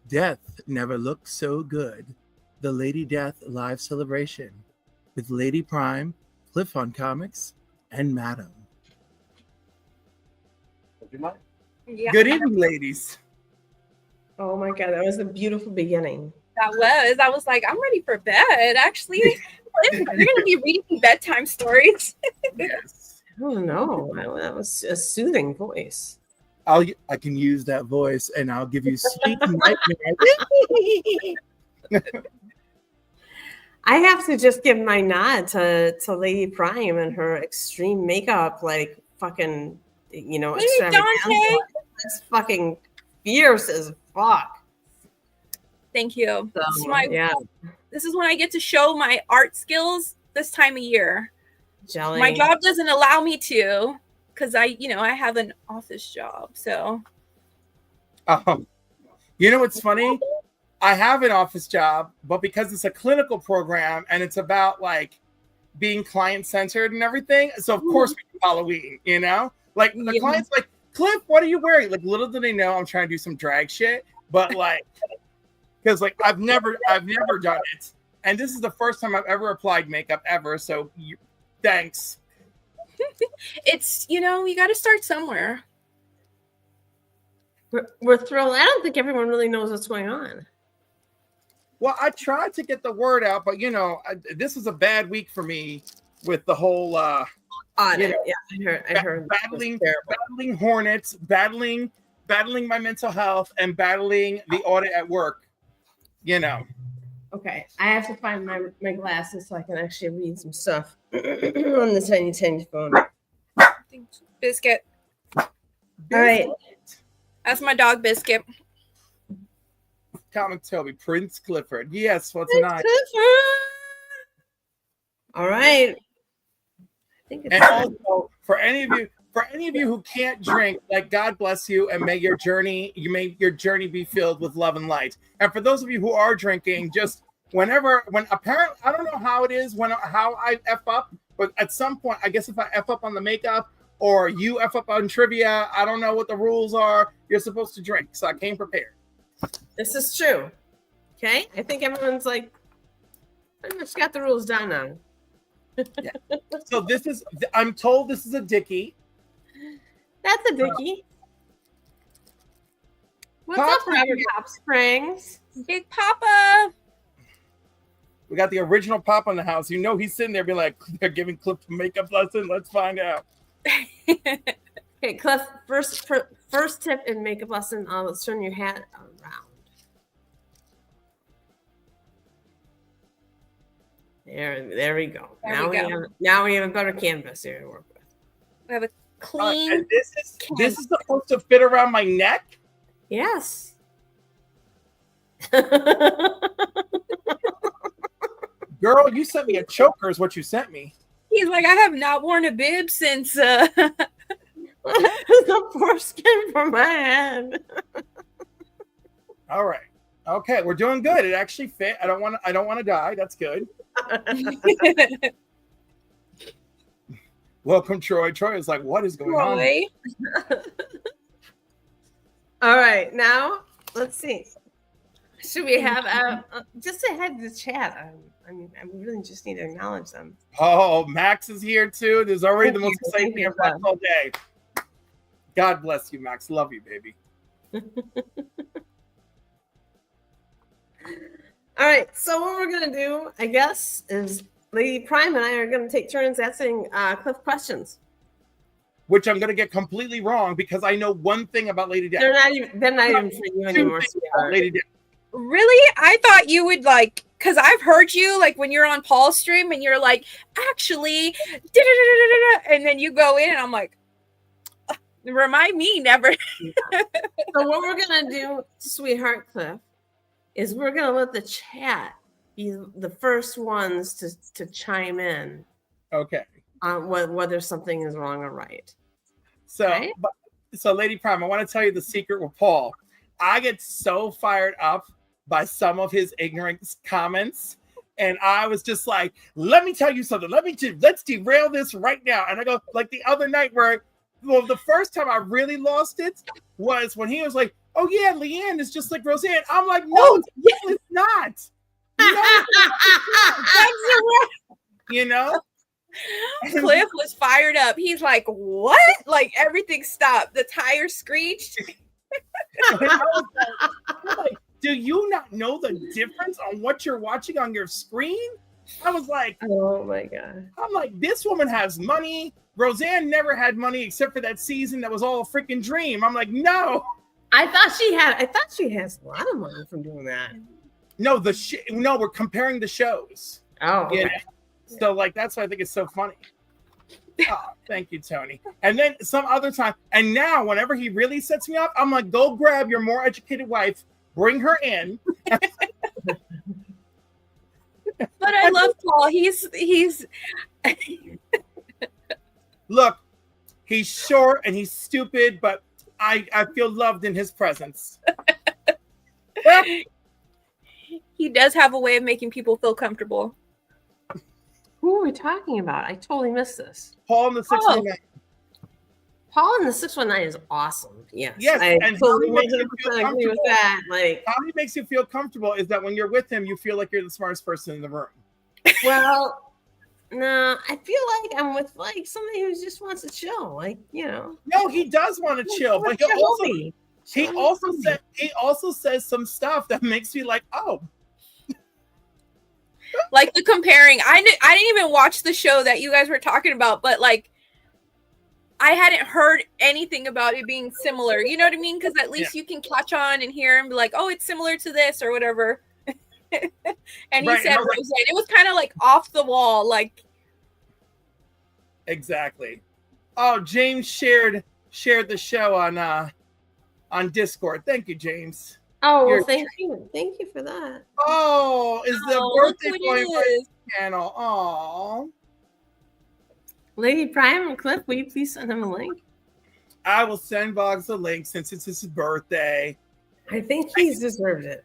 Death never looked so good. The Lady Death live celebration with Lady Prime, Cliff on Comics, and Madam. Yeah, Good evening, ladies. Oh my God, that was a beautiful beginning. I was like, I'm ready for bed. Actually, you're going to be reading me bedtime stories. Yes. I don't know. That was a soothing voice. I can use that voice and I'll give you sweet nightmares. I have to just give my nod to Lady Prime and her extreme makeup, like fucking, extravaganza. That's fucking fierce as fuck. Thank you. So, this is when I get to show my art skills this time of year. Jelly. My job doesn't allow me to because I have an office job. So, you know what's funny? I have an office job, but because it's a clinical program and it's about like being client centered and everything, so of course we do Halloween. Like the client's like, Cliff, what are you wearing? Like little do they know I'm trying to do some drag shit, but like, because like I've never done it, and this is the first time I've ever applied makeup ever. So thanks. It's you got to start somewhere. We're thrilled. I don't think everyone really knows what's going on. Well, I tried to get the word out, but this was a bad week for me with the whole audit. Yeah, I heard battling hornets, battling my mental health, and battling the audit at work. Okay, I have to find my glasses so I can actually read some stuff on the tiny phone. Biscuit. All right. That's my dog, Biscuit. Come and tell me, Prince Clifford. Yes, for tonight. All right. I think it's also for any of you who can't drink, like God bless you, and may your journey be filled with love and light. And for those of you who are drinking, just when apparently I don't know how it is how I F up, but at some point, I guess if I F up on the makeup or you F up on trivia, I don't know what the rules are. You're supposed to drink, so I came prepared. This is true. Okay, I think everyone's like pretty much got the rules down now. Yeah. So I'm told this is a Dickie. That's a Dickie. What's up, Robert Pop Springs? Big Papa. We got the original Papa in the house. He's sitting there being like, they're giving Cliff a makeup lesson. Let's find out. Okay, Cliff, first tip in makeup lesson, let's turn your hat around. There we go. Now we have a better canvas here to work with. We have a clean. And this is supposed to fit around my neck? Yes. Girl, you sent me a choker is what you sent me. He's like, I have not worn a bib since the foreskin from my head. All right. Okay, we're doing good. It actually fit. I don't want to die. That's good. Welcome, Troy. Troy is like, what is going on? All right, now let's see. Should we have just to head the chat? I really just need to acknowledge them. Oh, Max is here too. There's already the most exciting thing I've watched all day. God bless you, Max. Love you, baby. All right, so what we're gonna do, I guess, is Lady Prime and I are gonna take turns asking Cliff questions. Which I'm gonna get completely wrong because I know one thing about Lady Death. They're not even for you anymore. Lady Death. Really? I thought you would like, because I've heard you like when you're on Paul's stream and you're like, actually, and then you go in and I'm like, remind me never. So what we're gonna do, sweetheart Cliff, is we're gonna let the chat be the first ones to chime in. Okay. On whether something is wrong or right. So, right? So Lady Prime, I want to tell you the secret with Paul. I get so fired up by some of his ignorant comments. And I was just like, let me tell you something. Let's derail this right now. And I go, like the other night the first time I really lost it was when he was like, oh yeah, Leanne is just like Roseanne. I'm like, no, Oh, it's not. No, you know? Cliff was fired up. He's like, what? Like everything stopped. The tire screeched. I was like, do you not know the difference on what you're watching on your screen? I was like, oh my God. I'm like, this woman has money. Roseanne never had money except for that season that was all a freaking dream. I'm like, no. I thought she has a lot of money from doing that. No, no, we're comparing the shows. Oh, okay. Yeah. So like that's why I think it's so funny. Oh, thank you, Tony. And then some other time, and now whenever he really sets me up, I'm like, go grab your more educated wife, bring her in. But I love Paul. He's Look, he's short and he's stupid, but I feel loved in his presence. he does have a way of making people feel comfortable. Who are we talking about? I totally missed this. Paul in the 619. Paul in the 619 is awesome. Yes. Yes, I and totally how he makes you 100% feel agree with comfortable. that. Like, How he makes you feel comfortable is that when you're with him, you feel like you're the smartest person in the room. well, no, I feel like I'm with like somebody who just wants to chill. Like, you know. No, he does want to chill, but he also says some stuff that makes me like, oh. Like the comparing. I didn't even watch the show that you guys were talking about, but like I hadn't heard anything about it being similar. You know what I mean? Because at least you can catch on and hear and be like, oh, it's similar to this or whatever. And he said Roseanne. It was kind of like off the wall, like exactly. Oh, James shared the show on Discord. Thank you, James. Oh, well, thank you. Thank you for that. Oh, is the birthday boy on channel? Oh. Lady Prime and Cliff, will you please send him a link? I will send Boggs a link since it's his birthday. I think he's deserved it.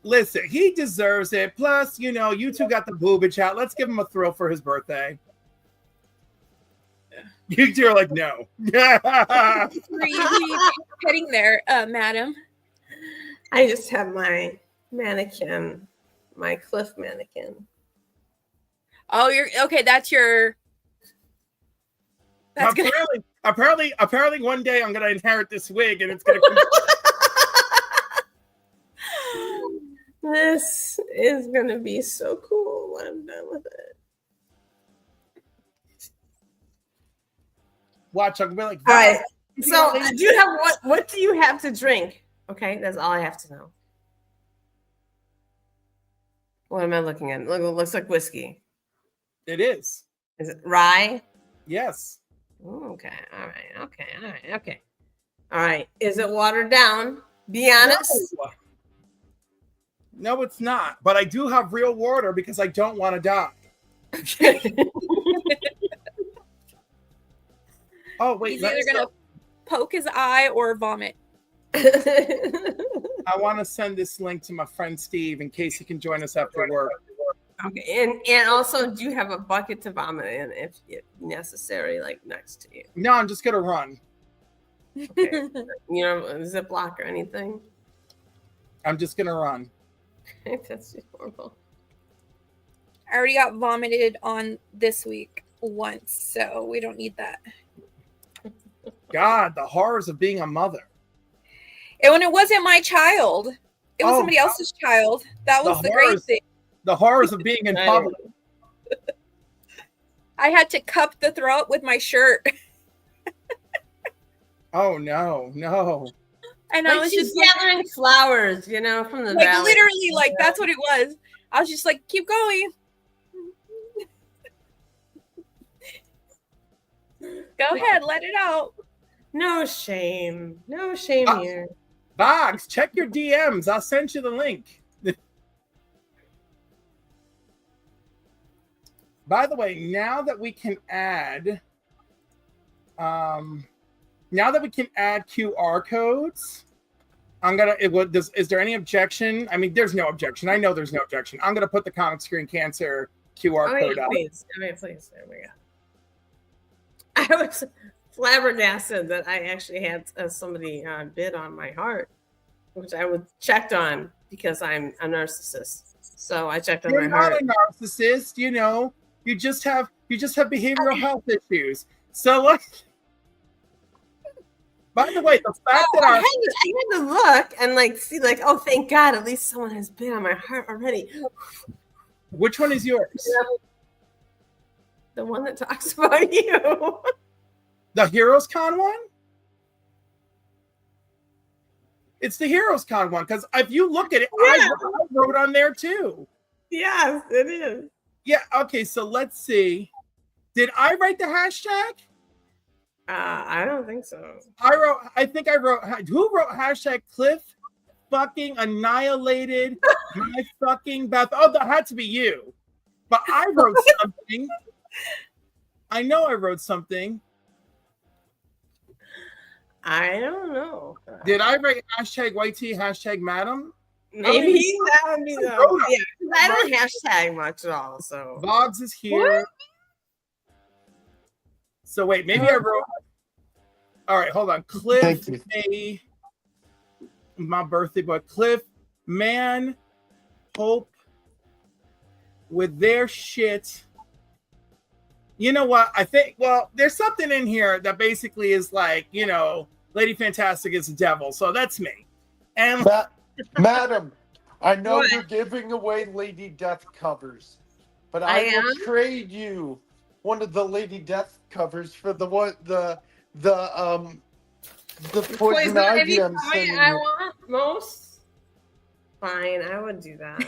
Listen, he deserves it. Plus, you know, you two got the boobage out. Let's give him a thrill for his birthday. You two are like, no. were you heading there, madam? I just have my mannequin, my Cliff mannequin. Oh, you're okay. That's your. That's apparently, one day I'm gonna inherit this wig, and it's gonna. This is gonna be so cool when I'm done with it. Watch, I'm gonna be like. All right. So, do you have what do you have to drink? Okay, that's all I have to know. What am I looking at? Look, it looks like whiskey. It is. Is it rye? Yes. Okay. All right. Okay. All right. Is it watered down? Be honest. No, it's not. But I do have real water because I don't want to die. Oh, wait. He's either going to poke his eye or vomit. I want to send this link to my friend Steve in case he can join us after work. Okay, and also, do you have a bucket to vomit in if necessary, like next to you? No, I'm just gonna run. Okay. You know, a Ziploc or anything? I'm just gonna run. That's just horrible. I already got vomited on this week once, so we don't need that. God, the horrors of being a mother. And when it wasn't my child, it was somebody else's child. That was the great thing. The horrors of being in public. I had to cup the throat with my shirt. Oh no. And like I was she's just gathering flowers, you know, from the like valley. literally, like that's what it was. I was just like, keep going. Go ahead, let it out. No shame here. Boggs, check your DMs. I'll send you the link. By the way, now that we can add QR codes, is there any objection? I mean, there's no objection. I know there's no objection. I'm gonna put the Comic Screen Cancer QR code up. Please. There we go. I was flabbergasted that I actually had somebody bid on my heart. which I was checked on because I'm a narcissist. So I checked on You're my not heart. a narcissist, you know. You just have behavioral health issues. So like, by the way, the fact that I had to look and like see like, oh, thank God, at least someone has been on my heart already. which one is yours? The one that talks about you. The Heroes Con one? It's the Heroes Con one because if you look at it, I wrote on there too. Yes, it is. Yeah. Okay. So let's see. Did I write the hashtag? I don't think so. I think I wrote. Who wrote hashtag Cliff fucking annihilated my fucking Beth? Oh, that had to be you. But I wrote something. I know I wrote something. I don't know. Did I write hashtag YT hashtag Madam? Maybe that would be the. Yeah, I don't hashtag much at all. So Vogs is here. What? So wait, maybe I wrote. All right, hold on. Cliff, my birthday boy. Cliff, man, hope with their shit. You know what? I think. Well, there's something in here that basically is like, you know, Lady Fantastic is the devil. So that's me. And Madam, I know you're giving away Lady Death covers, but I will trade you one of the Lady Death covers for the poison ivy I'm sending I you. want most. Fine, I would do that.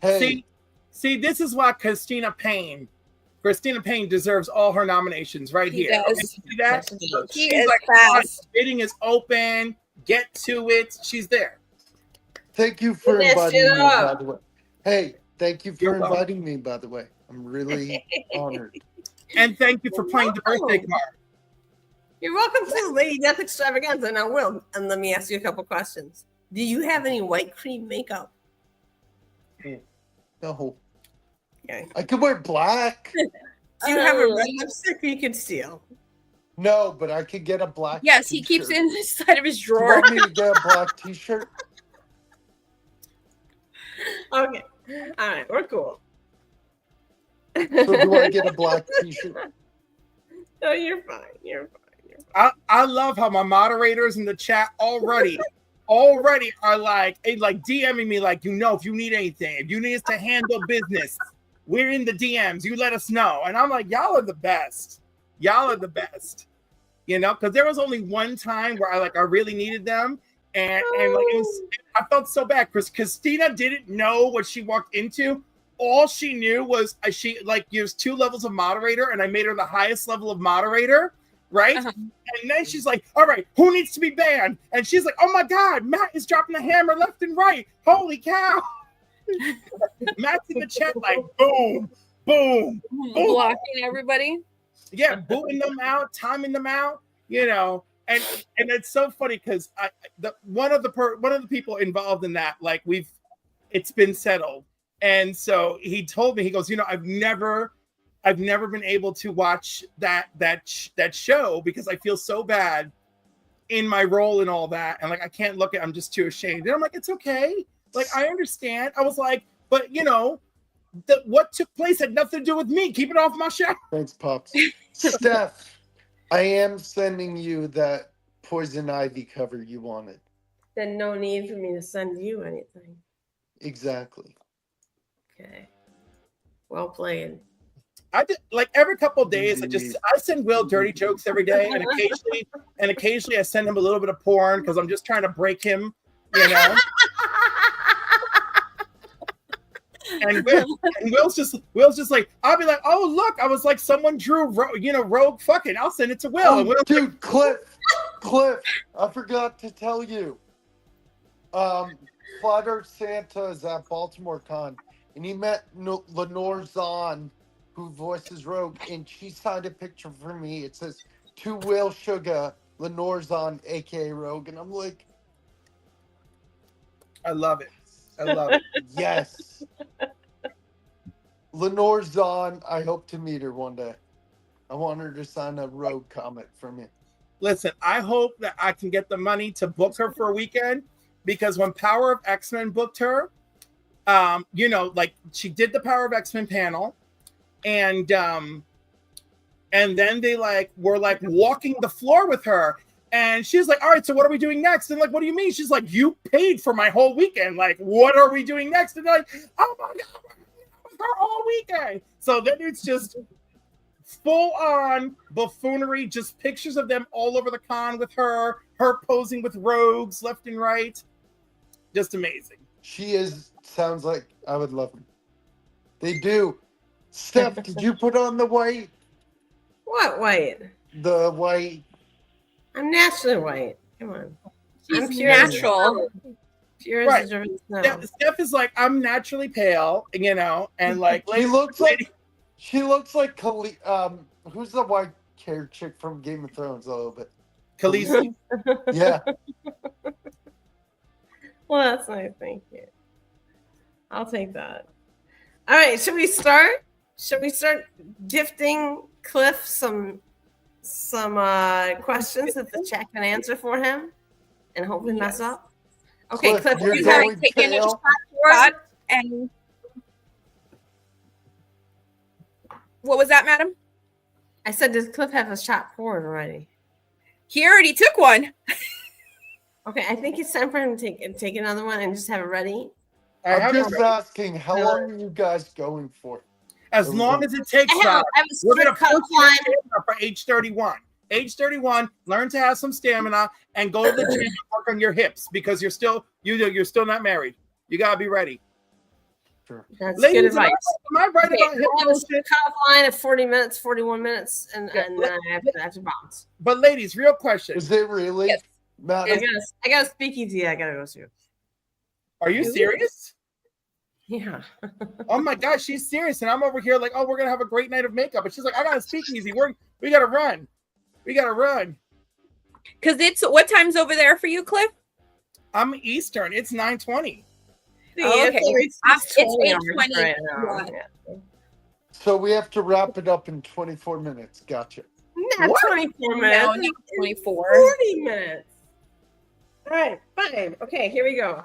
Hey. See, this is why Christina Payne deserves all her nominations right here. Okay, see that? She's like, fast. Bidding is open. Get to it. She's there. Thank you for inviting me, by the way. Hey, thank you for inviting me, by the way. I'm really honored. And thank you for playing the birthday card. You're welcome to the Lady Death Extravaganza. Now, Will, and let me ask you a couple questions. Do you have any white cream makeup? No. Okay. I could wear black. Do you have a red lipstick you could steal? No, but I could get a black Yes, t-shirt. he keeps it in the side of his drawer. Do you want me to get a black t-shirt? Okay. All right, we're cool. So do you want to get a black t-shirt? No, you're fine. You're fine. I love how my moderators in the chat already are like DMing me like, you know, if you need anything, if you need us to handle business, we're in the DMs. You let us know. And I'm like, y'all are the best. Y'all are the best. You know, because there was only one time where I really needed them. And like I felt so bad because Christina didn't know what she walked into. All she knew was she used 2 levels of moderator, and I made her the highest level of moderator, right? Uh-huh. And then she's like, all right, who needs to be banned? And she's like, oh my God, Matt is dropping the hammer left and right. Holy cow. Matt's in the chat like, boom, boom, boom. Blocking everybody. Yeah, booting them out, timing them out, you know. And it's so funny because one of the people involved in that, it's been settled. And so he told me, he goes, you know, I've never been able to watch that show because I feel so bad in my role and all that. And I can't look at it. I'm just too ashamed. And I'm like, it's okay. I understand. I was like, but you know, what took place had nothing to do with me. Keep it off my show. Thanks, Pops. Steph, I am sending you that poison ivy cover you wanted. Then no need for me to send you anything. Exactly. Okay. Well played. I did every couple of days. I send Will dirty jokes every day, and occasionally I send him a little bit of porn because I'm just trying to break him, you know. And Will's just like, I'll be like, oh look, I was like, someone drew rogue fucking. I'll send it to Will. And Will's dude, Cliff, I forgot to tell you. Flat Earth Santa is at Baltimore Con, and he met Lenore Zahn, who voices Rogue, and she signed a picture for me. It says, to Will Sugar, Lenore Zahn, aka Rogue, and I'm like, I love it. I love it. Yes. Lenore Zahn, I hope to meet her one day. I want her to sign a Rogue comic for me. Listen, I hope that I can get the money to book her for a weekend, because when Power of X-Men booked her, like she did the Power of X-Men panel, and then they were walking the floor with her, and she's like, all right, so what are we doing next? And like, what do you mean? She's like, you paid for my whole weekend. Like, what are we doing next? And they're like, oh my God, we're her all weekend. So then it's just full on buffoonery, just pictures of them all over the con with her posing with rogues left and right. Just amazing. Sounds like I would love them. They do. Steph, did you put on the white? What white? The white. I'm naturally white. Come on. She's I'm pure natural. Pure Right. as a snow. Steph is like, I'm naturally pale, and like She looks like who's the white hair chick from Game of Thrones a little bit? Khaleesi. Yeah. Well, that's nice. Thank you. I'll take that. All right. Should we start? Should we start gifting Cliff some questions that the chat can answer for him and hopefully mess up? Okay, Cliff, you're You going gotta take in a pale. shot and what was that, madam? I said, does Cliff have a shot poured already? He already took one. Okay, I think it's time for him to take another one and just have it ready. I'm just asking, how long are you guys going for? As long as it takes. I have a We're strict gonna cutoff put you line. for age 31. Age 31, learn to have some stamina and go to the gym and work on your hips, because you're still not married. You gotta be ready. Sure. That's Ladies, good advice. am I right Okay, about I hip have a bullshit? cutoff line of 40 minutes, 41 minutes, and Yeah, then I have to bounce. But ladies, real question. Is it really? Yes. Matt, I got a speakeasy I gotta go to. Are you serious? Yeah. Oh my God, she's serious. And I'm over here like, oh, we're gonna have a great night of makeup. And she's like, I gotta speak easy. We gotta run. We gotta run. Because it's what time's over there for you, Cliff? I'm Eastern. It's 9:20. Oh, okay. It's It's 8:20 8:20. right now. Yeah. so we have to wrap it up in 24 minutes. Gotcha. Not What? 24 No, minutes. not 24. 40 minutes. All right, fine. Okay, here we go.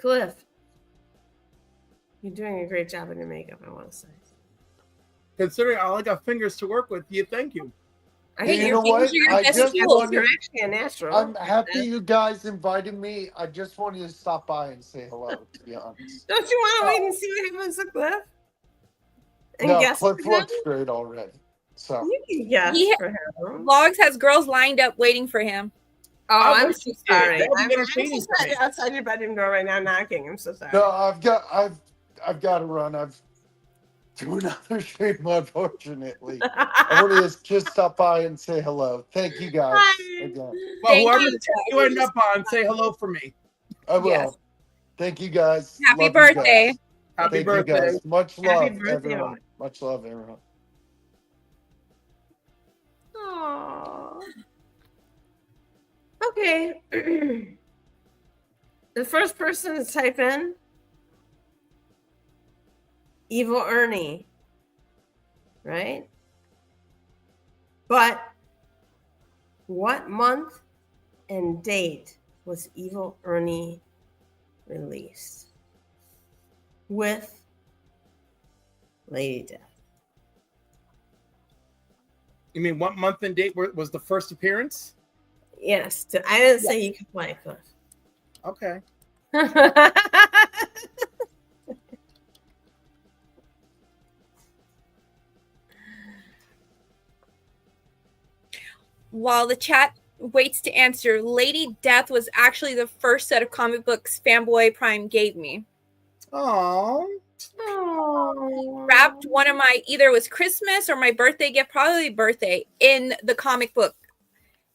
Cliff, you're doing a great job in your makeup, I want to say. Considering I only got fingers to work with, thank you. I Hey, think you know what? I just you're wanted, actually a natural. I'm happy you guys invited me. I just wanted to stop by and say hello, to be honest. Don't you want to wait and see what happens to Cliff? And No, guess Cliff for looks him? great already. So You can guess He- for him. Logs has girls lined up waiting for him. Oh, I I'm wish so you did. sorry. That would be I'm so entertaining for sorry. me. Outside your bedroom door right now, knocking. I'm so sorry. no, I've got to run. I've do another stream, unfortunately. I want to just stop by and say hello. Thank you guys Bye. again. Well, Thank whoever you. you end up on, say hello for me. I will. Yes. Thank you guys. Happy Love you birthday. guys. Happy Thank birthday. you guys. Much Happy love, birthday, everyone. all. Much love, everyone. Aww. Okay. The first person to type in Evil Ernie, right? But what month and date was Evil Ernie released with Lady Death? You mean what month and date was the first appearance? Yes, I didn't say you could play, Cliff. Okay. While the chat waits to answer, Lady Death was actually the first set of comic books Fanboy Prime gave me. Oh. Wrapped one of my, either it was Christmas or my birthday gift, probably birthday, in the comic book.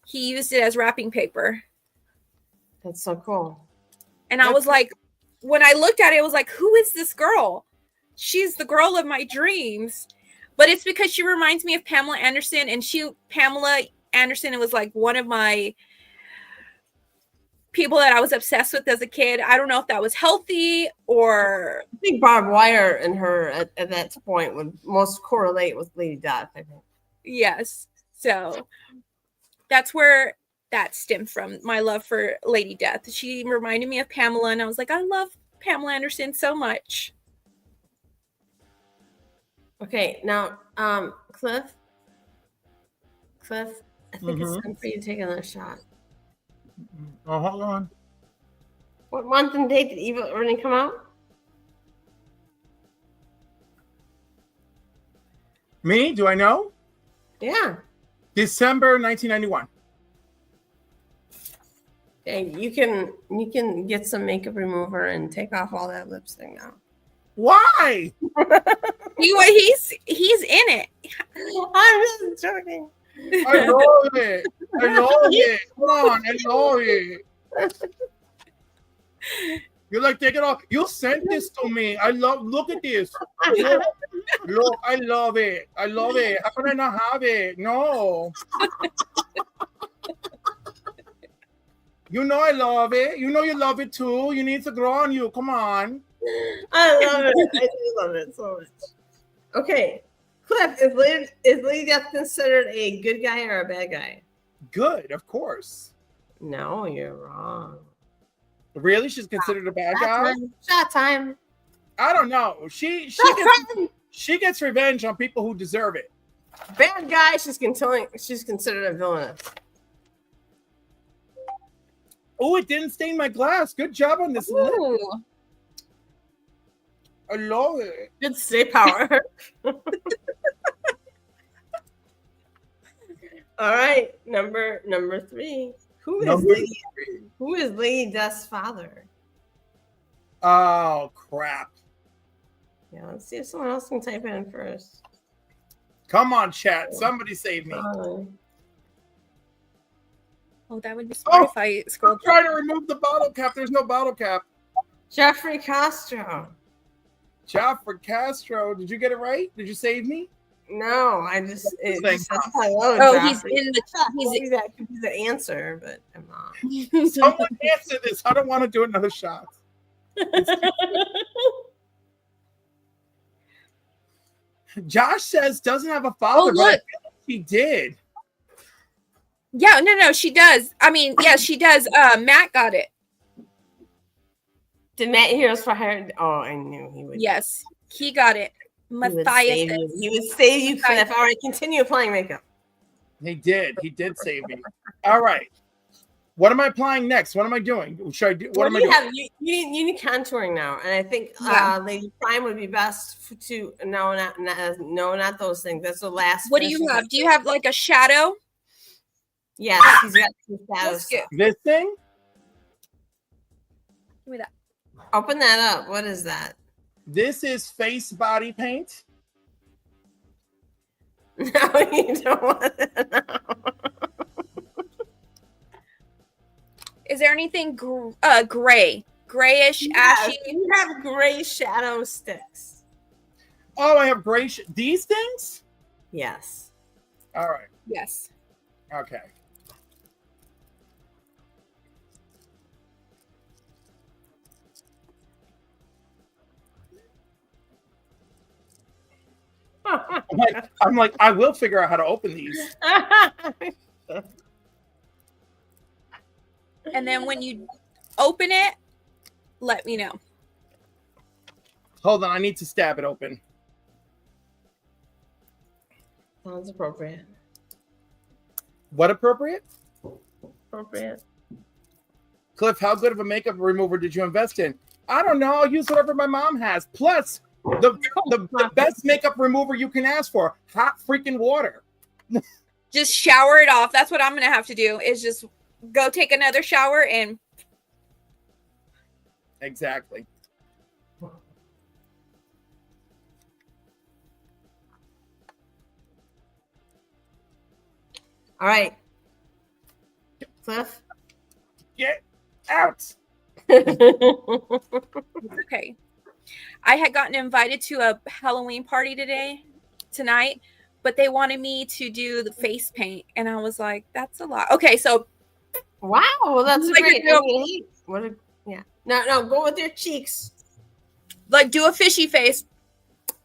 He used it as wrapping paper. That's so cool. And I was like, when I looked at it, I was like, who is this girl? She's the girl of my dreams. But it's because she reminds me of Pamela Anderson. And Pamela Anderson, it was like one of my people that I was obsessed with as a kid. I don't know if that was healthy or. I think barbed wire and her at that point would most correlate with Lady Death, I think. Yes. So that's where that stemmed from, my love for Lady Death. She reminded me of Pamela, and I was like, I love Pamela Anderson so much. Okay, now, Cliff, I think it's time for you to take another shot. Oh, hold on. What month and date did Evil Ernie come out? Me? Do I know? Yeah. December 1991. Okay, you can get some makeup remover and take off all that lipstick now. Why? He's in it. I'm just joking. I love it. I love it. Come on, I love it. You're like, take it off. You sent this to me. Look at this. Look, I love it. I love it. How can I not have it? No. You know I love it. You know you love it too. You need to grow on you. Come on. I love it. I do love it so much. Okay. Cliff, is Lady Death considered a good guy or a bad guy? Good, of course. No, you're wrong. Really? She's considered a bad guy? Shot time. I don't know. She gets revenge on people who deserve it. Bad guy, she's considered a villainess. Oh, it didn't stain my glass. Good job on this lip. I love it. Good stay power. All right, number 3. Who is Lady Death's father? Oh crap! Yeah, let's see if someone else can type it in first. Come on, chat. Somebody save me. Oh, that would be smart if I scroll. I'm trying to remove the bottle cap. There's no bottle cap. Jeffrey Castro. Jeffrey Castro. Did you get it right? Did you save me? No, I just says hello. Oh, he's in the chat. Maybe that could be the answer, but I'm not. Someone answer this. I don't want to do another shot. Josh says doesn't have a father, but I feel like she did. Yeah, no, she does. I mean, yes, she does. Matt got it. Did Matt Heroes for her? Oh, I knew he would. Yes, he got it. Matthias. He would save you, Cliff. All right, continue applying makeup. He did. He did save me. All right. What am I applying next? What am I doing? Should I do? What am I doing? You need contouring now, and I think Lady Prime would be best to not those things. That's the last. What do you have? Do you have like a shadow? Yes, he's got some shadows. This thing? Give me that. Open that up. What is that? This is face body paint. No, you don't want it. No. Is there anything gray? Grayish, ashy? You have gray shadow sticks. Oh, I have gray. These things? Yes. All right. Yes. Okay. I'm like, I will figure out how to open these. And then when you open it, let me know. Hold on, I need to stab it open. Sounds appropriate. What appropriate? Appropriate. Cliff, how good of a makeup remover did you invest in? I don't know. I'll use whatever my mom has. Plus, the best makeup remover you can ask for, hot freaking water. Just shower it off. That's what I'm going to have to do, is just go take another shower and... Exactly. All right. Cliff? Get out. Okay. I had gotten invited to a Halloween party tonight, but they wanted me to do the face paint. And I was like, that's a lot. Okay, so Wow, well, that's Like a great. girl. I mean, hey, what a, yeah. No, go with your cheeks. Like do a fishy face.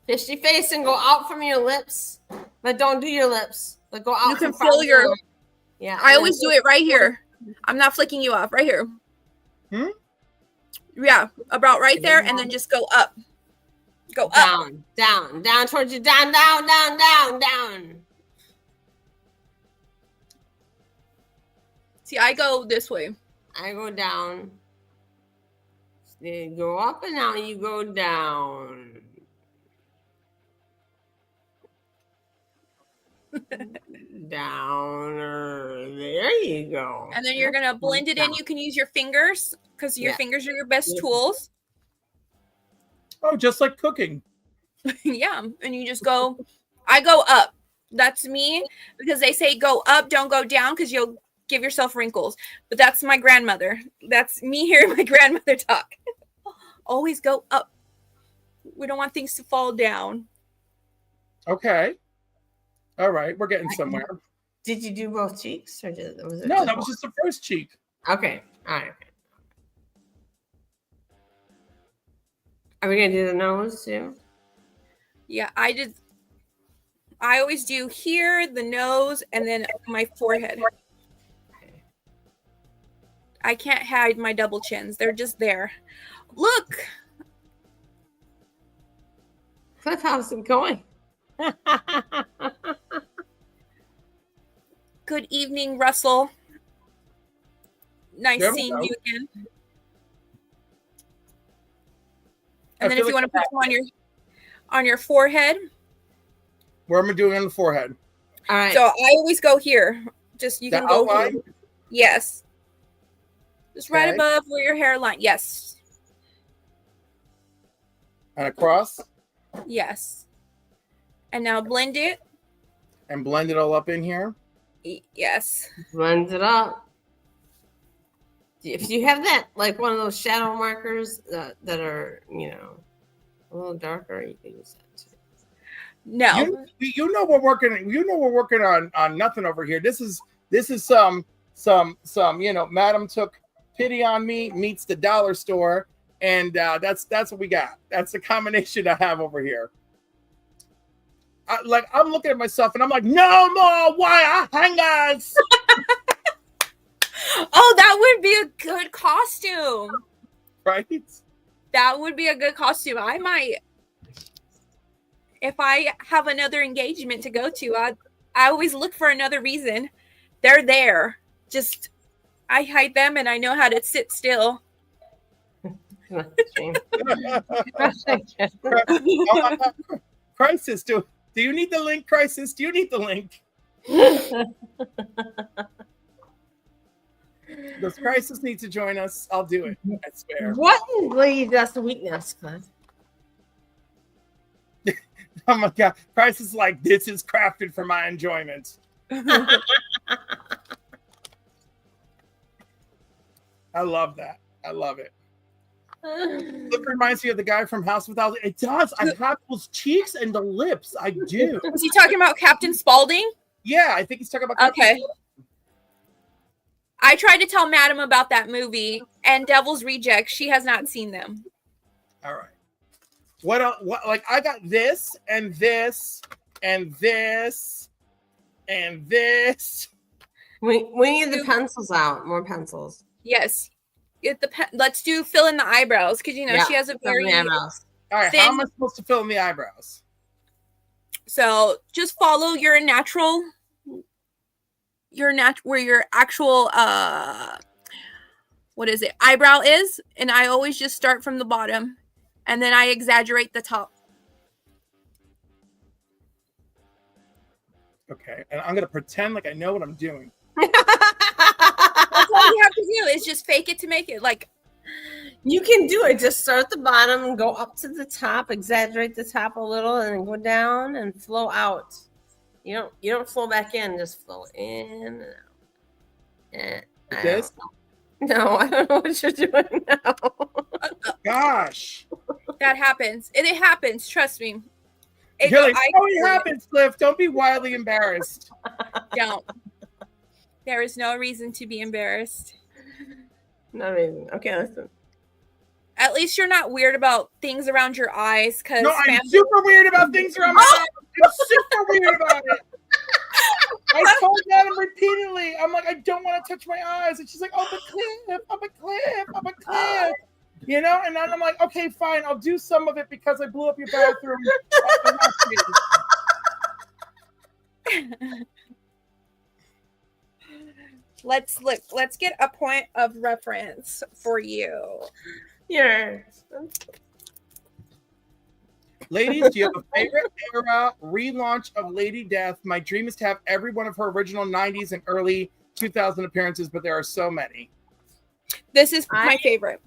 Fishy face and go out from your lips. But don't do your lips. But go out You can from front feel of your. lips. Yeah. I always do it right here. I'm not flicking you off. Right here. Yeah, about right there, and then just go up. Go up. Down towards you. Down. See, I go this way. I go down. Then go up and now you go down. Down. There you go. And then you're gonna blend it in. You can use your fingers because your fingers are your best tools. Oh, just like cooking. Yeah, and you just go. I go up. That's me because they say go up, don't go down because you'll give yourself wrinkles. But that's my grandmother. That's me hearing my grandmother talk. Always go up. We don't want things to fall down. Okay. All right, we're getting somewhere. Did you do both cheeks or was it? No, that was just the first cheek. Okay. All right. Are we gonna do the nose too? Yeah, I always do here, the nose, and then my forehead. I can't hide my double chins. They're just there. Look. Cliff, how's it going? Good evening, Russell. Nice seeing you again. And then if you want to put them on your forehead. Where am I doing on the forehead? All right. So I always go here. Just you can go here. Yes. Just right above where your hairline. Yes. And across? Yes. And now blend it. And blend it all up in here? Yes. Blend it up. If you have that, like one of those shadow markers that are, a little darker, you can use that too. No. You know we're working on nothing over here. This is some Madam took pity on me meets the dollar store, and that's what we got. That's the combination I have over here. I'm looking at myself and I'm like, no more wire hangers. Oh, that would be a good costume. Right? That would be a good costume. I might, if I have another engagement to go to, I always look for another reason. They're there. Just, I hide them and I know how to sit still. Crisis, do you need the link, Crisis? Do you need the link? Does Crisis need to join us? I'll do it. I swear. What really does the weakness, Cliff? Oh my God. Crisis is like, this is crafted for my enjoyment. I love that. I love it. Look, reminds me of the guy from House Without. It does. I have those cheeks and the lips. I do. Is he talking about Captain Spaulding? Yeah, I think he's talking about. Okay. I tried to tell Madam about that movie and Devil's Rejects. She has not seen them. All right. What else? Like I got this and this and this and this. We need the pencils out. More pencils. Yes. Get the let's do fill in the eyebrows because she has a very eyebrows. All right, how am I supposed to fill in the eyebrows? So just follow your natural where your actual eyebrow is, and I always just start from the bottom and then I exaggerate the top. Okay, and I'm gonna pretend like I know what I'm doing. That's all you have to do is just fake it to make it. Like you can do it. Just start at the bottom and go up to the top, exaggerate the top a little, and then go down and flow out. You don't flow back in, just flow in and out. This? No, I don't know what you're doing now. Gosh. That happens. It happens, trust me. You're like, it happens, Cliff. Don't be wildly embarrassed. Don't. There is no reason to be embarrassed. Not amazing. Okay, listen. At least you're not weird about things around your eyes. Because No, I'm super weird about things around my eyes. I'm super weird about it. I told Adam repeatedly. I'm like, I don't want to touch my eyes, and she's like, "Oh, but Cliff, oh, but Cliff, oh, but Cliff." You know, and then I'm like, "Okay, fine, I'll do some of it because I blew up your bathroom." Let's get a point of reference for you. Here. Ladies, do you have a favorite era relaunch of Lady Death? My dream is to have every one of her original 90s and early 2000 appearances, but there are so many. This is my favorite.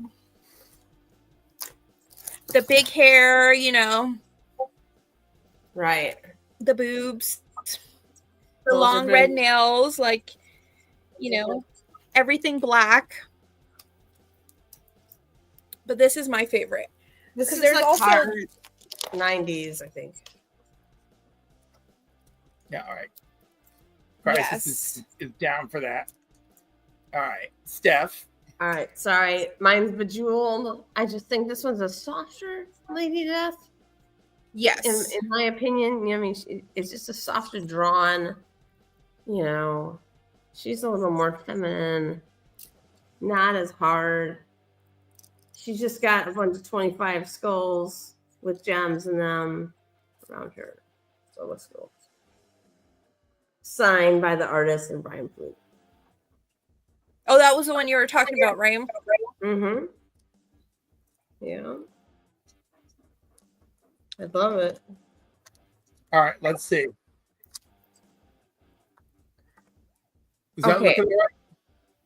The big hair, you know. Right. The boobs. The Those long are red big. nails, like, you know, everything black. But this is my favorite. This is there's like also- hard 90s, I think. Yeah, all right. Crisis Yes. is down for that. All right, Steph. All right, sorry. Mine's Bejeweled. I just think this one's a softer Lady Death. Yes. In my opinion, I mean, it's just a softer drawn. You know, she's a little more feminine, not as hard. She's just got a bunch of 25 skulls with gems in them around her. So let's go. Signed by the artist and Brian Flute. Oh, that was the one you were talking about, right? Mm-hmm. Yeah. I love it. All right, let's see. Is that Okay. looking right?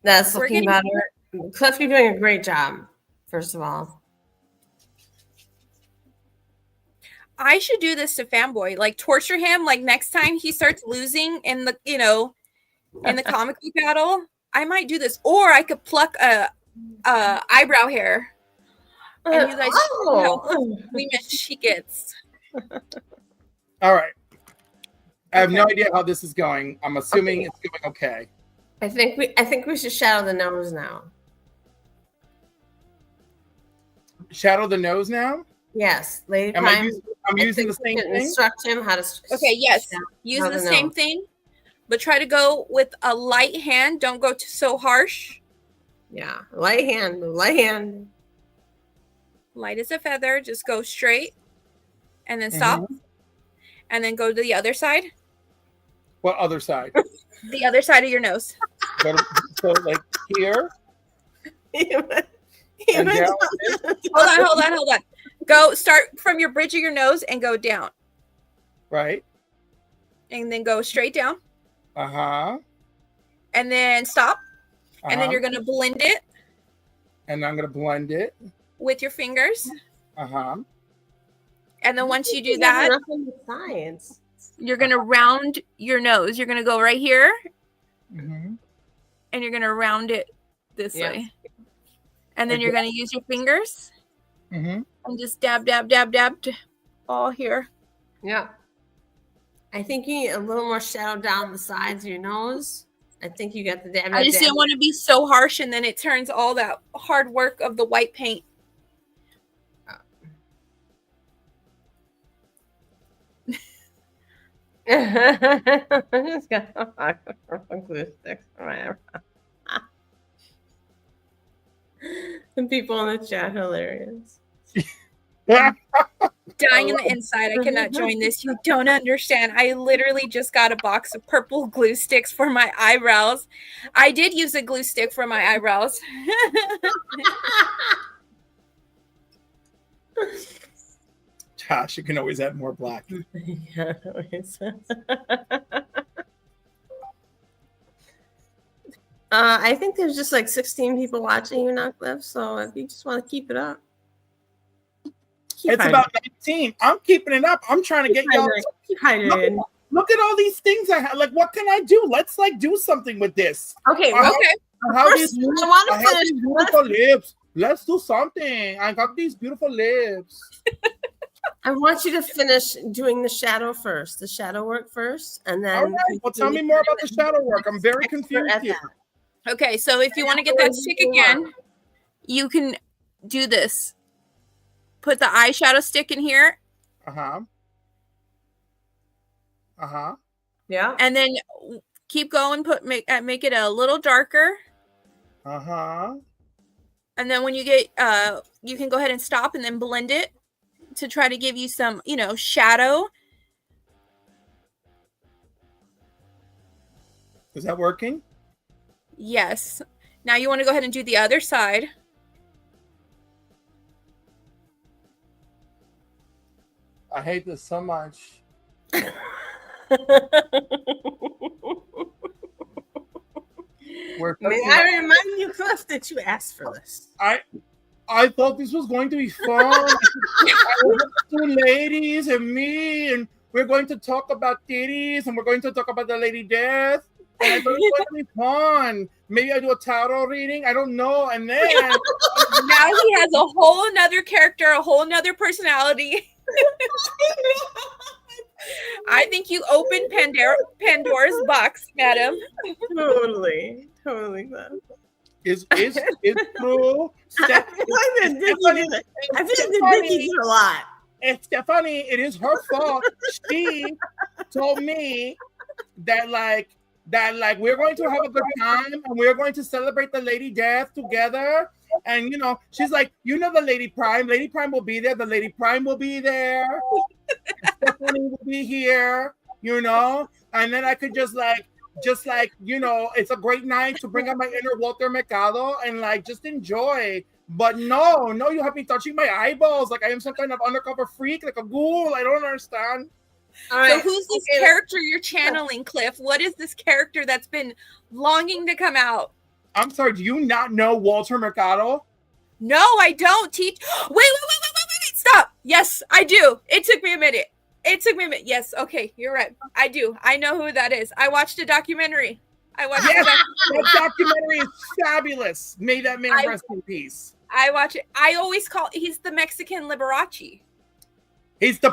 That's We're looking getting- better. Cliff, you're doing a great job, first of all. I should do this to Fanboy. Like, torture him. Like, next time he starts losing in the, you know, in the comic book battle, I might do this. Or I could pluck a eyebrow hair. And you guys, we miss she gets. All right. I have no idea how this is going. I'm assuming it's going okay. I think we should shadow the nose now. Shadow the nose now? Yes, Lady Am I Prime. using, I'm using the same thing? Instruct him how to. Okay, yes. shadow Use the the same nose. thing, but try to go with a light hand. Don't go so harsh. Yeah, light hand, light hand. Light as a feather. Just go straight and then stop. And then go to the other side. What other side? The other side of your nose. Go to, so like here and down. Hold on. Go start from your bridge of your nose and go down. Right. And then go straight down. Uh-huh. And then stop. And then Uh-huh. you're going to blend it And I'm gonna blend it. with your fingers. Uh-huh. And then once you do He has that, nothing with science. you're going to round your nose. You're going to go right here Mm-hmm. and you're going to round it this Yeah. way. And then you're going to use your fingers Mm-hmm. and just dab all here. Yeah. I think you need a little more shadow down the sides of your nose. I think you got the dab. I just didn't want to be so harsh and then it turns all that hard work of the white paint. I just got glue sticks for my eyebrow. The people in the chat hilarious. Dying on the inside. I cannot join this. You don't understand. I literally just got a box of purple glue sticks for my eyebrows. I did use a glue stick for my eyebrows. Josh, you can always add more black. Yeah, always. I think there's just like 16 people watching you now, Cliff. So if you just want to keep it up, It's about 19. I'm keeping it up. I'm trying to get y'all. Keep hydrated. Look at all these things I have. Like, what can I do? Let's like do something with this. Okay, Uh-huh. Okay. I have first, these, I want I to have finish. these beautiful lips. Let's do something. I got these beautiful lips. I want you to finish doing the shadow first, the shadow work first, and then. All right. Well, tell me more about the shadow work. I'm very confused here. Okay, so if you want to get that stick again, you can do this. Put the eyeshadow stick in here. Yeah. And then keep going. Make it a little darker. And then when you get, you can go ahead and stop and then blend it to try to give you some, shadow. Is that working? Yes. Now you want to go ahead and do the other side. I hate this so much. May I remind you, Cliff, that you asked for this? I thought this was going to be fun. I was two ladies and me, and we're going to talk about titties, and we're going to talk about the Lady Death. And I thought it was going to be fun. Maybe I do a tarot reading. I don't know. And then now he has a whole nother character, a whole nother personality. I think you opened Pandora's box, madam. Totally. Is true. I think Dickie did a lot. It's Stephanie. It is her fault. She told me that we're going to have a good time and we're going to celebrate the Lady Death together. And she's like, the Lady Prime. Lady Prime will be there. The Lady Prime will be there. Stephanie will be here. And then I could just it's a great night to bring out my inner Walter Mercado and just enjoy. But no, you have me touching my eyeballs like I am some kind of undercover freak, like a ghoul. I don't understand. All right. So who's this character you're channeling, Cliff? What is this character that's been longing to come out? I'm sorry, do you not know Walter Mercado? No, I don't. Wait, stop. Yes, I do. It took me a minute. Yes, okay, you're right. I do. I know who that is. I watched a documentary. That documentary is fabulous. May that man rest in peace. I watch it. I always he's the Mexican Liberace. He's the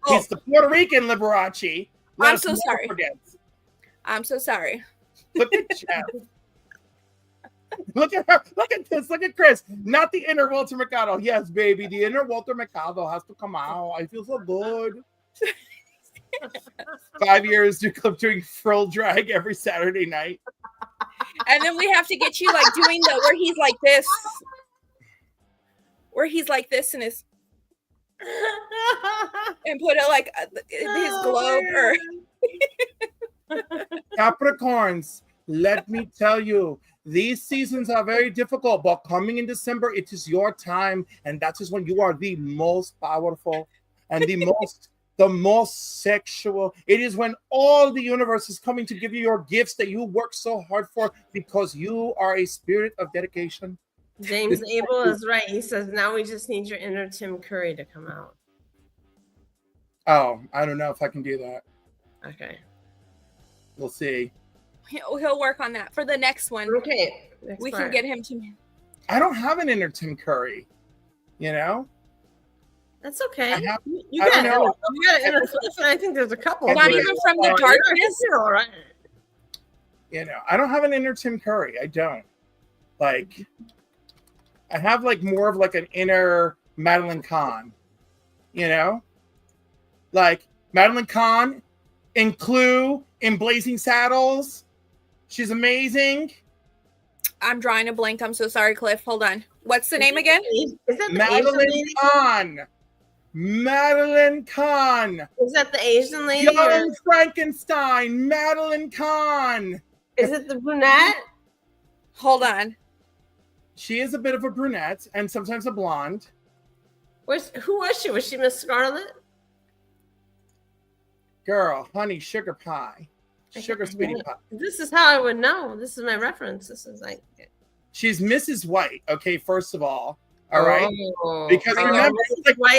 he's the Puerto Rican Liberace. I'm so sorry. I'm so sorry. Look at Jeff. Look at her. Look at this. Look at Chris. Not the inner Walter Mercado. Yes, baby. The inner Walter Mercado has to come out. I feel so good. 5 years doing frill drag every Saturday night. And then we have to get you doing where he's like this. Where he's like this and his and put it his globe or Capricorns, let me tell you, these seasons are very difficult, but coming in December, it is your time, and that is when you are the most powerful and the most sexual. It is when all the universe is coming to give you your gifts that you work so hard for because you are a spirit of dedication. James Abel is right. He says, now we just need your inner Tim Curry to come out. Oh, I don't know if I can do that. Okay. We'll see. He'll work on that for the next one. Okay. We can get him to. I don't have an inner Tim Curry. That's okay. I got an inner Cliff, and I think there's a couple. Not even from the darkness. You're all right. I don't have an inner Tim Curry. I don't. I have more of an inner Madeline Kahn. Madeline Kahn in Clue, in Blazing Saddles. She's amazing. I'm drawing a blank. I'm so sorry, Cliff. Hold on. What's the name again? Is that Madeline Kahn. Madeline Kahn. Is that the Asian lady? Young Frankenstein. Madeline Kahn. Is it the brunette? Hold on. She is a bit of a brunette and sometimes a blonde. Who was she? Was she Miss Scarlet? Girl, honey, sugar pie. Sugar sweetie pie. This is how I would know. This is my reference. This is she's Mrs. White, okay, first of all. All right. Because remember,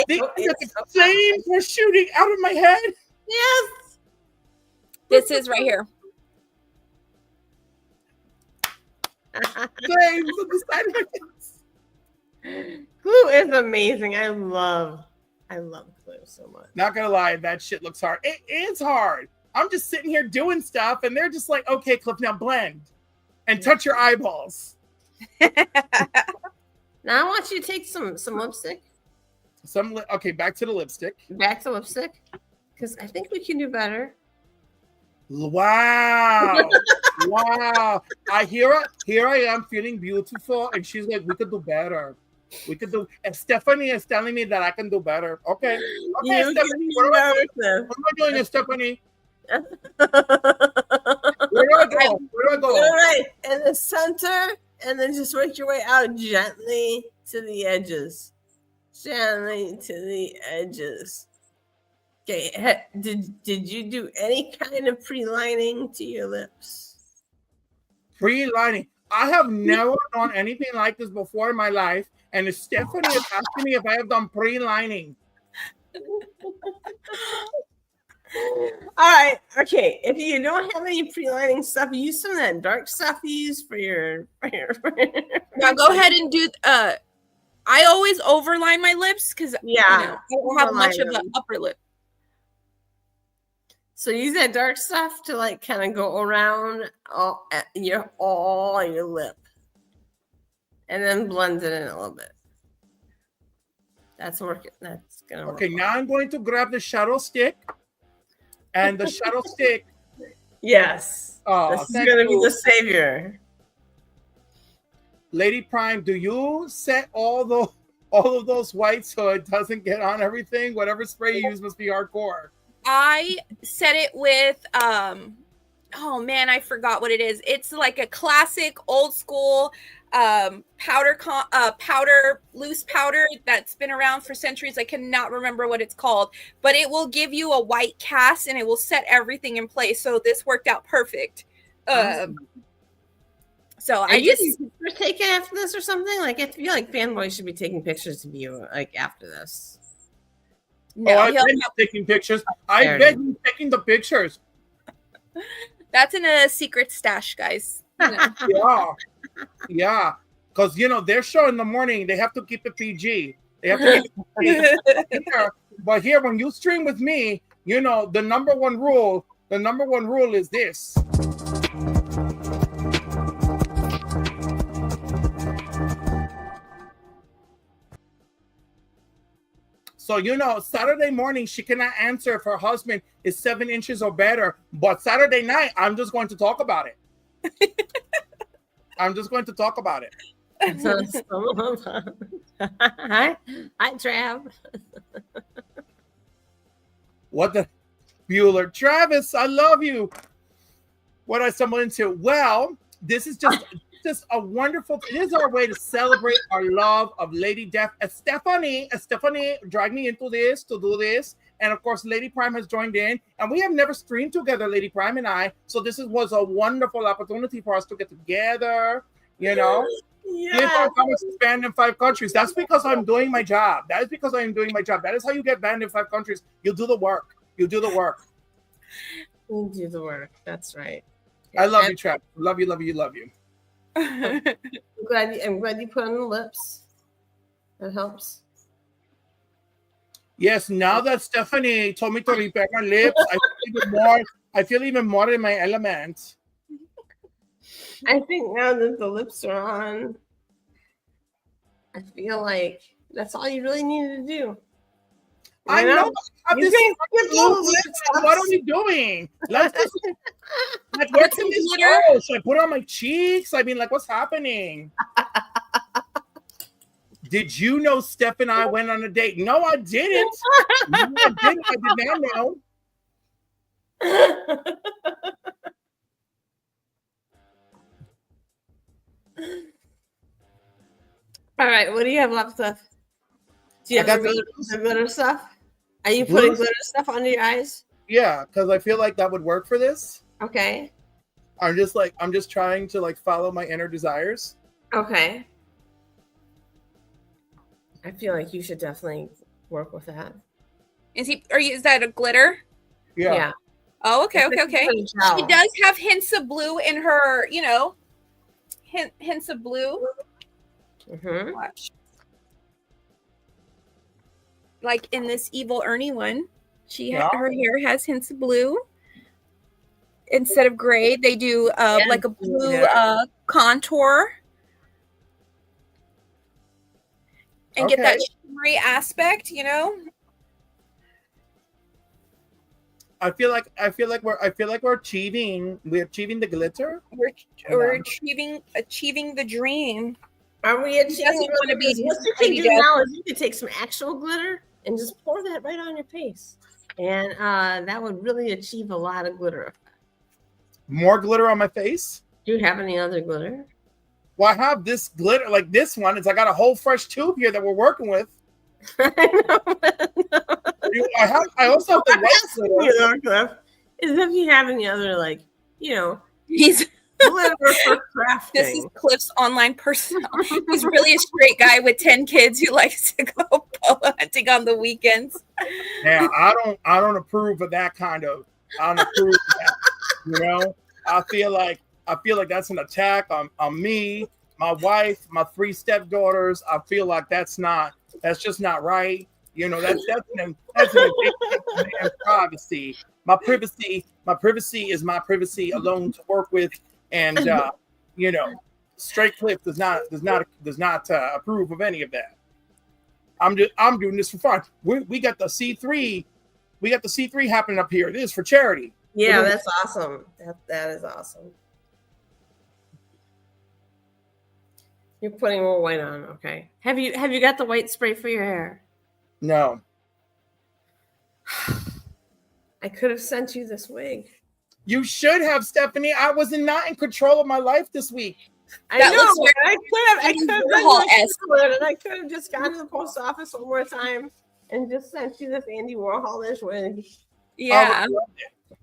things are the same for shooting out of my head. Yes. This is right here. Flames on the side of my face. Clue is amazing. I love I love glitter so much. Not gonna lie, that shit looks hard. It is hard. I'm just sitting here doing stuff, and they're just like, okay, Cliff, now blend and touch your eyeballs. Now I want you to take some lipstick. Okay, back to the lipstick. Back to lipstick. Because I think we can do better. Wow. Wow. Here I am feeling beautiful, and she's like, we could do better. We could do, and Stephanie is telling me that I can do better. Okay, Stephanie, what am I doing, Stephanie? Where do I go? All right, in the center, and then just work your way out gently to the edges. Gently to the edges. Okay, did you do any kind of pre-lining to your lips? Pre-lining. I have never done anything like this before in my life, and Stephanie is asking me if I have done pre-lining. All right, okay. If you don't have any pre-lining stuff, use some of that dark stuff you use for your. Now go ahead and do. I always overline my lips because I don't have much of an upper lip. So use that dark stuff to like kind of go around all your lip, and then blend it in a little bit. That's working. That's gonna work. Okay, now I'm going to grab the shadow stick, and the shadow stick. Yes. Oh, this is gonna be the savior. Lady Prime, do you set all of those whites so it doesn't get on everything? Whatever spray you use must be hardcore. I set it with oh man, I forgot what it is. It's like a classic old school powder loose powder that's been around for centuries. I cannot remember what it's called, but it will give you a white cast and it will set everything in place. So this worked out perfect. Awesome. So I just taking after this or something. Like I feel like fanboys should be taking pictures of you like after this. No, I bet he's taking pictures. I bet he's taking the pictures. That's in a secret stash, guys. You know. Yeah. Because their show in the morning, they have to keep it PG. They have to keep it PG. But here, when you stream with me, the number one rule is this. So, Saturday morning, she cannot answer if her husband is 7 inches or better. But Saturday night, I'm just going to talk about it. I'm just going to talk about it. Hi, Trav. What the? Bueller. Travis, I love you. What I stumbled into? Well, this is just a wonderful. This is our way to celebrate our love of Lady Death. Stephanie dragged me into this to do this, and of course, Lady Prime has joined in, and we have never streamed together, Lady Prime and I. So this was a wonderful opportunity for us to get together. Yeah. Banned in 5 countries. That's because I'm doing my job. That is because I am doing my job. That is how you get banned in 5 countries. You do the work. You do the work. You do the work. That's right. I love you, Trav. Love you, love you, love you. I'm glad you put on the lips. That helps. Yes, now that Stephanie told me to repair my lips, I feel even more in my element. I think now that the lips are on, I feel like that's all you really need to do. I know. What are we doing? Let's just what's in this glitter? Should I put it on my cheeks? I mean, what's happening? Did you know Steph and I went on a date? No, I didn't. I did not know. All right, what do you have left of? Do you have the glitter stuff? Are you putting glitter stuff under your eyes? Yeah, because I feel like that would work for this. Okay. I'm just trying to follow my inner desires. Okay. I feel like you should definitely work with that. Is that a glitter? Yeah. Oh, okay. She does have hints of blue in her, hints of blue. Mm-hmm. Watch. like in this Evil Ernie one, Yeah. her hair has hints of blue instead of gray. They do like a blue contour and get that shimmery aspect, you know. I feel like we're achieving the glitter. We're achieving the dream. Are we achieving want to be what you can do now is you can take some actual glitter and just pour that right on your face. And that would really achieve a lot of glitter. More glitter on my face? Do you have any other glitter? Well, I have this glitter, like this one. I got a whole fresh tube here that we're working with. I also have the white glitter. Is if you have any other, like, you know, he's glitter for crafting. This is Cliff's online personnel. He's really a straight guy with 10 kids who likes to go polo hunting on the weekends. Yeah, I don't approve of that kind of. I don't approve of that. You know, I feel like that's an attack on me, my wife, my 3 stepdaughters. I feel like that's just not right. You know, that's an invasion of man's privacy. My privacy is my privacy alone to work with, and you know, Straight Cliff does not approve of any of that. I'm doing this for fun. We got the C3, happening up here. This is for charity. Yeah, that's awesome. That is awesome. You're putting more white on, okay? Have you got the white spray for your hair? No. I could have sent you this wig. You should have, Stephanie. I was not in control of my life this week. I know. I could have just gone to the post office one more time and just sent you this Andy Warhol-ish wig. Yeah.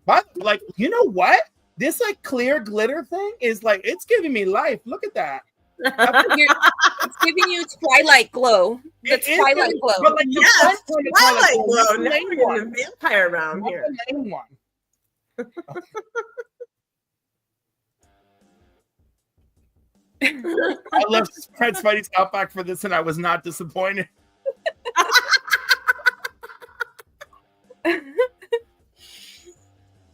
But like, you know what? This like clear glitter thing is like, it's giving me life. Look at that. It's giving you Twilight glow. The Twilight glow. But like Twilight glow. Now we're getting a vampire around here. The main one. I left Fred Spidey's Outback for this, and I was not disappointed.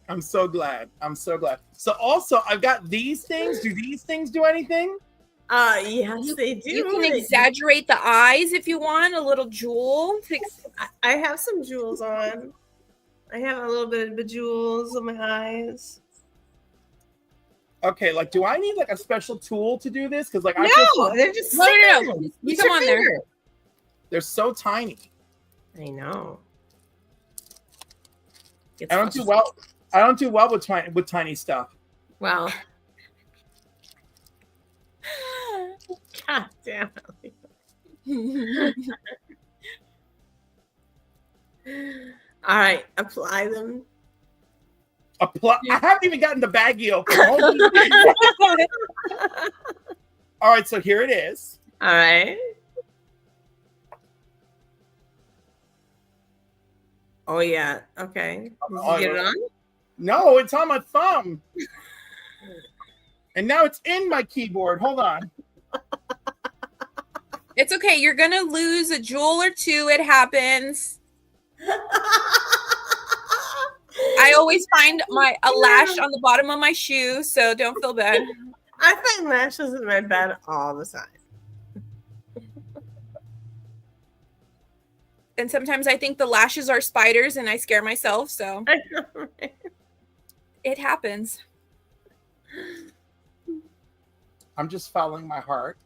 I'm so glad. So also, I've got these things. Do these things do anything? Yes, they do. You can exaggerate the eyes if you want, a little jewel. I have some jewels on. I have a little bit of bejewels on my eyes. Okay, like, do I need like a special tool to do this? Because like, they're just no. You come on there. They're so tiny. I know. I don't do well with tiny stuff. Well. God damn it. All right, apply them. I haven't even gotten the baggie open. All right, so here it is. All right. Oh yeah. Okay. Did you get it on? No, it's on my thumb. And now it's in my keyboard. Hold on. It's okay. You're gonna lose a jewel or two. It happens. I always find a lash on the bottom of my shoe, so don't feel bad. I find lashes in my bed all the time. And sometimes I think the lashes are spiders and I scare myself, so I know, right? It happens. I'm just following my heart.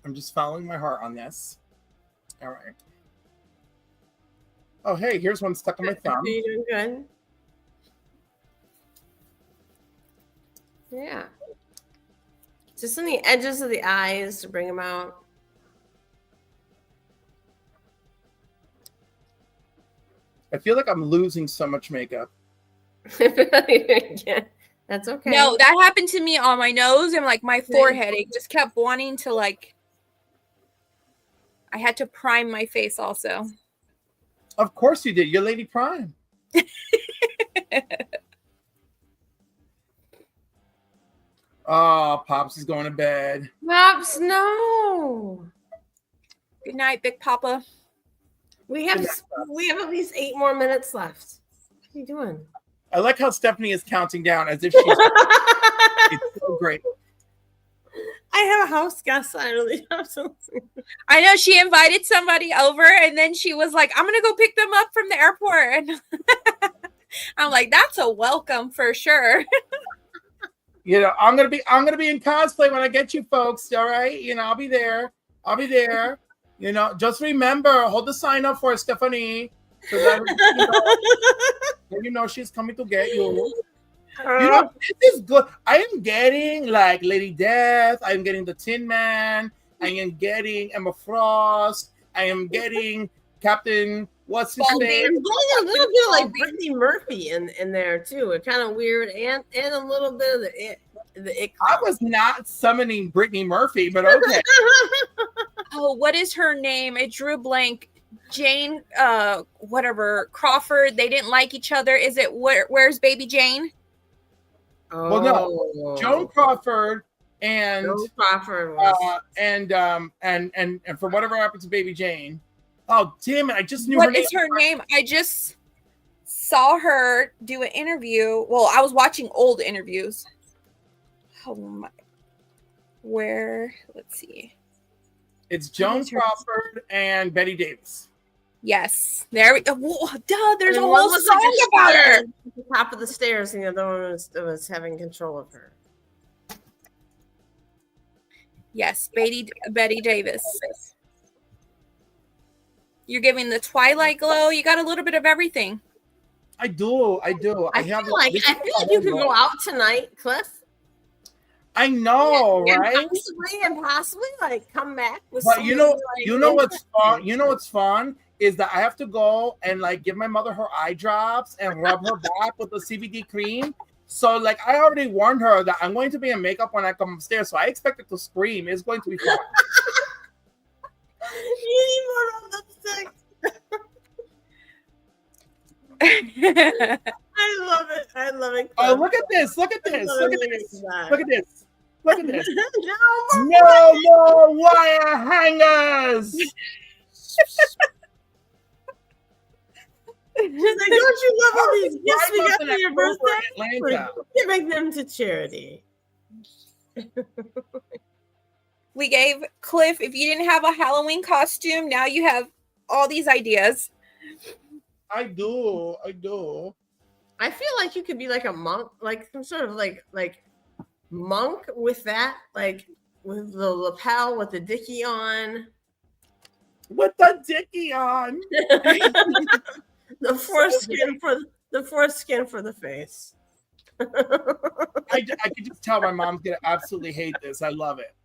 I'm just following my heart on this. All right. Oh, hey, here's one stuck on my thumb. Are you doing good? Yeah. Just on the edges of the eyes to bring them out. I feel like I'm losing so much makeup. Yeah, that's okay. No, that happened to me on my nose and like my forehead. It just kept wanting to like. I had to prime my face also. Of course you did. You're Lady Prime. Oh, Pops is going to bed. Pops, no. Good night, Big Papa. We have at least 8 more minutes left. What are you doing? I like how Stephanie is counting down as if she's. It's so great. I have a house guest. I really have something. I know she invited somebody over, and then she was like, "I'm gonna go pick them up from the airport." And I'm like, "That's a welcome for sure." You know, I'm gonna be in cosplay when I get you folks. All right, you know, I'll be there. You know, just remember, hold the sign up for Stephanie, so that you know she's coming to get you. You know, this is good. I am getting like Lady Death. I am getting the Tin Man. I am getting Emma Frost. I am getting Captain. What's his name? There's a little bit of like Brittany Murphy in there too. It's kind of weird and a little bit of the ick. I was not summoning Brittany Murphy, but okay. Oh, what is her name? It drew a blank. Jane, whatever, Crawford. They didn't like each other. Is it where's Baby Jane? Well, no, Joan Crawford and Joan Crawford was... and for whatever happened to Baby Jane. Oh, damn it! I just knew What is her name? I just saw her do an interview. Well, I was watching old interviews. Oh my! Where? Let's see. It's Joan Crawford and Betty Davis. Yes, there we go. Whoa, duh, there's a And whole one was song like about her. at the top of the stairs, and the other one was having control of her. Yes, Betty Davis. You're giving the Twilight glow. You got a little bit of everything. I do. I feel like you could go out tonight, Cliff. I know, and right? Possibly like come back with. But you know what's fun? interesting. You know what's fun is that I have to go and like give my mother her eye drops and rub her back with the CBD cream. So like I already warned her that I'm going to be in makeup when I come upstairs. So I expect her to scream. It's going to be fun. You need more lipstick. I love it. Cliff. Oh, look at this! Look at this! Look at this! Look at this! Look at this! No more wire hangers! She's like, don't you love all these gifts we got for your birthday? Atlanta. We're giving them to charity. We gave Cliff, if you didn't have a Halloween costume, now you have all these ideas. I do. I feel like you could be like a monk, like some sort of like monk with that, like with the lapel with the dicky on. With the dicky on. The foreskin for the face. I can just tell my mom's gonna absolutely hate this. I love it.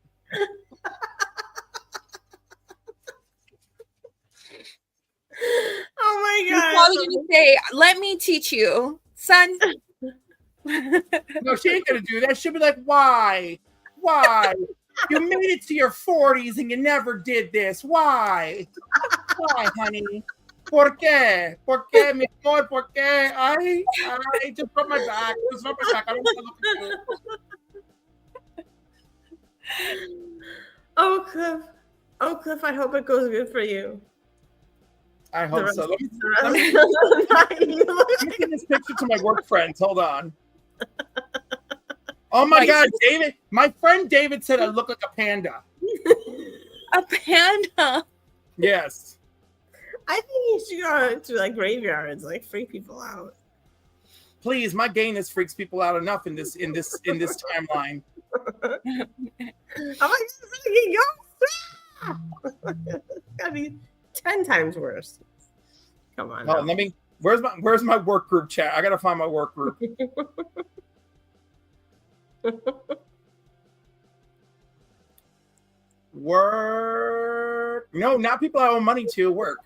Oh my god! She's probably gonna say, "Let me teach you, son." No, she ain't gonna do that. She'll be like, "Why? You made it to your 40s and you never did this. Why, honey? ¿Por qué? Mi amor? ¿Por qué? I just rub my back. I don't want to look at you." Oh, Cliff, I hope it goes good for you. I hope so. Let me send this picture to my work friends. Hold on. Oh my God, David! My friend David said I look like a panda. A panda? Yes. I think you should go to like graveyards, like freak people out. Please, my gayness freaks people out enough in this timeline. I'm like, go. It's gotta be 10 times worse. Come on. Oh, where's my work group chat? I gotta find my work group. Work. No, not people I owe money to. Work.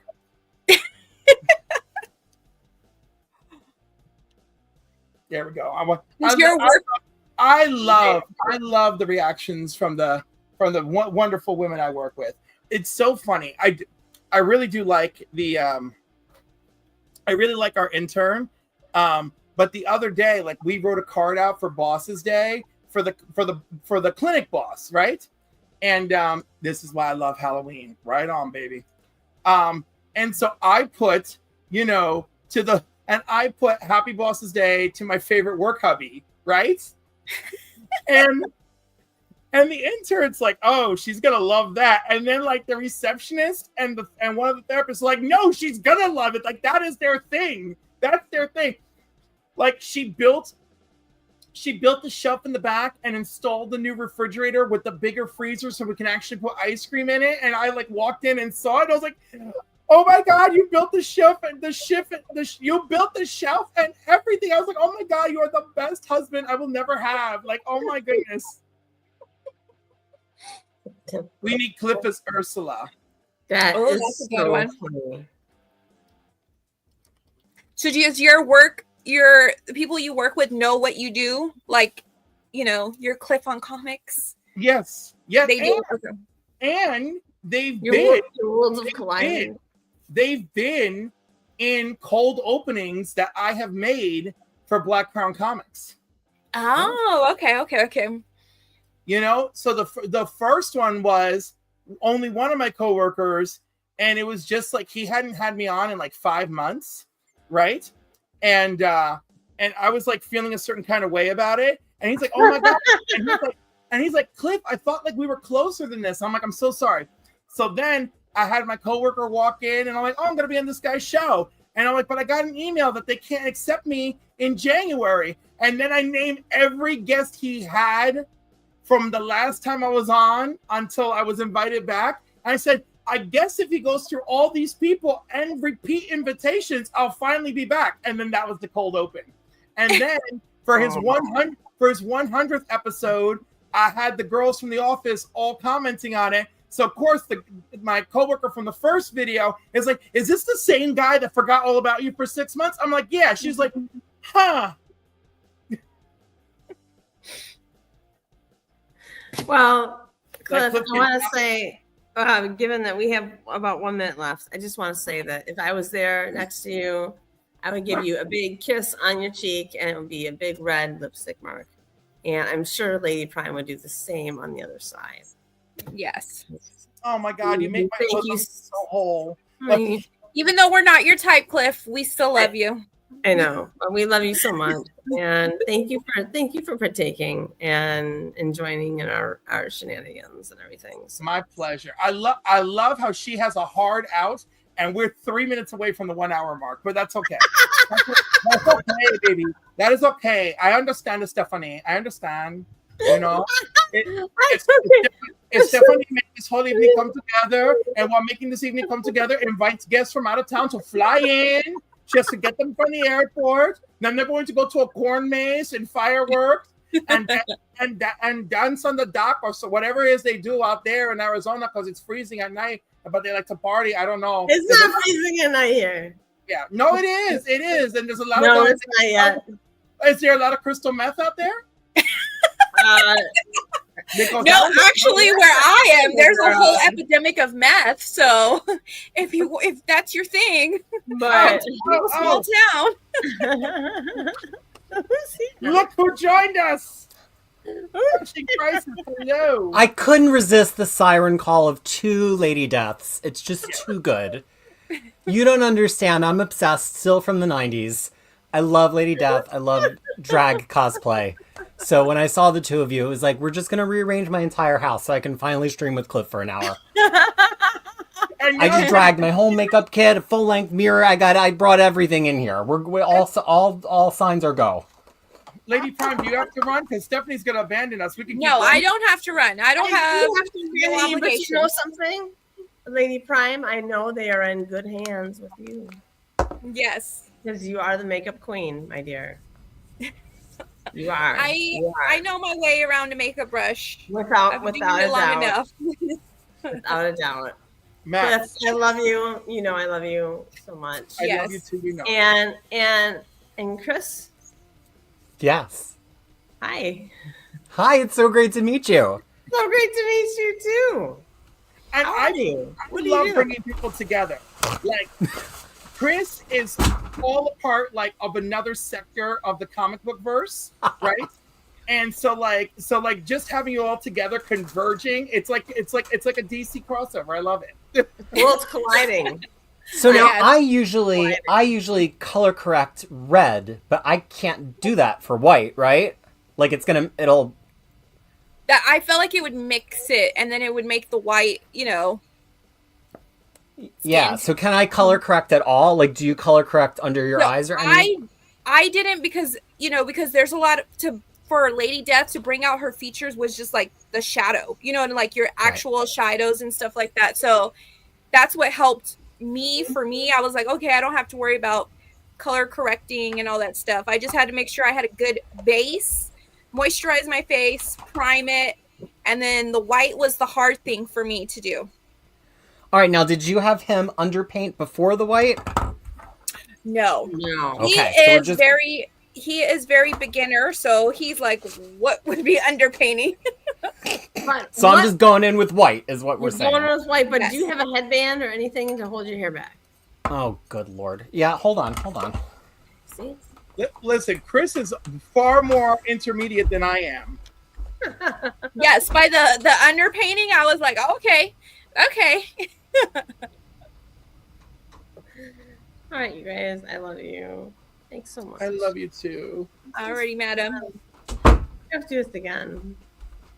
There we go. I love the reactions from the wonderful women I work with. It's so funny. I really do like I really like our intern. But the other day, like we wrote a card out for Boss's Day for the clinic boss, right? And this is why I love Halloween. Right on, baby. And so I put, I put Happy Bosses Day to my favorite work hubby, right? and the intern's like, oh, she's gonna love that. And then like the receptionist and one of the therapists are like, no, she's gonna love it. Like that is their thing. That's their thing. Like she built the shelf in the back and installed the new refrigerator with the bigger freezer so we can actually put ice cream in it. And I like walked in and saw it. I was like, oh my God, you built the shelf and you built the shelf and everything. I was like, oh my God, you are the best husband I will never have. Like, oh my goodness. We need Cliff as Ursula. That's a good so one. Funny. So does the people you work with know what you do? Like, your Cliff on comics? Yes. Yes. They do. And they've been in cold openings that I have made for Black Crown Comics. Oh, okay. So the first one was only one of my coworkers, and it was just like he hadn't had me on in like 5 months, right? And I was like feeling a certain kind of way about it, and he's like, "Oh my God!" and he's like, "Cliff, I thought like we were closer than this." I'm like, "I'm so sorry." So then I had my coworker walk in, and I'm like, "Oh, I'm gonna be on this guy's show," and I'm like, "But I got an email that they can't accept me in January," and then I named every guest he had from the last time I was on until I was invited back. I said, I guess if he goes through all these people and repeat invitations, I'll finally be back. And then that was the cold open. And then for his 100th episode, I had the girls from the office all commenting on it. So of course, my coworker from the first video is like, "Is this the same guy that forgot all about you for 6 months?" I'm like, "Yeah." She's like, "Huh." Well, Cliff, I want to say, given that we have about 1 minute left, I just want to say that if I was there next to you, I would give you a big kiss on your cheek, and it would be a big red lipstick mark. And I'm sure Lady Prime would do the same on the other side. Yes. Oh my God, you make my bosom so whole. Even though we're not your type, Cliff, we still love you. I know, but we love you so much, and thank you for partaking and joining in our shenanigans and everything. So. My pleasure. I love how she has a hard out, and we're 3 minutes away from the 1 hour mark, but that's okay. That's okay, baby. That is okay. I understand, Stephanie. I understand. If Stephanie makes this whole evening come together, and while making this evening come together, invites guests from out of town to fly in. She has to get them from the airport. Then they're going to go to a corn maze and fireworks and dance on the dock or so whatever it is they do out there in Arizona because it's freezing at night. But they like to party. I don't know. It's not freezing at night here. Yeah, no, it is. It is, and there's a lot of. No, it's not yet. Is there a lot of crystal meth out there? No, actually, where I am, there's a whole epidemic of meth. So, if that's your thing, but small town. Look who joined us! I couldn't resist the siren call of 2 lady deaths. It's just too good. You don't understand. I'm obsessed. Still from the 90s. I love Lady Death. I love drag cosplay. So when I saw the 2 of you, it was like, we're just going to rearrange my entire house so I can finally stream with Cliff for an hour. I just dragged my whole makeup kit, a full-length mirror. I brought everything in here. We're all signs are go. Lady Prime, do you have to run? Because Stephanie's going to abandon us. I don't have to run. I don't have no obligation. But you know something? Lady Prime, I know they are in good hands with you. Yes. Because you are the makeup queen, my dear. You are. I know my way around a makeup brush. Without a doubt. Enough. Without a doubt. Matt. Yes, I love you. You know I love you so much. I love you too, you know. And Chris? Yes. Hi. Hi, it's so great to meet you. So great to meet you too. And I love bringing people together. Like, Chris is all a part like of another sector of the comic book verse, right? And so like just having you all together converging, it's like a DC crossover. I love it. Worlds colliding. So now Yeah. I usually color correct red, but I can't do that for white, right? Like it'll That I felt like it would mix it, and then it would make the white, yeah. So can I color correct at all? Like, do you color correct under your No, eyes or anything? I didn't because there's a lot for Lady Death to bring out her features was just like the shadow, and like your actual shadows and stuff like that. So that's what helped me. For me, I was like, okay, I don't have to worry about color correcting and all that stuff. I just had to make sure I had a good base, moisturize my face, prime it, and then the white was the hard thing for me to do. All right. Now, did you have him underpaint before the white? No. Okay, so He is very beginner, so he's like, what would be underpainting? So I'm just going in with white, is what we're saying. Going with white, but Yes. do you have a headband or anything to hold your hair back? Oh, good lord. Yeah, hold on. See? Listen, Chris is far more intermediate than I am. Yes, by the underpainting, I was like, okay. All right, you guys. I love you. Thanks so much. I love you too. Alrighty, madam. We have to do this again.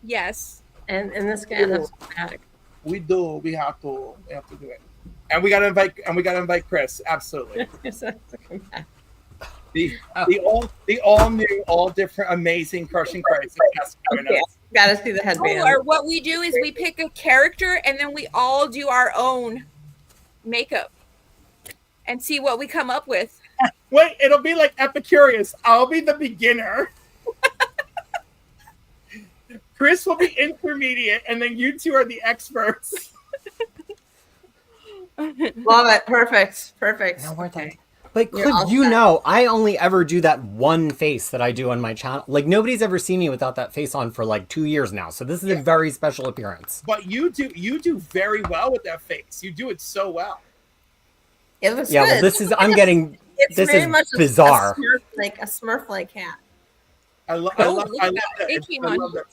Yes. And this guy has back. We do. We have to do it. And we gotta invite Chris. Absolutely. The all new, all different, amazing crushing Christ. Okay. Gotta see the headband. Or what we do is we pick a character and then we all do our own makeup and see what we come up with. Wait, it'll be like Epicurious. I'll be the beginner. Chris will be intermediate, and then you two are the experts. Love it. Perfect. Now, Okay. But You're Cliff, all set. I only ever do that one face that I do on my channel. Like, nobody's ever seen me without that face on for like 2 years now. So this is a very special appearance. But you do very well with that face. You do it so well. It looks Yeah, good. well, I'm getting, It's this very is much bizarre. a Smurf-like hat. I love look I at love that. that. It came I on. love that.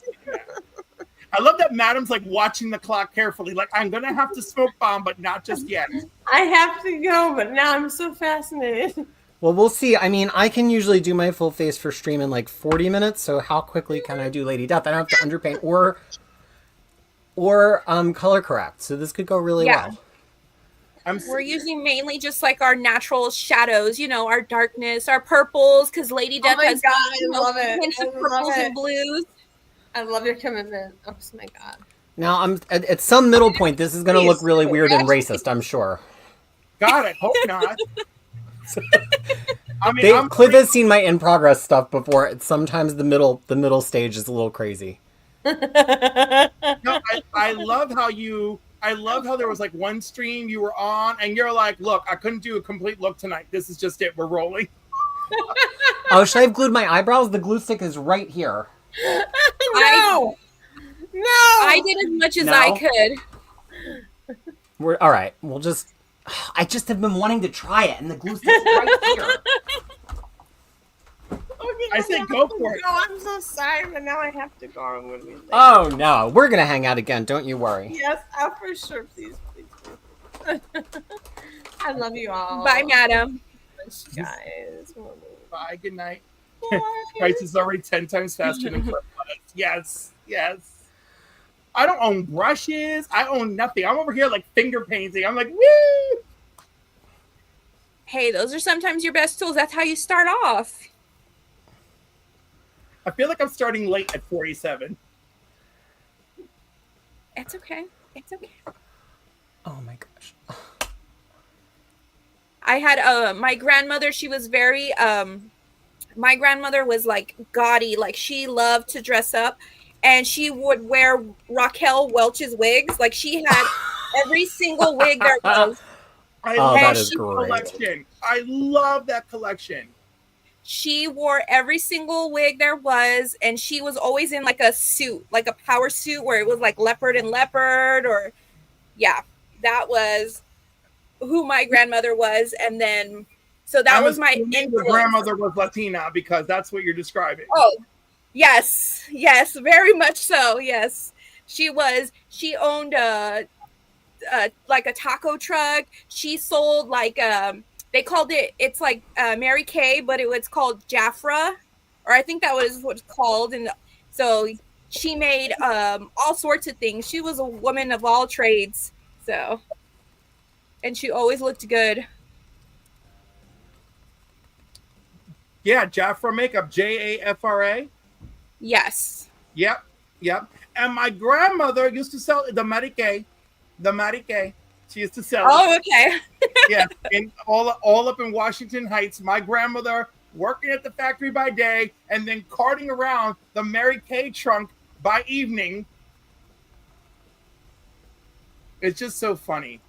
I love that Madam's like watching the clock carefully. Like, I'm gonna have to smoke bomb, but not just yet. I have to go, but now I'm so fascinated. Well, we'll see. I mean, I can usually do my full face for stream in like 40 minutes. So how quickly can I do Lady Death? I don't have to underpaint or color correct. So this could go really well. We're using mainly just like our natural shadows, our darkness, our purples, because Lady Death my has God, I love it. hints I of love purples it. and blues. I love your commitment. Oh my God. Now, I'm at some middle point. This is going to look really weird and racist, I'm sure. God, I hope not. I mean, Cliff has seen my in progress stuff before. It's sometimes the middle stage is a little crazy. No, I love how there was like one stream you were on and you're like, look, I couldn't do a complete look tonight. This is just it. We're rolling. Oh, should I have glued my eyebrows? The glue stick is right here. No. I did as much as No. I could. We're all right. We'll just. I just have been wanting to try it, and the glue stick's right here. Okay, I say go for it. No, I'm so sorry, but now I have to go. I'm gonna be late. Oh no, we're gonna hang out again. Don't you worry. Yes, for sure. Please. I love you all. Bye, madam. guys. Bye. Good night. Bye. Price is already 10 times faster than Cliff was. Yes. I don't own brushes. I own nothing. I'm over here like finger painting. I'm like, woo! Hey, those are sometimes your best tools. That's how you start off. I feel like I'm starting late at 47. It's okay. Oh my gosh. I had my grandmother, she was very my grandmother was like gaudy, like she loved to dress up, and she would wear Raquel Welch's wigs. Like she had every single wig there was. I Oh, love that that is great. collection. I love that collection. She wore every single wig there was, and she was always in like a suit, like a power suit where it was like leopard and leopard, or yeah, that was who my grandmother was. And then so that I'm was my assuming the influence. grandmother was Latina because that's what you're describing. Oh, Yes, yes, very much so. Yes, She owned like a taco truck. She sold like they called it. It's like Mary Kay, but it was called Jafra, or I think that was what it's called. And so she made all sorts of things. She was a woman of all trades. So, and she always looked good. Yeah, Jafra makeup, Jafra. Yes. Yep, yep. And my grandmother used to sell the Mary Kay. The Mary Kay. She used to sell it. Oh, okay. Yeah, and all up in Washington Heights. My grandmother working at the factory by day and then carting around the Mary Kay trunk by evening. It's just so funny.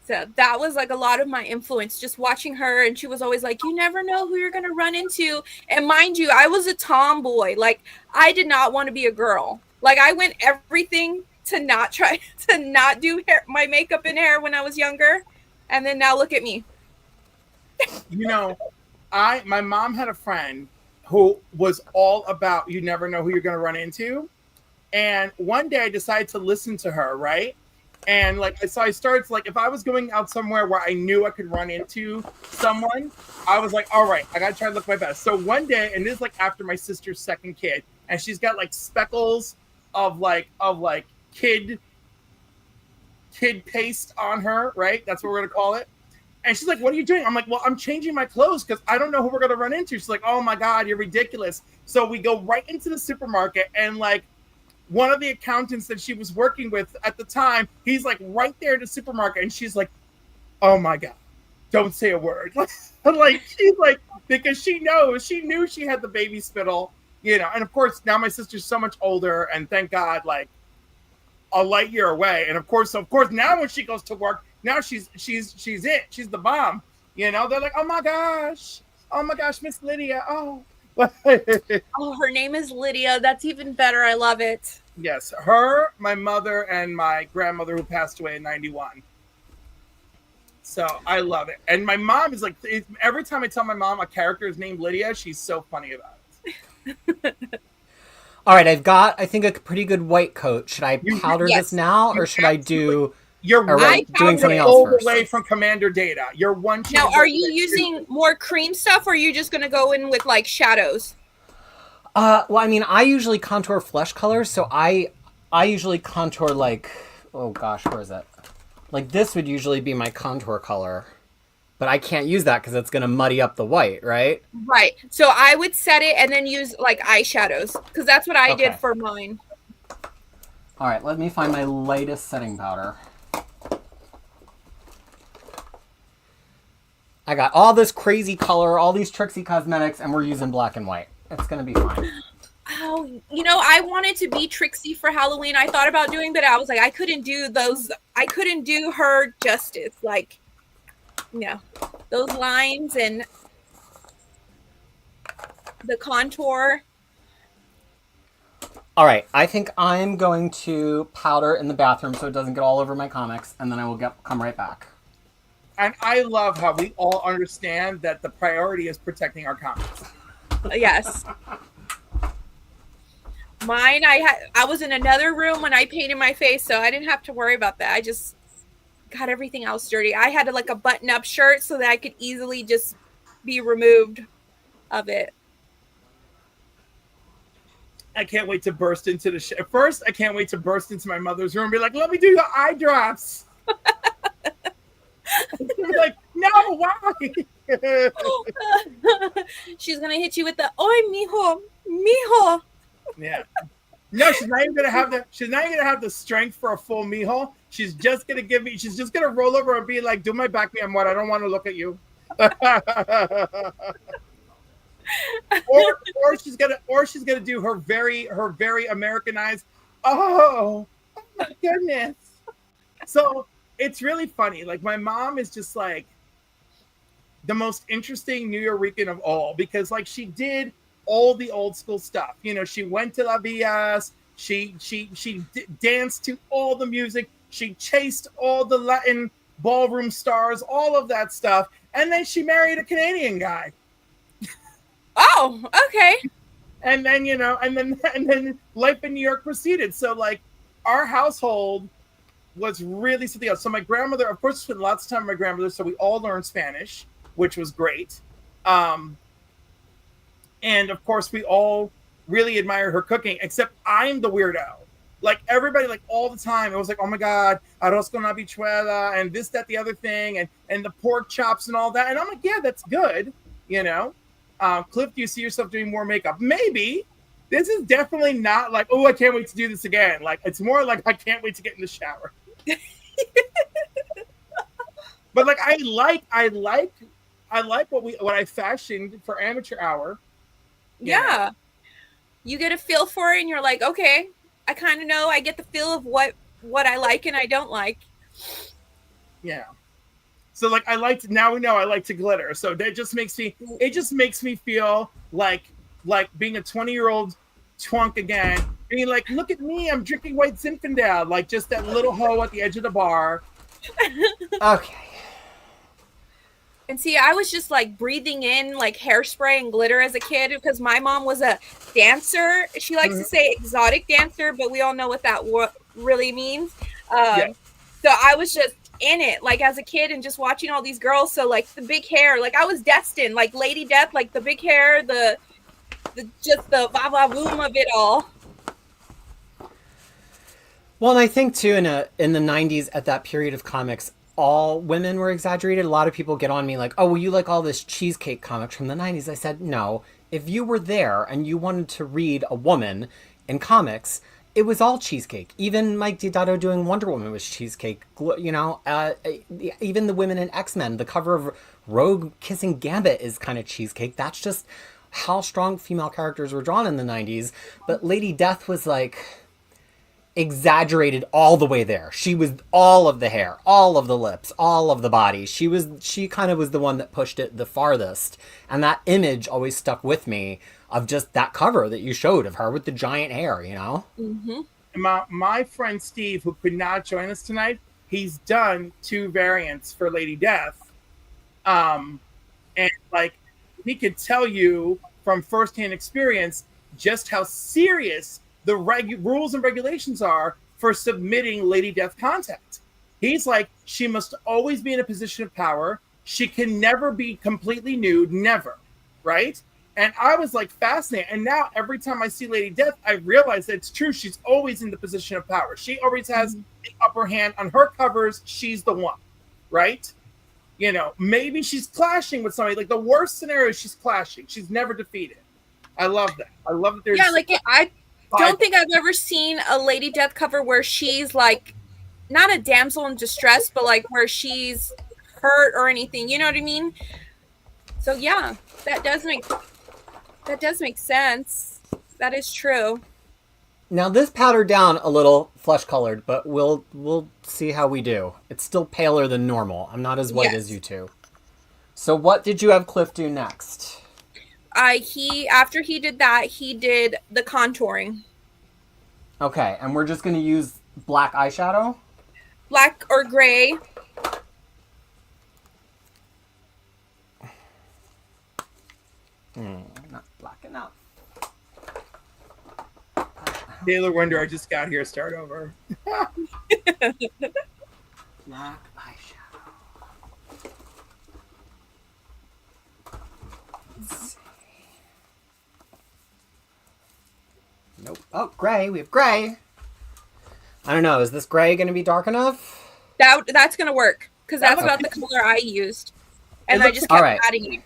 So that was like a lot of my influence, just watching her. And she was always like, you never know who you're going to run into. And mind you, I was a tomboy. Like, I did not want to be a girl. Like, I went everything to not try to not do my makeup and hair when I was younger. And then now look at me. You know, my mom had a friend who was all about you never know who you're going to run into. And one day I decided to listen to her, right? And like, so I started like, if I was going out somewhere where I knew I could run into someone, I was like, all right, I got to try to look my best. So one day, and this is like after my sister's second kid, and she's got like speckles of kid paste on her, right? That's what we're going to call it. And she's like, what are you doing? I'm like, well, I'm changing my clothes because I don't know who we're going to run into. She's like, oh my God, you're ridiculous. So we go right into the supermarket, and like, one of the accountants that she was working with at the time, he's like right there in the supermarket, and she's like, oh my God, don't say a word. Like, she's like, because she knew she had the baby spittle, you know. And of course, now my sister's so much older, and thank God, like a light year away. And of course, now when she goes to work, now she's it. She's the bomb. You know, they're like, oh my gosh, Miss Lydia. Oh. Oh, her name is Lydia. That's even better. I love it. Yes, her, my mother, and my grandmother who passed away in 91. So I love it. And my mom is like, every time I tell my mom a character is named Lydia, she's so funny about it. All right, I've got, I think, a pretty good white coat. Should I powder this now, or should I do? You're doing something else all first? the way from Commander Data. You're one. Now, are you using more cream stuff, or are you just going to go in with like shadows? Well, I mean, I usually contour flesh colors, so I usually contour like, oh gosh, where is it? Like this would usually be my contour color, but I can't use that because it's going to muddy up the white, right? Right. So I would set it and then use like eyeshadows, because that's what I did for mine. All right, let me find my lightest setting powder. I got all this crazy color, all these Trixie Cosmetics, and we're using black and white. It's going to be fine. Oh, you know, I wanted to be Trixie for Halloween. I thought about doing, but I was like, I couldn't do those. I couldn't do her justice. Like, you know, those lines and the contour. All right, I think I'm going to powder in the bathroom so it doesn't get all over my comics, and then I will come right back. And I love how we all understand that the priority is protecting our comics. Yes. Mine, I was in another room when I painted my face, so I didn't have to worry about that. I just got everything else dirty. I had like a button-up shirt so that I could easily just be removed of it. I can't wait to burst into the first. I can't wait to burst into my mother's room and be like, "Let me do your eye drops." Like, no, why? She's gonna hit you with the "Oy, mijo." Yeah. No, she's not even gonna have the. She's not even gonna have the strength for a full mijo. She's just gonna give me. She's just gonna roll over and be like, "Do my back, mi amor. I don't want to look at you." or she's gonna do her very Americanized. Oh my goodness. So it's really funny. Like, my mom is just like the most interesting New Yorican of all, because like she did all the old school stuff. You know, she went to La Villas. She danced to all the music. She chased all the Latin ballroom stars, all of that stuff. And then she married a Canadian guy. Oh, okay. And then, and then life in New York proceeded. So like our household was really something else. So my grandmother, of course, spent lots of time with my grandmother, so we all learned Spanish, which was great. And of course, we all really admired her cooking, except I'm the weirdo. Like everybody, like all the time, it was like, oh my God, arroz con habichuela, and this, that, the other thing, and the pork chops and all that. And I'm like, yeah, that's good, Cliff, do you see yourself doing more makeup? Maybe. This is definitely not like, oh, I can't wait to do this again. Like, it's more like I can't wait to get in the shower. But like, I like what I fashioned for Amateur Hour. Yeah. You get a feel for it and you're like, okay, I kind of know. I get the feel of what I like and I don't like. Yeah. So like now we know I like to glitter. So that just makes me feel like being a 20-year-old twunk again, being like, look at me, I'm drinking White Zinfandel, like just that little hoe at the edge of the bar. Okay. And see, I was just like breathing in like hairspray and glitter as a kid because my mom was a dancer. She likes to say exotic dancer, but we all know what that really means. So I was just in it like as a kid and just watching all these girls. So like the big hair, like I was destined, like Lady Death, like the big hair, the just the va-va-voom of it all. Well, and I think too in the 90s at that period of comics, all women were exaggerated. A lot of people get on me like, oh, well, you like all this cheesecake comics from the 90s. I said, no, if you were there and you wanted to read a woman in comics, it was all cheesecake. Even Mike Deodato doing Wonder Woman was cheesecake. Even the women in X-Men, the cover of Rogue kissing Gambit is kind of cheesecake. That's just how strong female characters were drawn in the 90s. But Lady Death was like exaggerated all the way there. She was all of the hair, all of the lips, all of the body. She kind of was the one that pushed it the farthest. And that image always stuck with me of just that cover that you showed of her with the giant hair, Mm-hmm. My friend Steve, who could not join us tonight, he's done 2 variants for Lady Death. And like he could tell you from firsthand experience just how serious the rules and regulations are for submitting Lady Death content. He's like, she must always be in a position of power. She can never be completely nude, never, right? And I was like fascinated. And now every time I see Lady Death, I realize that it's true. She's always in the position of power. She always has the upper hand on her covers. She's the one, right? Maybe she's clashing with somebody. Like the worst scenario, she's clashing. She's never defeated. I love that. I love that there's I don't think I've ever seen a Lady Death cover where she's like not a damsel in distress, but like where she's hurt or anything. You know what I mean? So yeah, that does make sense. That is true. Now this powdered down a little flesh colored, but we'll see how we do. It's still paler than normal. I'm not as white as you two. So what did you have Cliff do next? After he did that, he did the contouring. Okay, and we're just gonna use black eyeshadow? Black or gray. Not black enough. Taylor Winder, I just got here. Start over. Black eyeshadow. Let's see. Nope. Oh, gray. We have gray. I don't know. Is this gray going to be dark enough? That's going to work because that's about the color I used. And I just kept adding it.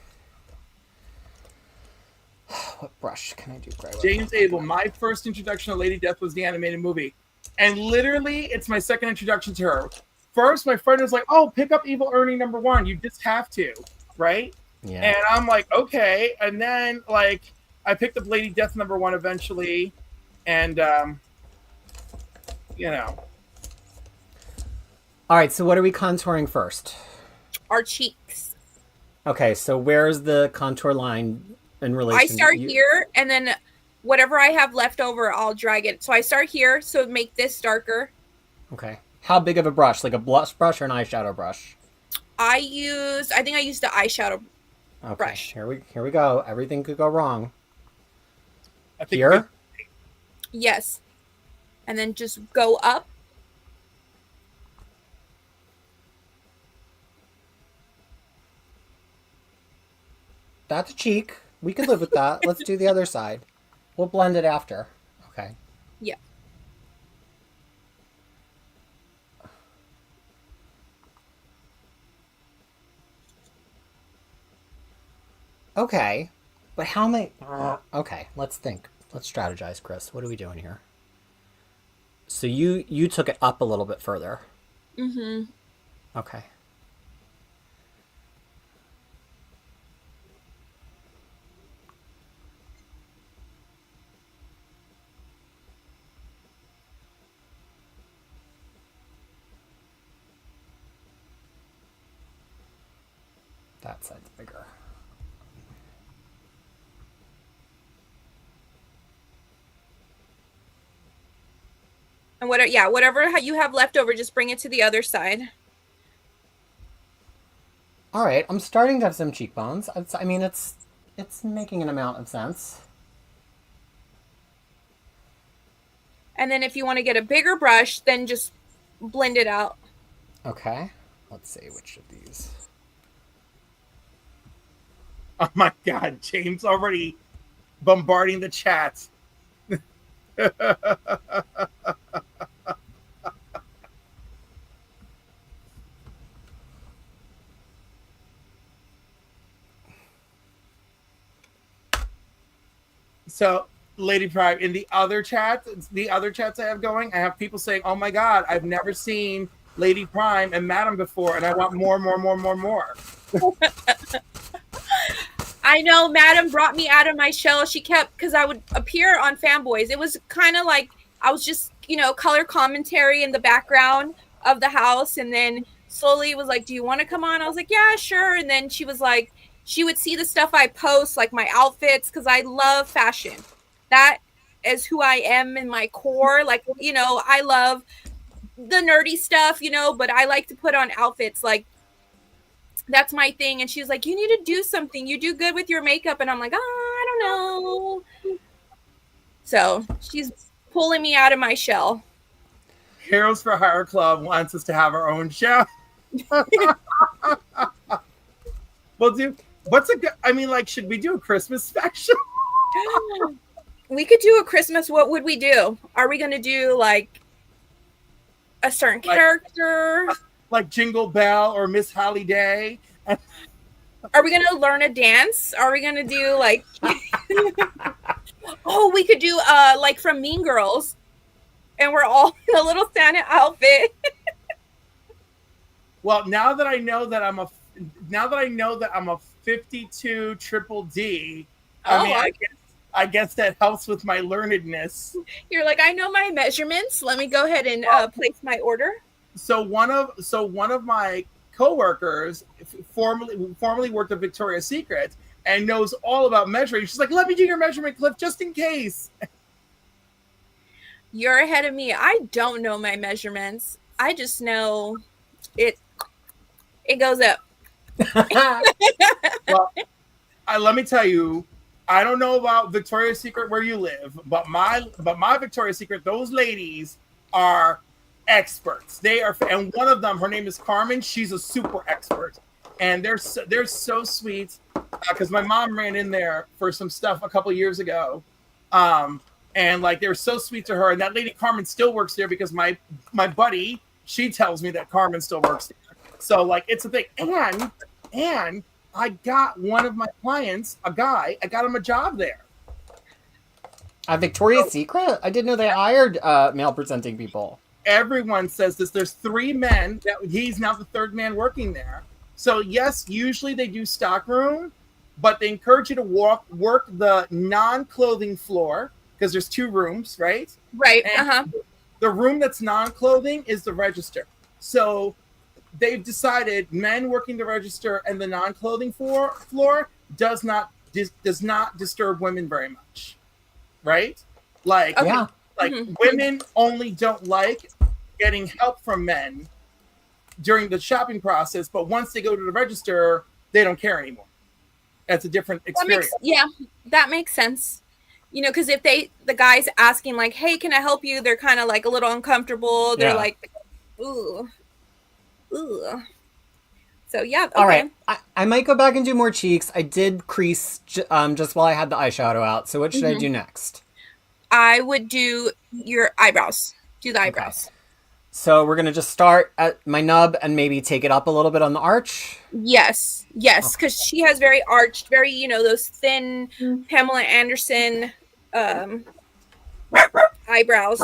What brush can I do gray with? James Abel, my first introduction to Lady Death was the animated movie. And literally, it's my second introduction to her. First, my friend was like, oh, pick up Evil Ernie #1. You just have to, right? Yeah. And I'm like, okay. And then, like, I picked up Lady Death #1 eventually. And, All right, so what are we contouring first? Our cheeks. Okay, so where's the contour line in relation? I start here, and then whatever I have left over, I'll drag it. So I start here, so make this darker. Okay. How big of a brush? Like a blush brush or an eyeshadow brush? I think I used the eyeshadow brush. Here we go. Everything could go wrong. I think Here? Yes. And then just go up. That's a cheek. We could live with that. Let's do the other side. We'll blend it after. Okay. Yeah. Okay. But how many... Okay, let's think. Let's strategize, Chris. What are we doing here? So you took it up a little bit further. Mm-hmm. Okay. That side's bigger. And whatever you have left over, just bring it to the other side. All right, I'm starting to have some cheekbones. I mean, it's making an amount of sense. And then if you want to get a bigger brush, then just blend it out. Okay. Let's see which of these. Oh my God, James already bombarding the chat. So, Lady Prime, in the other chats I have going, I have people saying, "Oh my God, I've never seen Lady Prime and Madam before, and I want more." I know Madam brought me out of my shell. She kept, because I would appear on Fanboys. It was kind of like I was just, color commentary in the background of the house. And then slowly was like, do you want to come on? I was like, yeah, sure. And then she was like, she would see the stuff I post, like my outfits, because I love fashion. That is who I am in my core. Like, I love the nerdy stuff, but I like to put on outfits. Like, that's my thing. And she's like, you need to do something. You do good with your makeup. And I'm like, I don't know. So she's pulling me out of my shell. Heroes for Hire Club wants us to have our own show. We'll do. What's a good? I mean, like, should we do a Christmas special? We could do a Christmas. What would we do? Are we going to do like a certain character? Like Jingle Bell or Miss Holiday? Are we going to learn a dance? Are we going to do like... Oh, we could do like from Mean Girls. And we're all in a little Santa outfit. Well, now that I know that I'm a 52 triple D, I guess that helps with my learnedness. You're like, I know my measurements. Let me go ahead and place my order. So one of my coworkers formerly worked at Victoria's Secret and knows all about measuring. She's like, let me do your measurement, Cliff, just in case. You're ahead of me. I don't know my measurements. I just know it goes up. Well, let me tell you, I don't know about Victoria's Secret where you live, but my Victoria's Secret, those ladies are experts. They are, and one of them, her name is Carmen. She's a super expert, and they're so sweet. Because my mom ran in there for some stuff a couple years ago, and like they were so sweet to her. And that lady Carmen still works there because my buddy, she tells me that Carmen still works there. So like it's a thing. And I got one of my clients, a guy, I got him a job there. Victoria's Secret? I didn't know they hired male presenting people. Everyone says this. There's 3 men. He's now the 3rd man working there. So yes, usually they do stockroom, but they encourage you to work the non-clothing floor because there's 2 rooms, right? Right. And the room that's non-clothing is the register. So they've decided men working the register and the non-clothing floor does not disturb women very much, right? Like, yeah. Like women only don't like getting help from men during the shopping process, but once they go to the register, they don't care anymore. That's a different experience. That makes sense. You know, because if the guy's asking like, "Hey, can I help you?" They're kind of like a little uncomfortable. They're Yeah. like, "Ooh, ooh." So yeah, okay. All right, I might go back and do more cheeks. I did crease just while I had the eyeshadow out. So what should I do next? I would do your eyebrows. Do the eyebrows. So we're gonna just start at my nub and maybe take it up a little bit on the arch. Yes, because she has very arched, very, you know, those thin Pamela Anderson eyebrows.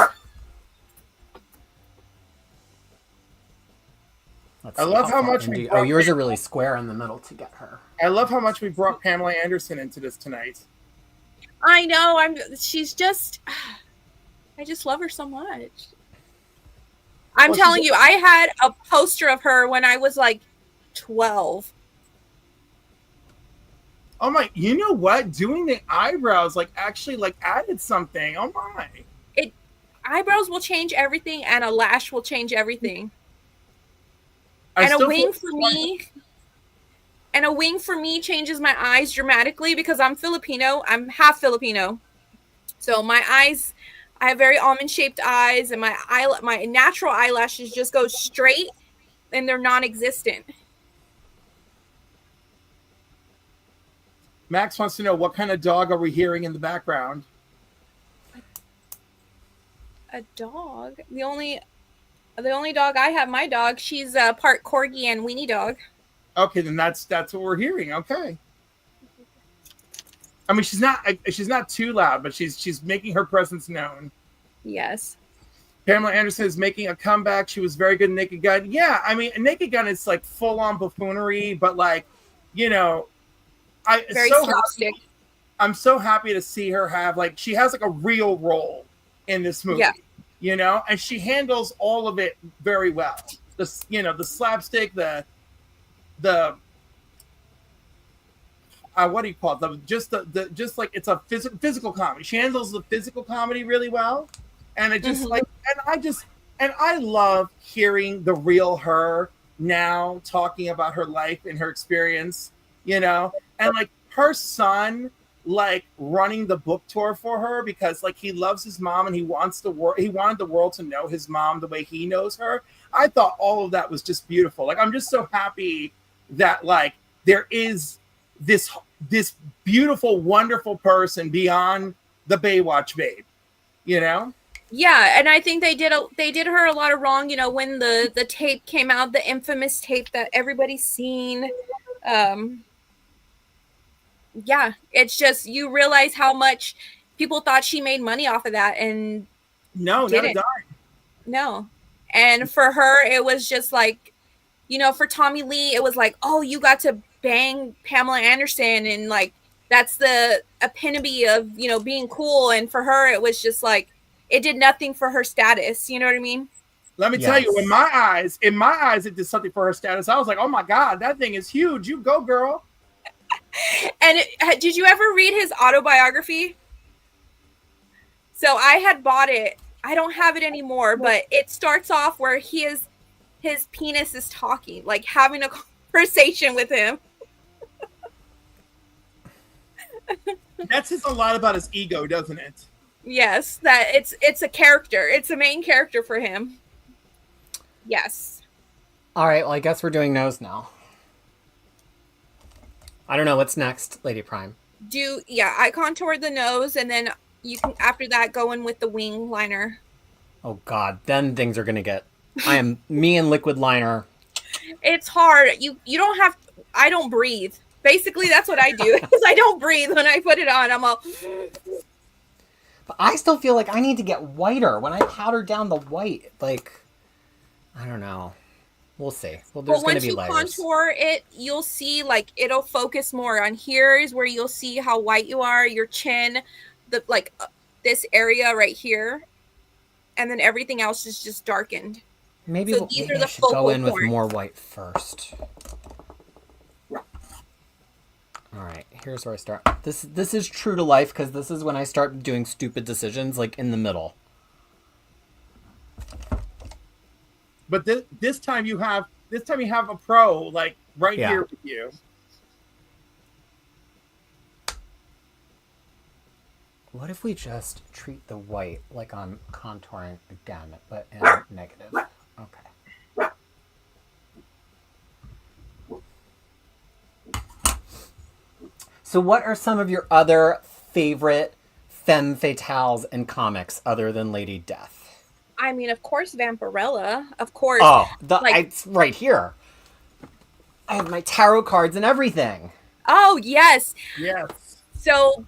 Let's I see love how far much I can we do- brought Oh, yours are really square in the middle to get her. I love how much we brought Pamela Anderson into this tonight. I know. She's just. I just love her so much. I'm telling you, I had a poster of her when I was like 12. Oh my! You know what? Doing the eyebrows like actually like added something. Oh my! Eyebrows will change everything, and a lash will change everything. I And a still wing feel- for me. And a wing for me changes my eyes dramatically because I'm Filipino. I'm half Filipino. So my eyes, I have very almond-shaped eyes, and my natural eyelashes just go straight, and they're non-existent. Max wants to know what kind of dog are we hearing in the background? A dog? The only dog I have, my dog, she's part corgi and weenie dog. Okay, then that's what we're hearing. Okay. I mean, she's not too loud, but she's making her presence known. Yes. Pamela Anderson is making a comeback. She was very good in Naked Gun. Yeah, I mean, Naked Gun is like full on buffoonery, but like, you know, Very slapstick. I'm so happy to see her have like she has like a real role in this movie. Yeah. You know, and she handles all of it very well. The slapstick, the what do you call it? Just like it's a physical comedy. She handles the physical comedy really well, and it just and I love hearing the real her now talking about her life and her experience. You know, and like her son like running the book tour for her because like he loves his mom and he wanted the world to know his mom the way he knows her. I thought all of that was just beautiful. Like I'm just so happy that like there is this beautiful, wonderful person beyond the Baywatch babe, you know? Yeah, and I think they did her a lot of wrong, you know, when the tape came out, the infamous tape that everybody's seen. Yeah, it's just you realize how much people thought she made money off of that, and no, not a dime. No. And for her, it was just like, you know, for Tommy Lee, it was like, oh, you got to bang Pamela Anderson, and like that's the epitome of, you know, being cool. And for her, it was just like it did nothing for her status. You know what I mean? Let me tell you, in my eyes, it did something for her status. I was like, oh my God, that thing is huge. You go, girl. And did you ever read his autobiography? So I had bought it. I don't have it anymore, but it starts off where his penis is talking, like having a conversation with him. That says a lot about his ego, doesn't it? Yes, that it's a character. It's a main character for him. Yes. All right, well, I guess we're doing nose now. I don't know what's next, Lady Prime. I contoured the nose, and then you can after that go in with the wing liner. Oh God, then things are gonna get. I am me and liquid liner. It's hard. You don't have. I don't breathe. Basically, that's what I do. Because I don't breathe when I put it on. I'm all. But I still feel like I need to get whiter when I powder down the white. Like, I don't know. We'll see. Well, there's going to be layers. Once you contour it, you'll see like it'll focus more on here is where you'll see how white you are, your chin, this area right here, and then everything else is just darkened. Maybe, so maybe I should go in with more white first. All right, here's where I start. This is true to life because this is when I start doing stupid decisions, like in the middle. But this time you have a pro like right here with you. What if we just treat the white like I'm contouring again, but in negative? Okay. So what are some of your other favorite femme fatales in comics other than Lady Death? I mean, of course, Vampirella. Of course. Oh, like- it's right here. I have my tarot cards and everything. Oh, yes. Yes. So,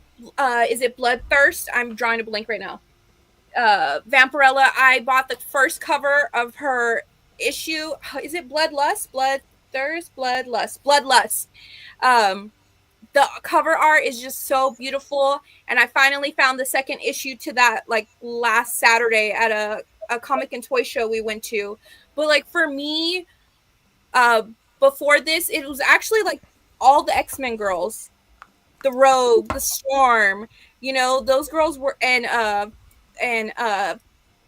is it Bloodthirst? I'm drawing a blank right now. Vampirella, I bought the first cover of her issue. Is it Bloodlust? Bloodthirst? Bloodlust. The cover art is just so beautiful. And I finally found the second issue to that, like, last Saturday at a comic and toy show we went to. But, like, for me, before this, it was actually, like, all the X-Men girls. The Rogue, the Storm, you know, those girls were, and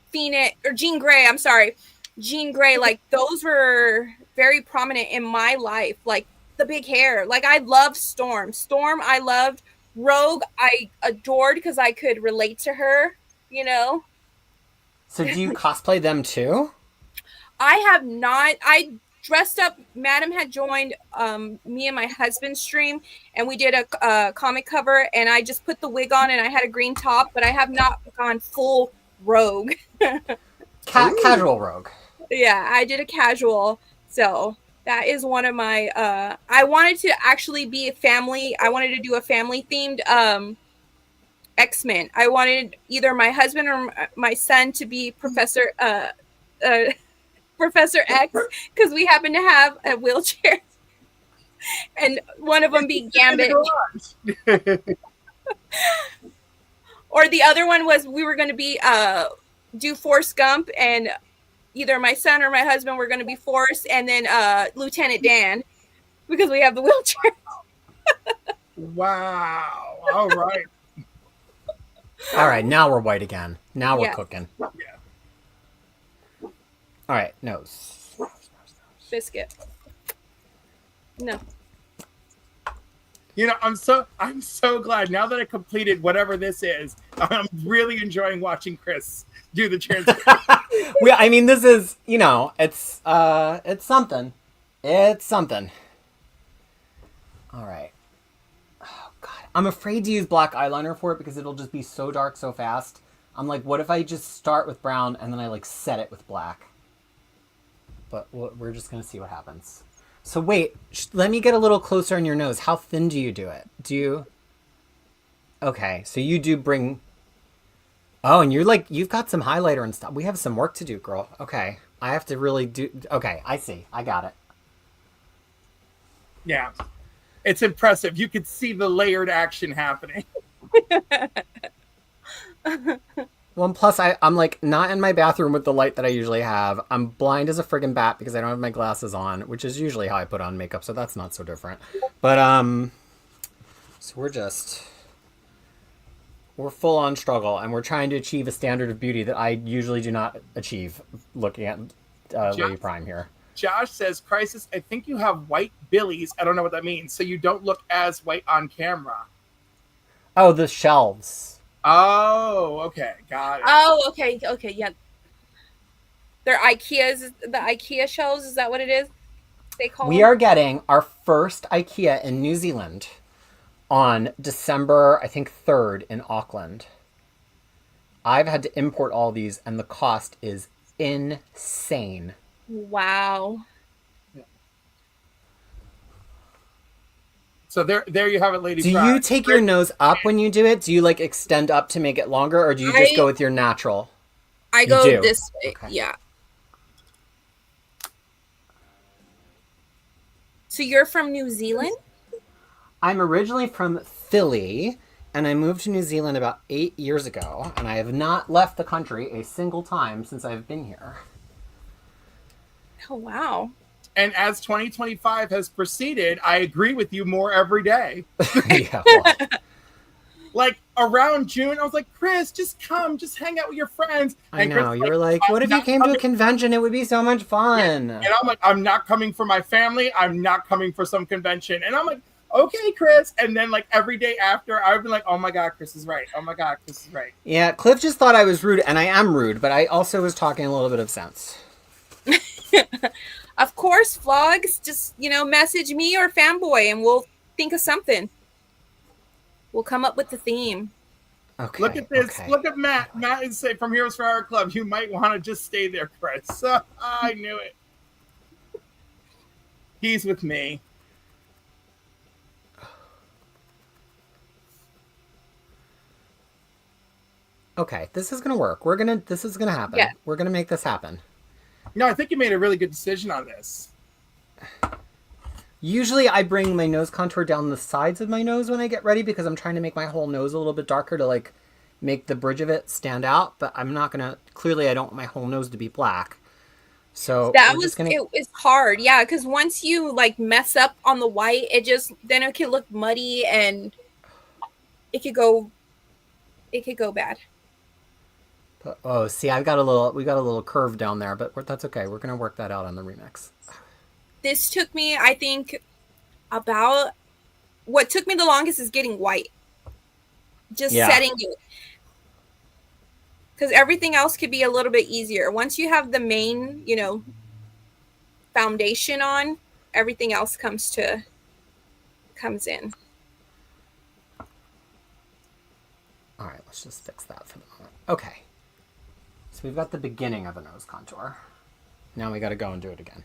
Phoenix, or Jean Grey, I'm sorry. Jean Grey, like, those were very prominent in my life. Like, the big hair. Like, I loved Storm. Storm, I loved. Rogue, I adored because I could relate to her, you know? So do you cosplay them too? I have not. I dressed up. Madam had joined me and my husband's stream, and we did a comic cover, and I just put the wig on, and I had a green top, but I have not gone full Rogue. Casual Rogue. Yeah, I did a casual. So that is one of my. I wanted to actually be a family. I wanted to do a family themed X-Men. I wanted either my husband or my son to be Professor X, because we happen to have a wheelchair, and one of them be Gambit. Or the other one was we were going to be do Forrest Gump, and either my son or my husband were going to be Forrest, and then Lieutenant Dan, because we have the wheelchair. Wow. All right. All right, now we're white again. Now we're Yeah. cooking. Yeah. All right, nose. Biscuit. No. You know, I'm so glad now that I completed whatever this is. I'm really enjoying watching Chris do the transfer. I mean, this is, you know, it's something. It's something. All right. Oh God, I'm afraid to use black eyeliner for it because it'll just be so dark so fast. I'm like, what if I just start with brown and then I like set it with black? But we're just gonna see what happens. So wait, let me get a little closer on your nose. How thin do you do it? Do you? Okay, so you do bring. Oh, and you've got some highlighter and stuff. We have some work to do, girl. Okay, I have to really do. Okay, I see. I got it. Yeah. It's impressive. You could see the layered action happening. Well, and plus I'm like not in my bathroom with the light that I usually have. I'm blind as a friggin' bat because I don't have my glasses on, which is usually how I put on makeup, so that's not so different. But so we're full on struggle, and we're trying to achieve a standard of beauty that I usually do not achieve looking at Lady Prime here. Josh says, Crisis, I think you have white billies. I don't know what that means. So you don't look as white on camera. Oh, the shelves. Oh, okay. Got it. Oh, okay, yeah. They're IKEA's, the IKEA shelves. Is that what it is? They call. We are getting our first IKEA in New Zealand on December, I think 3rd in Auckland. I've had to import all these, and the cost is insane. Wow. So there you have it, Lady Do Prime. you take your nose up when you do it? Do you like extend up to make it longer, or do you just go with your natural? I go do? this way. Okay. Yeah. So you're from New Zealand? I'm originally from Philly, and I moved to New Zealand about 8 years ago, and I have not left the country a single time since I've been here. Oh, wow. And as 2025 has proceeded, I agree with you more every day. Yeah, well, Like around June, I was like, Chris, just come, just hang out with your friends. I And Chris know. was You were like, what if you came to a convention? It would be so much fun. And I'm like, I'm not coming for my family. I'm not coming for some convention. And I'm like, okay, Chris. And then like every day after, I would be like, oh my God, Chris is right. Oh my God, Chris is right. Yeah, Cliff just thought I was rude, and I am rude, but I also was talking a little bit of sense. Of course, vlogs. Just message me or Fanboy, and we'll think of something. We'll come up with the theme. Okay. Look at this. Okay. Look at Matt. Matt is saying from Heroes for Our Club, you might want to just stay there, Chris. I knew it. He's with me. Okay, this is gonna work. This is gonna happen. Yeah. We're gonna make this happen. No, I think you made a really good decision on this. Usually I bring my nose contour down the sides of my nose when I get ready because I'm trying to make my whole nose a little bit darker to like make the bridge of it stand out, but I'm not gonna, clearly I don't want my whole nose to be black. So it was hard. Yeah, because once you like mess up on the white, then it can look muddy and it could go bad. Oh, see, we got a little curve down there, but that's okay. We're gonna work that out on the remix. This took me, I think, what took me the longest is getting white. Just setting it. Because everything else could be a little bit easier. Once you have the main, foundation on, everything else comes in. All right, let's just fix that for the moment. Okay. So we've got the beginning of a nose contour. Now we got to go and do it again.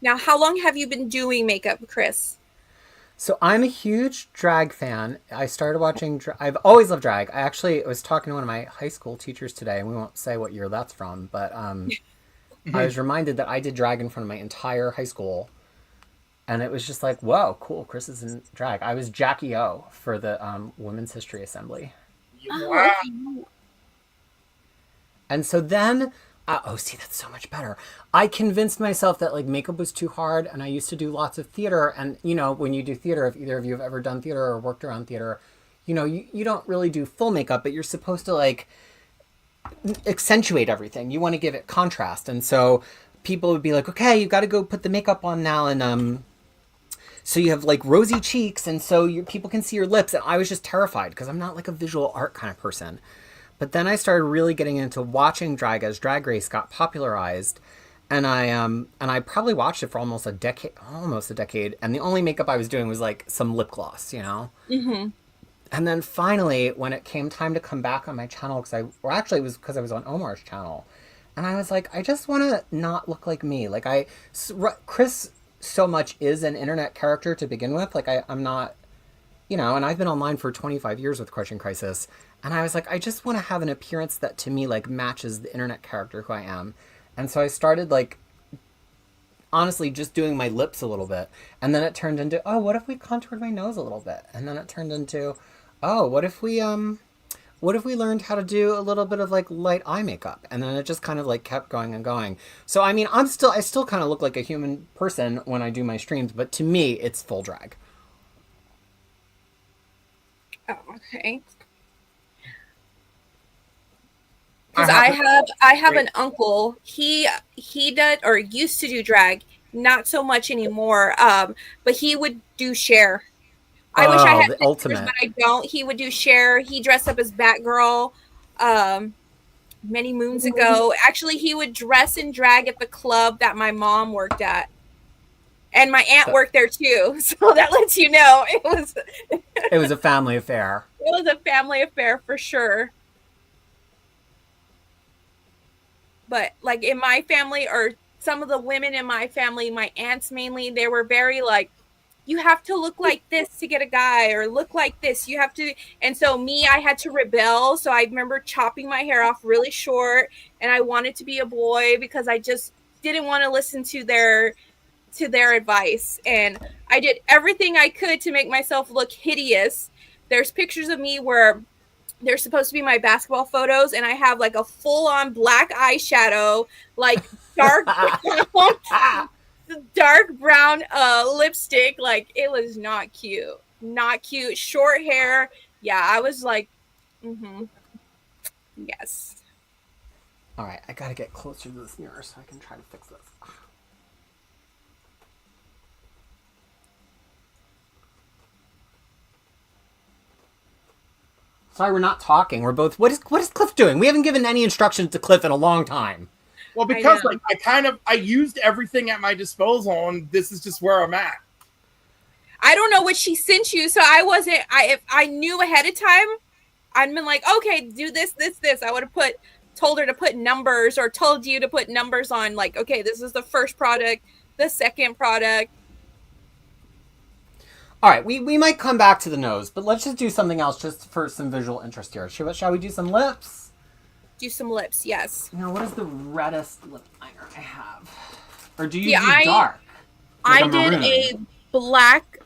Now, how long have you been doing makeup, Chris? So I'm a huge drag fan. I started watching, I've always loved drag. I actually was talking to one of my high school teachers today, and we won't say what year that's from, but I was reminded that I did drag in front of my entire high school. And it was just like, whoa, cool, Chris is in drag. I was Jackie O for the Women's History Assembly. Wow. And so then, see, that's so much better. I convinced myself that like makeup was too hard, and I used to do lots of theater. And when you do theater, if either of you have ever done theater or worked around theater, you don't really do full makeup, but you're supposed to like accentuate everything. You want to give it contrast. And so people would be like, okay, you got to go put the makeup on now. And so you have like rosy cheeks, and so people can see your lips. And I was just terrified because I'm not like a visual art kind of person. But then I started really getting into watching drag as Drag Race got popularized, and I probably watched it for almost a decade. And the only makeup I was doing was like some lip gloss, Mm-hmm. And then finally, when it came time to come back on my channel, it was because I was on Omar's channel, and I was like, I just want to not look like me. Like Chris so much is an internet character to begin with. Like I'm not, and I've been online for 25 years with Crushing Crisis. And I was like, I just want to have an appearance that to me like matches the internet character who I am. And so I started like honestly just doing my lips a little bit. And then it turned into, oh, what if we contoured my nose a little bit? And then it turned into, oh, what if we learned how to do a little bit of like light eye makeup? And then it just kind of like kept going and going. So I mean, I still kind of look like a human person when I do my streams, but to me it's full drag. Oh, okay. Because I have an uncle. He did or used to do drag, not so much anymore. But he would do Cher. I wish I had the pictures, ultimate. but I don't. He would do Cher. He dressed up as Batgirl many moons ago. Actually, he would dress in drag at the club that my mom worked at. And my aunt worked there too. So that lets you know it was a family affair. It was a family affair for sure. But like in my family, or some of the women in my family, my aunts mainly, they were very like, you have to look like this to get a guy, or look like this. You have to. And so I had to rebel. So I remember chopping my hair off really short, and I wanted to be a boy because I just didn't want to listen to their advice. And I did everything I could to make myself look hideous. There's pictures of me where they're supposed to be my basketball photos, and I have like a full-on black eyeshadow, like dark brown lipstick. Like it was not cute. Short hair. Yeah, I was like, yes. All right, I gotta get closer to this mirror so I can try to fix this. Sorry, we're not talking. We're both. What is Cliff doing? We haven't given any instructions to Cliff in a long time. Well, because like I used everything at my disposal, and this is just where I'm at. I don't know what she sent you, so I wasn't. If I knew ahead of time, I'd been like, okay, do this. I would have told her to put numbers, or told you to put numbers on, like, okay, this is the first product, the second product. All right, we might come back to the nose, but let's just do something else just for some visual interest here. Shall we do some lips? Do some lips, yes. Now, what is the reddest lip liner I have? Or do you do dark? Like I did a black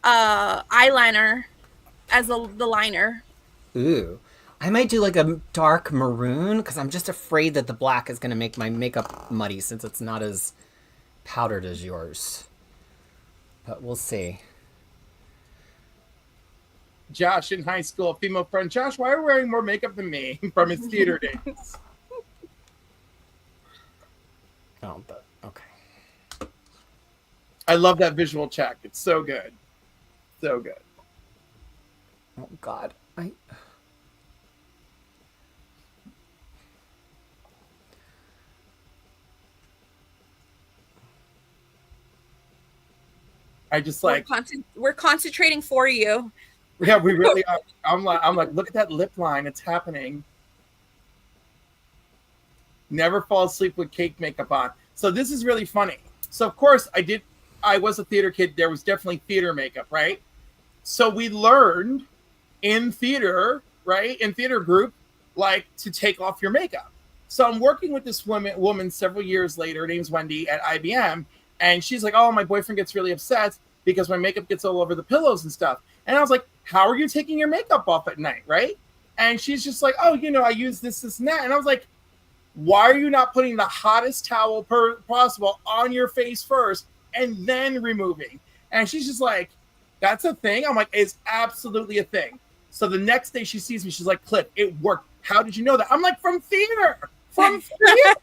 eyeliner as the liner. Ooh. I might do like a dark maroon because I'm just afraid that the black is going to make my makeup muddy since it's not as powdered as yours. But we'll see. Josh in high school, a female friend. Josh, why are you wearing more makeup than me from his theater days? Oh, but okay. I love that visual check. It's so good. So good. Oh, God. I just like we're concentrating for you. Yeah, we really are. I'm like, look at that lip line. It's happening. Never fall asleep with cake makeup on. So this is really funny. So of course I was a theater kid. There was definitely theater makeup, right? So we learned in theater, right? In theater group, like to take off your makeup. So I'm working with this woman several years later. Her name's Wendy at IBM. And she's like, oh, my boyfriend gets really upset because my makeup gets all over the pillows and stuff. And I was like, how are you taking your makeup off at night, right? And she's just like, oh, I use this, and that. And I was like, why are you not putting the hottest towel possible on your face first and then removing? And she's just like, that's a thing? I'm like, it's absolutely a thing. So the next day she sees me, she's like, Cliff, it worked. How did you know that? I'm like, from theater. From theater.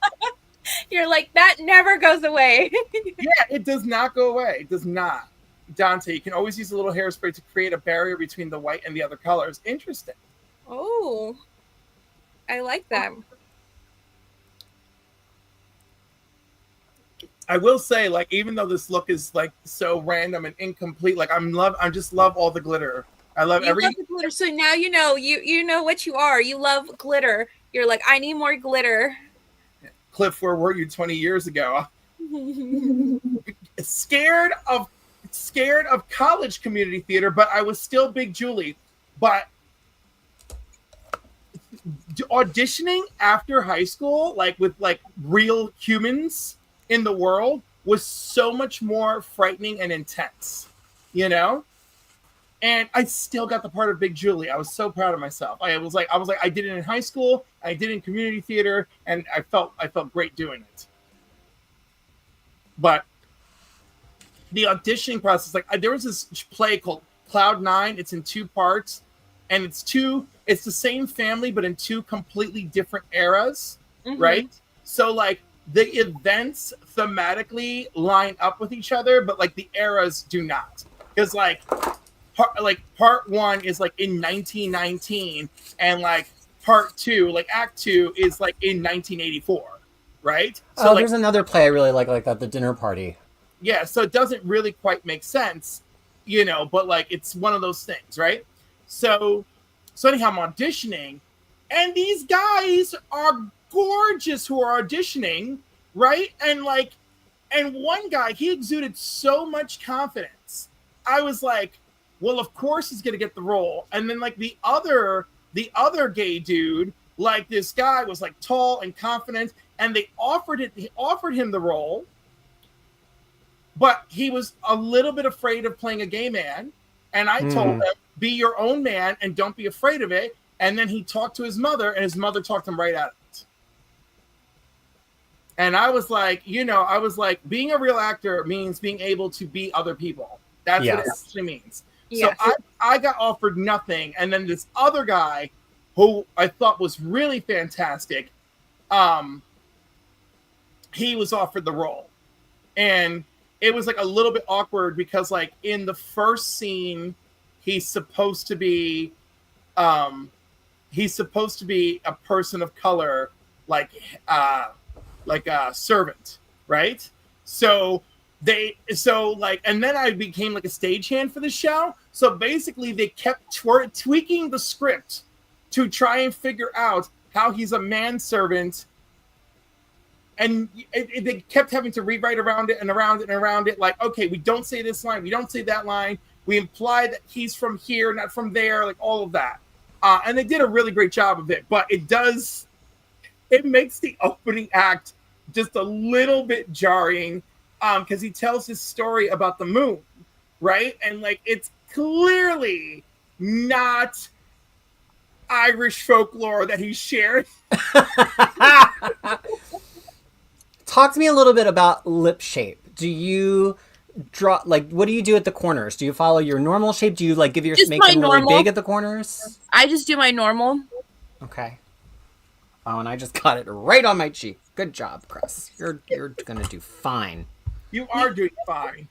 You're like, that never goes away. Yeah, it does not go away. It does not. Dante, you can always use a little hairspray to create a barrier between the white and the other colors. Interesting. Oh, I like that. I will say, like, even though this look is like so random and incomplete, like I just love all the glitter. I love love the glitter. So now you know what you are. You love glitter. You're like, I need more glitter. Cliff, where were you 20 years ago? Scared of college community theater, but I was still Big Julie. But auditioning after high school, like with like real humans in the world, was so much more frightening and intense, And I still got the part of Big Julie. I was so proud of myself. I was like, I did it in high school, I did it in community theater, and I felt great doing it. But the auditioning process, like there was this play called Cloud 9. It's in 2 parts, and it's the same family, but in 2 completely different eras, right? So like the events thematically line up with each other, but like the eras do not. Because like part 1 is like in 1919, and like part 2, like act 2, is like in 1984, right? So there's another play I really like that, The Dinner Party. Yeah, so it doesn't really quite make sense, but like it's one of those things, right? So anyhow, I'm auditioning, and these guys are gorgeous who are auditioning, right? And one guy, he exuded so much confidence. I was like, well, of course he's gonna get the role. And then like the other gay dude, like this guy was like tall and confident, and they offered him the role. But he was a little bit afraid of playing a gay man. And I told him, be your own man and don't be afraid of it. And then he talked to his mother, and his mother talked him right out of it. And I was like, being a real actor means being able to be other people. That's what it actually means. Yes. So I got offered nothing. And then this other guy, who I thought was really fantastic, he was offered the role. And it was like a little bit awkward because like in the first scene, he's supposed to be he's supposed to be a person of color, like a servant, right? So and then I became like a stagehand for the show. So basically, they kept tweaking the script to try and figure out how he's a manservant. And they kept having to rewrite around it and around it and around it. Like, okay, we don't say this line, we don't say that line. We imply that he's from here, not from there, like all of that. And they did a really great job of it. But it makes the opening act just a little bit jarring because he tells his story about the moon, right? And like, it's clearly not Irish folklore that he shared. Talk to me a little bit about lip shape. Do you draw, like, what do you do at the corners? Do you follow your normal shape? Do you like give your Just make my them really normal. big at the corners? I just do my normal. Okay. Oh, and I just got it right on my cheek. Good job, Chris. You're gonna do fine. You are doing fine.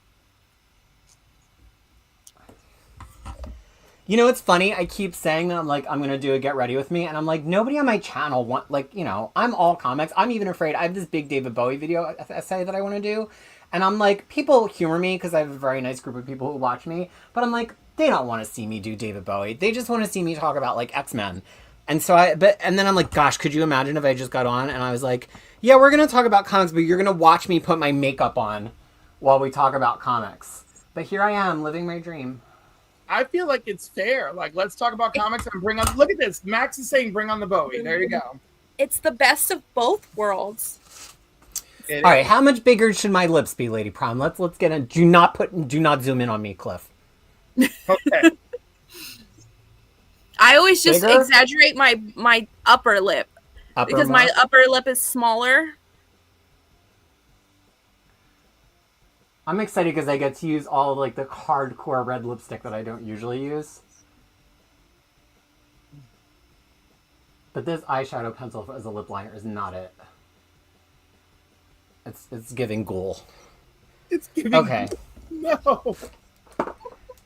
You know, it's funny. I keep saying that I'm going to do a Get Ready With Me. And I'm like, nobody on my channel I'm all comics. I'm even afraid. I have this big David Bowie video essay that I want to do. And I'm like, people humor me because I have a very nice group of people who watch me. But I'm like, they don't want to see me do David Bowie. They just want to see me talk about like X-Men. And so and then I'm like, gosh, could you imagine if I just got on and I was like, yeah, we're going to talk about comics, but you're going to watch me put my makeup on while we talk about comics. But here I am living my dream. I feel like it's fair. Like, let's talk about comics and bring on. Look at this. Max is saying, "Bring on the Bowie." There you go. It's the best of both worlds. All right, how much bigger should my lips be, Lady Prom? Let's get in. Do not zoom in on me, Cliff. Okay. I always just Bigger? exaggerate my upper lip because my upper lip is smaller. I'm excited because I get to use all of like the hardcore red lipstick that I don't usually use. But this eyeshadow pencil as a lip liner is not it. It's giving ghoul. It's giving. Okay. No.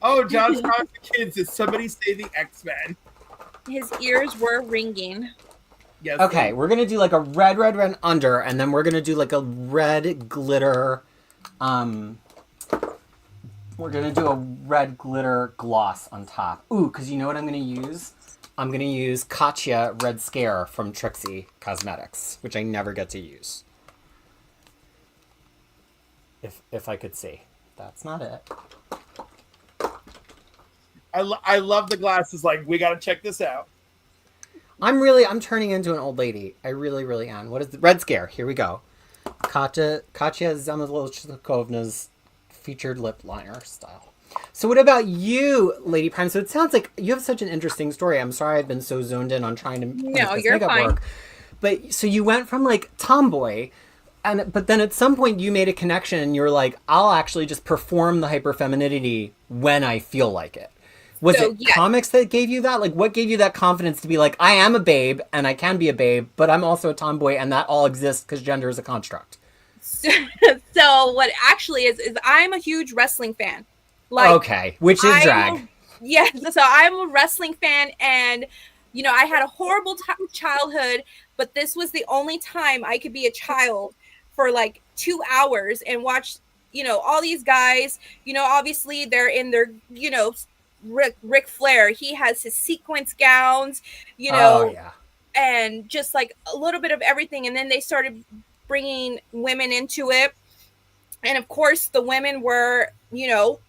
Oh, John's Comics for Kids. Did somebody say the X-Men? His ears were ringing. Yes. Okay, we're gonna do like a red under, and then we're gonna do like a red glitter. We're gonna do a red glitter gloss on top. Ooh, because you know what I'm gonna use? I'm gonna use Katya Red Scare from Trixie Cosmetics, which I never get to use. If I could see. That's not it. I love the glasses. Like, we got to check this out. I'm turning into an old lady. I really am. What is the Red Scare? Here we go. Katya Zamolchikovna's featured lip liner style. So what about you, Lady Prime? So it sounds like you have such an interesting story. I'm sorry I've been so zoned in on trying to make this you're makeup fine. work. But so you went from like tomboy, but then at some point you made a connection and you were like, I'll actually just perform the hyperfemininity when I feel like it. Was it comics that gave you that? Like, what gave you that confidence to be like, I am a babe and I can be a babe, but I'm also a tomboy and that all exists because gender is a construct? So what actually is I'm a huge wrestling fan. Like, okay, which is drag. So I'm a wrestling fan, and I had a horrible childhood, but this was the only time I could be a child for like 2 hours and watch all these guys. Obviously they're in their Ric Flair, he has his sequence gowns, and just like a little bit of everything. And then they started bringing women into it. And of course, the women were,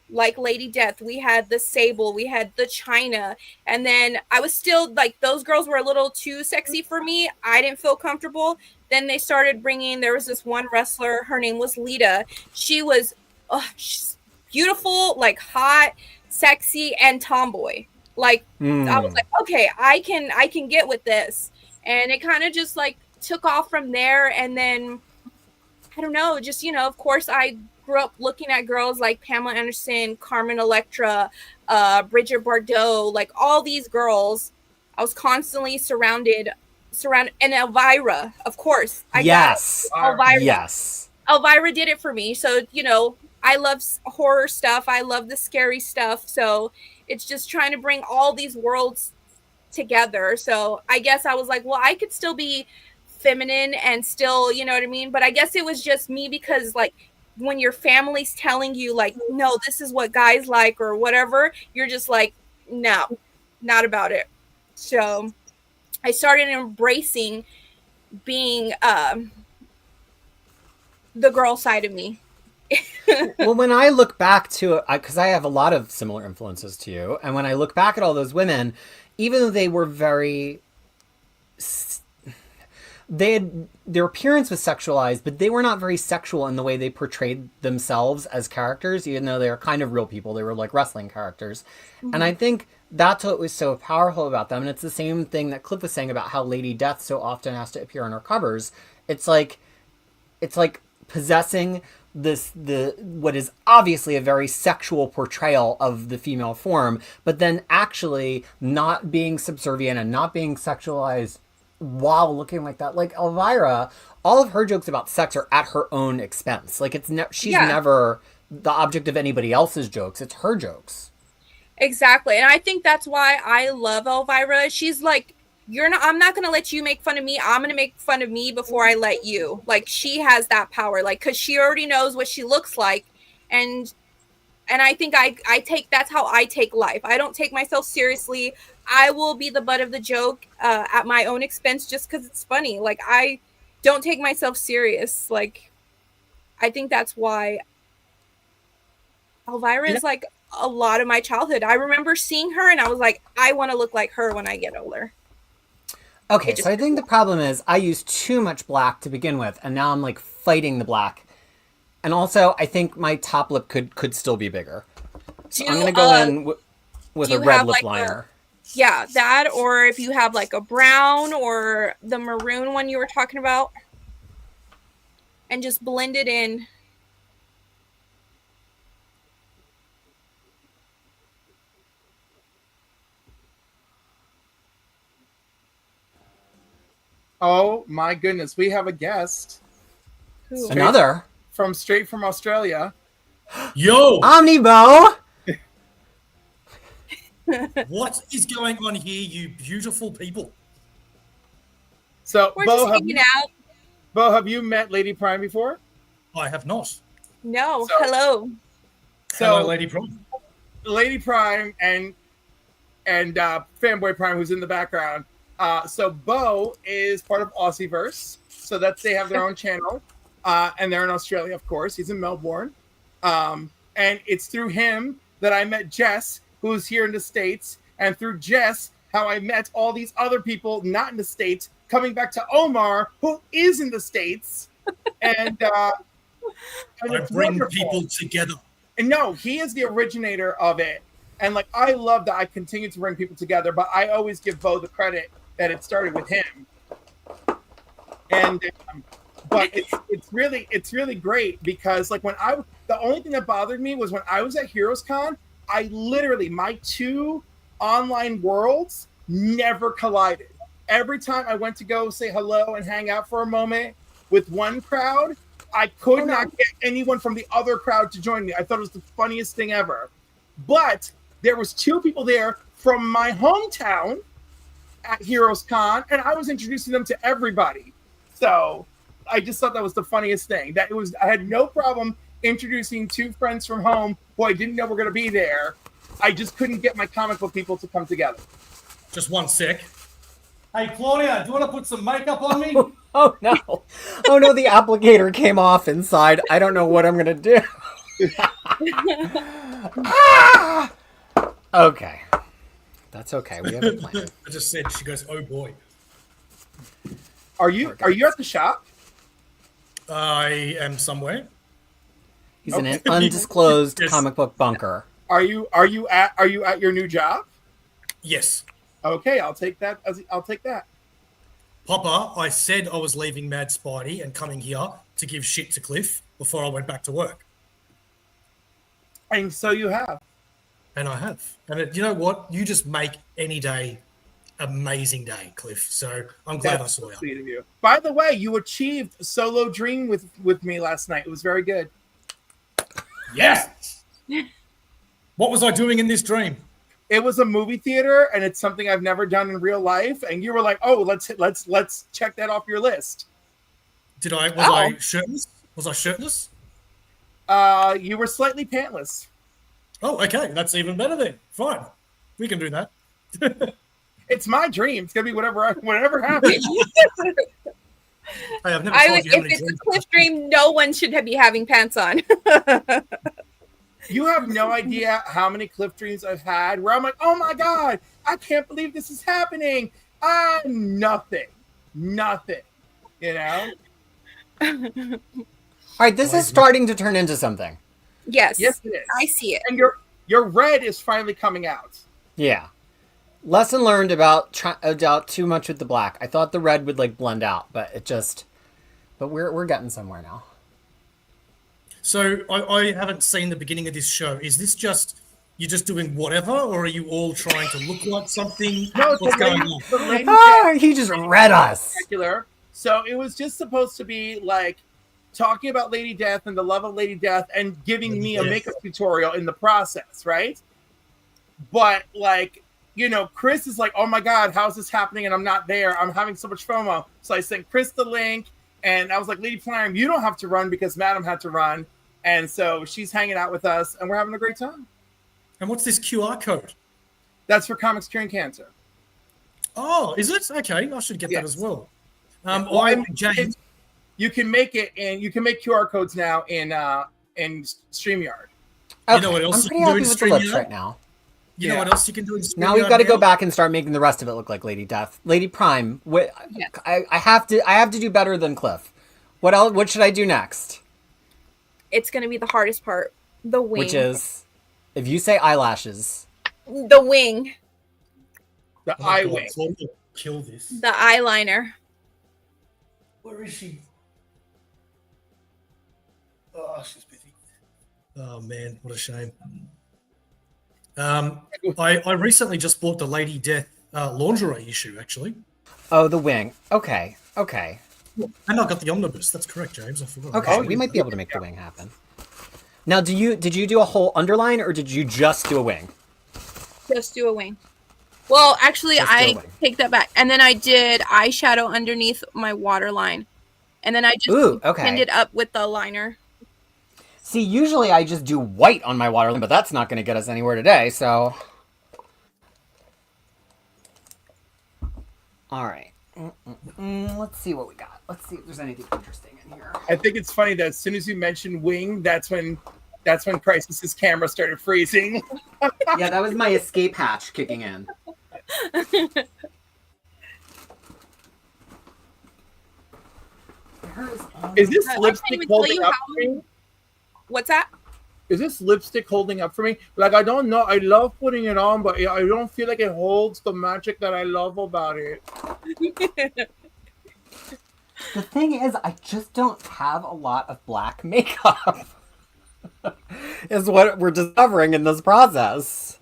like Lady Death. We had the Sable, we had the China. And then I was still like, those girls were a little too sexy for me. I didn't feel comfortable. Then they started there was this one wrestler, her name was Lita. She was she's beautiful, like hot, sexy, and tomboy. Like, I was like, okay, I can get with this. And it kind of just like took off from there. And then I don't know, just of course I grew up looking at girls like Pamela Anderson, Carmen Electra, Bridget Bardot, like all these girls. I was constantly surrounded, and Elvira, of course. Elvira. Yes. Elvira did it for me. So, I love horror stuff. I love the scary stuff. So it's just trying to bring all these worlds together. So I guess I was like, well, I could still be feminine and still, you know what I mean? But I guess it was just me because like when your family's telling you like, no, this is what guys like or whatever, you're just like, no, not about it. So I started embracing being the girl side of me. Well, when I look back to it, because I have a lot of similar influences to you, and when I look back at all those women, even though they were very, their appearance was sexualized, but they were not very sexual in the way they portrayed themselves as characters, even though they were kind of real people. They were like wrestling characters. Mm-hmm. And I think that's what was so powerful about them. And it's the same thing that Cliff was saying about how Lady Death so often has to appear on her covers. It's like possessing what is obviously a very sexual portrayal of the female form, but then actually not being subservient and not being sexualized while looking like that. Like Elvira, all of her jokes about sex are at her own expense. Like she's never the object of anybody else's jokes. It's her jokes. Exactly. And I think that's why I love Elvira. She's like, I'm not going to let you make fun of me. I'm going to make fun of me before I let you. Like, she has that power, like, because she already knows what she looks like. And I think that's how I take life. I don't take myself seriously. I will be the butt of the joke at my own expense just because it's funny. Like, I don't take myself serious. Like, I think that's why Elvira is like a lot of my childhood. I remember seeing her and I was like, I want to look like her when I get older. Okay, so I think the problem is I used too much black to begin with, and now I'm like fighting the black. And also, I think my top lip could still be bigger. So I'm going to go in with a red lip liner. Yeah, that, or if you have like a brown or the maroon one you were talking about, and just blend it in. Oh my goodness, we have a guest. Who? Another? Straight from Australia. Yo! Omnibo! What is going on here, you beautiful people? So, we're just hanging out. Bo, have you met Lady Prime before? I have not. No, hello. Hello, Lady Prime. Lady Prime and Fanboy Prime, who's in the background. So Bo is part of Aussieverse, so they have their own channel, and they're in Australia, of course. He's in Melbourne, and it's through him that I met Jess, who's here in the States, and through Jess, how I met all these other people not in the States, coming back to Omar, who is in the States, and I bring wonderful. People together. And no, he is the originator of it. And like, I love that I continue to bring people together, but I always give Bo the credit that it started with him. And but it's really great because like the only thing that bothered me was when I was at HeroesCon, I literally, my two online worlds never collided. Every time I went to go say hello and hang out for a moment with one crowd, I could not get anyone from the other crowd to join me. I thought it was the funniest thing ever. But there was two people there from my hometown at HeroesCon, and I was introducing them to everybody. So I just thought that was the funniest thing. I had no problem introducing two friends from home who I didn't know were going to be there. I just couldn't get my comic book people to come together. Just one sec. Hey, Claudia, do you want to put some makeup on me? Oh, no. Oh, no, the applicator came off inside. I don't know what I'm going to do. Ah! Okay. That's okay. We have a plan. I just said, she goes, oh boy. Are you at the shop? I am somewhere. He's in an undisclosed Yes. comic book bunker. Are you at your new job? Yes. Okay, I'll take that. I'll take that. Papa, I said I was leaving Mad Spidey and coming here to give shit to Cliff before I went back to work. And so you have. And I have. And you know what? You just make any day amazing day, Cliff. So I'm glad I saw you. Sweet of you. By the way, you achieved Solo Dream with me last night. It was very good. Yes. What was I doing in this dream? it was a movie theater, and it's something I've never done in real life. And you were like, "Oh, let's check that off your list." Was I shirtless? Was I shirtless? You were slightly pantless. Oh, okay. That's even better then. Fine. We can do that. It's my dream. It's gonna be whatever happens. Hey, I've never told you how If many it's a dreams. Cliff dream, no one should be having pants on. You have no idea how many Cliff dreams I've had where I'm like, "Oh my god, I can't believe this is happening." Nothing. You know. All right, this is starting to turn into something. Yes, Yes, it is. I see it. And your red is finally coming out. Yeah. Lesson learned about too much with the black. I thought the red would like blend out, but we're getting somewhere now. So I haven't seen the beginning of this show. Is this just you're just doing whatever, or are you all trying to look like something? No, What's going on? the lady He just read us. particular. So it was just supposed to be like talking about Lady Death and the love of Lady Death and giving me a Yes. makeup tutorial in the process, right? But like, you know, Chris is like, "Oh my god, how's this happening?" And I'm not there. I'm having so much FOMO. So I sent Chris the link, and I was like, "Lady Priam, you don't have to run because Madam had to run." And so she's hanging out with us, and we're having a great time. And what's this QR code? That's for Comics Curing Cancer. Oh, is it? Okay, I should get that Yes. as well. Well, James. You can make it, and you can make QR codes now in StreamYard. You know what else I'm you pretty can do happy in with the lips StreamYard? right now. You know what else you can do in Now we've StreamYard got to go now? back and start making the rest of it look like Lady Death. Lady Prime. Yes. I have to do better than Cliff. What else? What should I do next? It's going to be the hardest part. The wing. Which is, if you say eyelashes, the wing. The Oh, eye God, wing. so I'm gonna kill this. The eyeliner. Where is she? Oh, she's busy. Oh man, what a shame. I recently just bought the Lady Death lingerie issue, actually, oh, the wing. Okay. and I got the omnibus. That's correct, James. I forgot. Okay, we might be able to make the wing happen. Now, did you do a whole underline or did you just do a wing? Just do a wing. Well, actually, Just do a I wing. take that back. And then I did eyeshadow underneath my waterline. And then I just Ooh, okay. pinned it up with the liner. See, usually I just do white on my waterline, but that's not going to get us anywhere today, so. All right. Let's see what we got. Let's see if there's anything interesting in here. I think it's funny that as soon as you mentioned wing, that's when Crisis's camera started freezing. Yeah, that was my escape hatch kicking in. Is this I can't lipstick even tell holding you up how for me? What's that? Is this lipstick holding up for me? Like, I don't know. I love putting it on, but I don't feel like it holds the magic that I love about it. The thing is, I just don't have a lot of black makeup. Is what we're discovering in this process.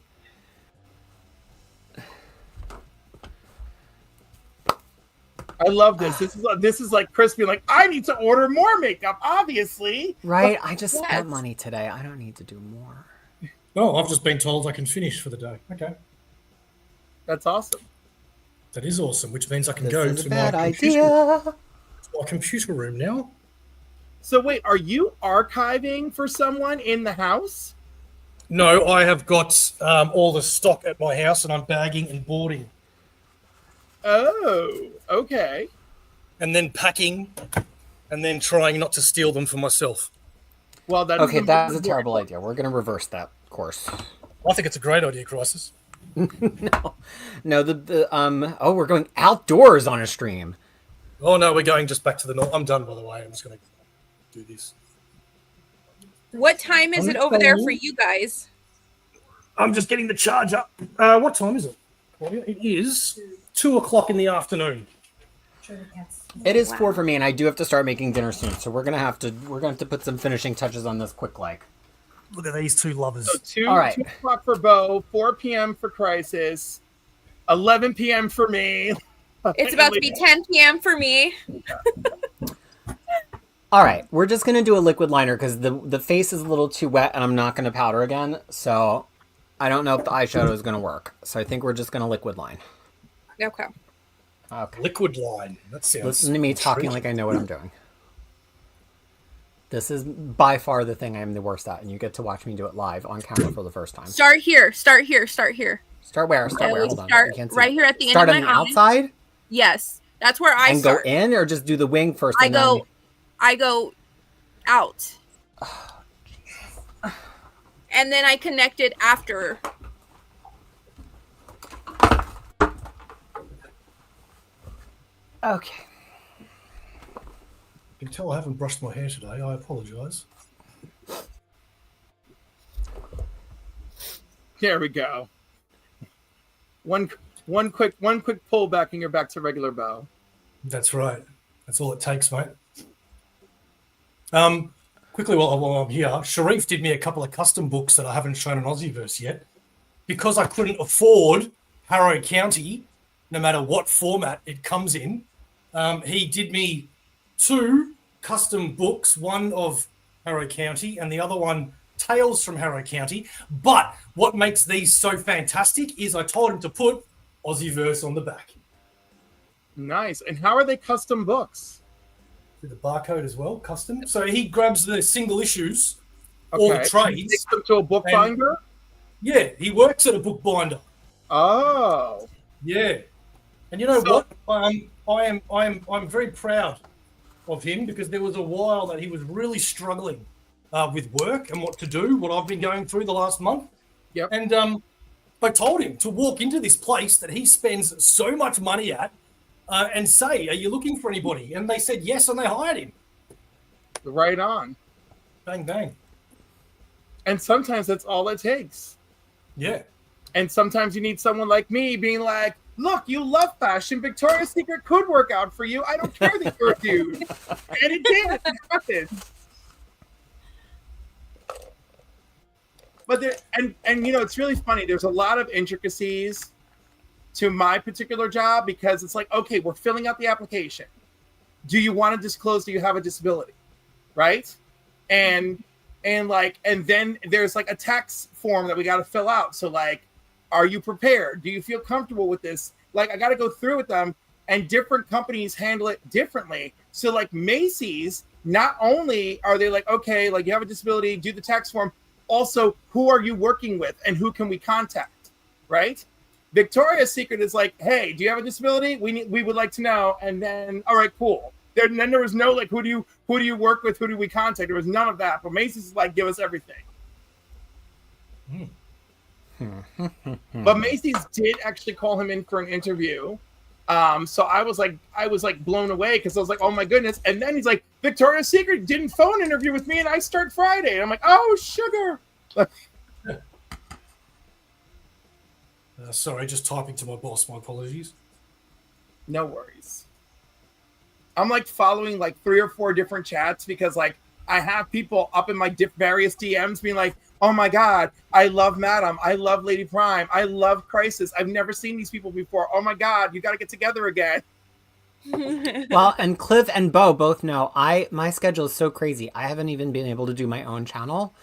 I love this. This is like Chris being like, I need to order more makeup, obviously. Right? I just Yes. spent money today. I don't need to do more. Oh, I've just been told I can finish for the day. Okay, That's awesome. that is awesome. Which means I can This go is a to bad my idea. computer room now. So wait, are you archiving for someone in the house? No, I have got all the stock at my house, and I'm bagging and boarding, Oh, okay. and then packing, and then trying not to steal them for myself. Well, that's Okay, that's a terrible idea. We're going to reverse that course. I think it's a great idea, Crisis. No, oh, we're going outdoors on a stream. Oh no, we're going just back to the north. I'm done, by the way. I'm just going to do this. What time is it over there for you guys? I'm just getting the charge up. What time is it? It is 2:00 in the afternoon. It is 4 for me, and I do have to start making dinner soon. So we're gonna have to put some finishing touches on this quick like. Look at these two lovers. So All right. 2 o'clock for Bo, 4 p.m. for Crisis, 11 p.m. for me. It's about to be 10 p.m. for me. All right, we're just gonna do a liquid liner because the face is a little too wet, and I'm not gonna powder again. So I don't know if the eyeshadow is going to work. So I think we're just going to liquid line. Okay. Okay. Liquid line. That sounds. Listen to me talking like I know what I'm doing. This is by far the thing I'm the worst at, and you get to watch me do it live on camera for the first time. Start here. Start here. Start here. Start where? Start where? Hold on. Start I can't see right it. here at the Start end on of the my eye. outside Yes, that's where I and start. go in, or just do the wing first. I And go out. And then I connect it after. Okay. You can tell I haven't brushed my hair today. I apologise. There we go. One quick pull back and you're back to regular bow. That's right. That's all it takes, mate. Quickly while I'm here, Sharif did me a couple of custom books that I haven't shown on Aussieverse yet. Because I couldn't afford Harrow County, no matter what format it comes in, he did me 2 custom books, one of Harrow County and the other one Tales from Harrow County. But what makes these so fantastic is I told him to put Aussieverse on the back. Nice. And how are they custom books? With the barcode as well, custom. So he grabs the single issues, all the trades. Takes them to a bookbinder? Yeah, he works at a bookbinder. Oh. Yeah. And you know what? I'm very proud of him because there was a while that he was really struggling with work and what to do, what I've been going through the last month. Yep. And I told him to walk into this place that he spends so much money at and say, are you looking for anybody? And they said yes, and they hired him. Right on. Bang, bang. And sometimes that's all it takes. Yeah. And sometimes you need someone like me being like, look, you love fashion. Victoria's Secret could work out for you. I don't care that you're a dude. And it did. It happened. But there, and you know, it's really funny. There's a lot of intricacies to my particular job because it's like, okay, we're filling out the application. Do you want to disclose, do you have a disability? Right? And then there's like a tax form that we got to fill out. So like, are you prepared? Do you feel comfortable with this? Like, I got to go through with them, and different companies handle it differently. So like Macy's, not only are they like, okay, like you have a disability, do the tax form. Also, who are you working with and who can we contact? Right? Victoria's Secret is like, hey, do you have a disability? We would like to know. And then, all right, cool. Then there was no like, who do you work with? Who do we contact? There was none of that. But Macy's is like, give us everything. But Macy's did actually call him in for an interview. So I was like blown away because I was like, oh my goodness. And then he's like, Victoria's Secret didn't phone interview with me and I start Friday. And I'm like, oh, sugar. Sorry, just typing to my boss. My apologies. No worries. I'm like following like 3 or 4 different chats because like I have people up in my various DMs being like, oh my God, I love Madam. I love Lady Prime. I love Crisis. I've never seen these people before. Oh my God, you got to get together again. Well, and Cliff and Bo both know my schedule is so crazy. I haven't even been able to do my own channel.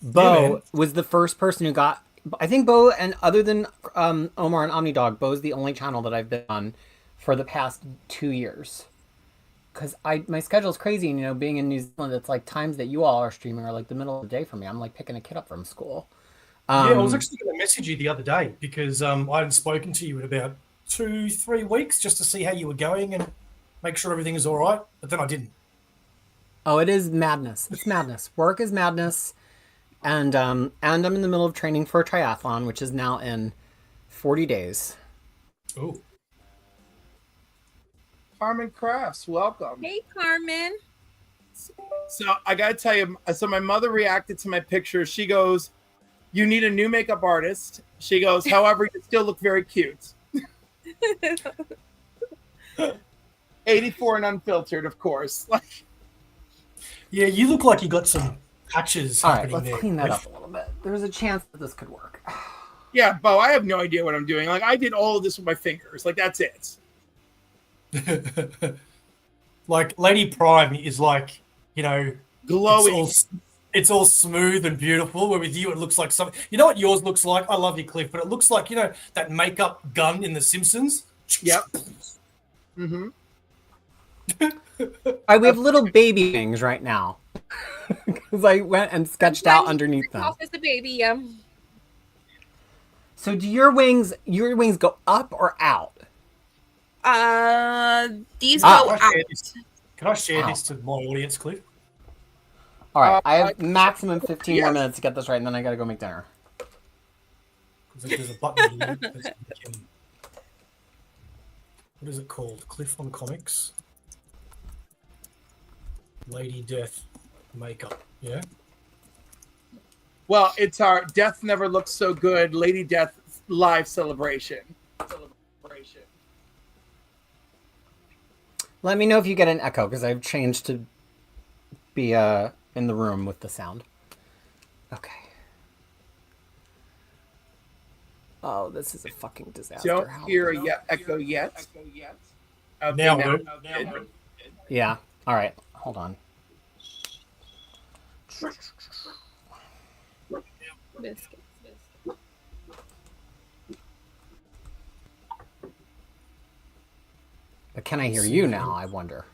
Bo was the first person who got, I think Bo, and other than Omar and OmniDog, Bo's the only channel that I've been on for the past 2 years. Because my schedule is crazy, and, you know, being in New Zealand, it's like times that you all are streaming are like the middle of the day for me. I'm like picking a kid up from school. Yeah, I was actually going to message you the other day because I hadn't spoken to you in about 2-3 weeks just to see how you were going and make sure everything is all right. But then I didn't. Oh, it is madness. It's madness. Work is madness. And I'm in the middle of training for a triathlon, which is now in 40 days. Oh. Carmen Crafts, welcome. Hey, Carmen. So I got to tell you, so my mother reacted to my picture. She goes, you need a new makeup artist. She goes, however, you still look very cute. 84 and unfiltered, of course. Yeah, you look like you got some patches All right, happening let's there. clean that up a little bit. There's a chance that this could work. Yeah, Bo, I have no idea what I'm doing. Like, I did all of this with my fingers. Like, that's it. Like Lady Prime is like, you know, Glowing. it's all smooth and beautiful. Where with you, it looks like something. You know what yours looks like? I love you, Cliff, but it looks like, you know, that makeup gun in The Simpsons. Yep. Mm-hmm. All right, we have little baby wings right now. Because I went and sketched out underneath them. Off as a baby, yeah. So do your wings go up or out? These Ah. go Can I out. share this? Can I share this to my audience, Cliff? All right, I have maximum 15 more minutes to get this right, and then I gotta go make dinner. Because there's a button here that's what is it called? Cliff on Comics. Lady Death makeup. Yeah. Well, it's our Death Never Looks So Good Lady Death live celebration. Let me know if you get an echo, because I've changed to be in the room with the sound. Okay. Oh, this is a fucking disaster. Don't How- hear a echo yet. Okay, Now, now- now. Yeah. All right. Hold on. Biscuits. But can I hear you now? I wonder.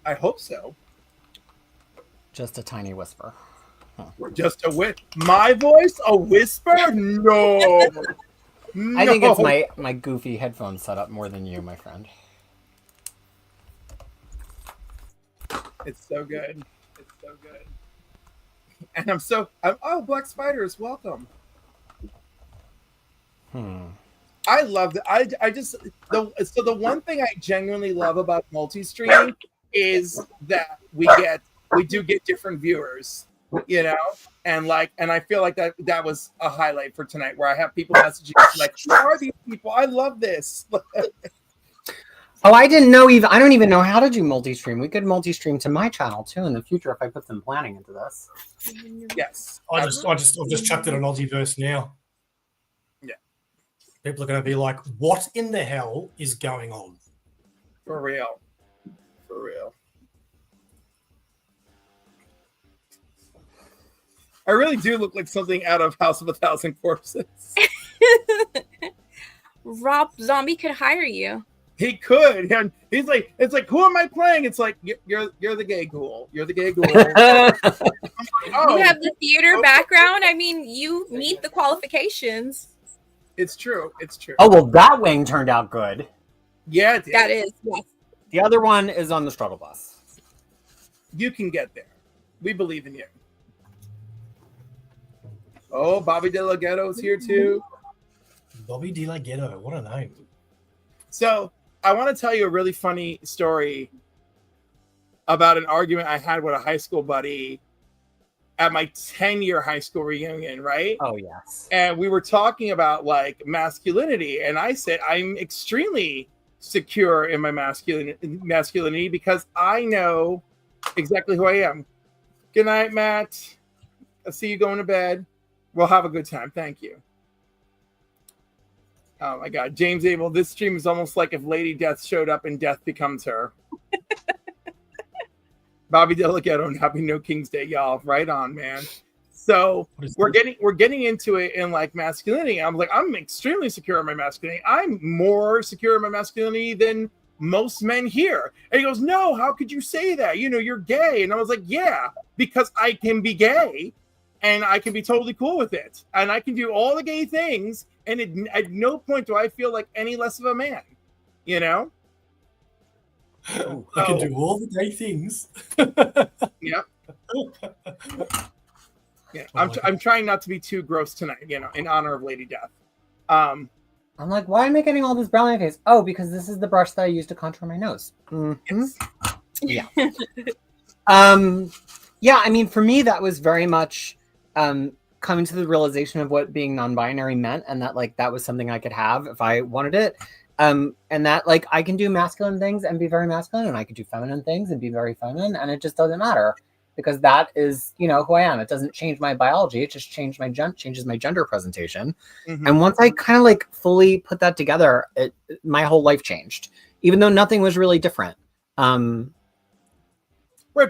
I hope so. Just a tiny whisper. Just a my voice? A whisper? No. I think it's No. my goofy headphone setup more than you, my friend. It's so good. It's so good. And oh, Black Spiders, welcome. I love that. I just the one thing I genuinely love about multi-stream is that we do get different viewers, you know, and I feel like that was a highlight for tonight, where I have people messaging like, "Who are these people? I love this." Oh, I didn't know I don't even know how to do multi-stream. We could multi-stream to my channel too in the future if I put some planning into this. Yes, I've just chucked it on Aussieverse now. Yeah. People are going to be like, "What in the hell is going on?" for real, for real. I really do look like something out of House of a Thousand Corpses. Rob Zombie could hire you. He could, and he's like, it's like, who am I playing? It's like, you're the gay ghoul. You're the gay ghoul. Oh, You have the theater background. I mean, you meet the qualifications. it's true. It's true. Oh, well, that wing turned out good. Yeah, it did. That is, yes. The other one is on the struggle bus. You can get there. We believe in you. Oh, Bobby De La Ghetto's here too. Bobby De La Ghetto, what a name! So I want to tell you a really funny story about an argument I had with a high school buddy at my 10-year high school reunion, right? Oh, yes. And we were talking about like masculinity, and I said I'm extremely secure in my masculinity because I know exactly who I am. Good night, Matt. I'll see you going to bed. We'll have a good time. Thank you. Oh my God, James Abel, this stream is almost like if Lady Death showed up and Death becomes her. Bobby De La Ghetto and happy No King's Day, y'all. Right on, man. So we're getting into it in like masculinity. I'm like, I'm extremely secure in my masculinity. I'm more secure in my masculinity than most men here. And he goes, no, how could you say that? You know, you're gay. And I was like, yeah, because I can be gay and I can be totally cool with it. And I can do all the gay things. And at no point do I feel like any less of a man, you know? I can do all the gay things. Yeah. Yeah. I'm trying not to be too gross tonight, you know, in honor of Lady Death. I'm like, why am I getting all this brown on my face? Oh, because this is the brush that I use to contour my nose. Mm-hmm. Yes. Yeah. Yeah, I mean, for me, that was very much coming to the realization of what being non-binary meant, and that like that was something I could have if I wanted it. And that like I can do masculine things and be very masculine, and I can do feminine things and be very feminine, and it just doesn't matter because that is, you know, who I am. It doesn't change my biology; it just changes my gender presentation. Mm-hmm. And once I kind of like fully put that together, my whole life changed, even though nothing was really different. Right,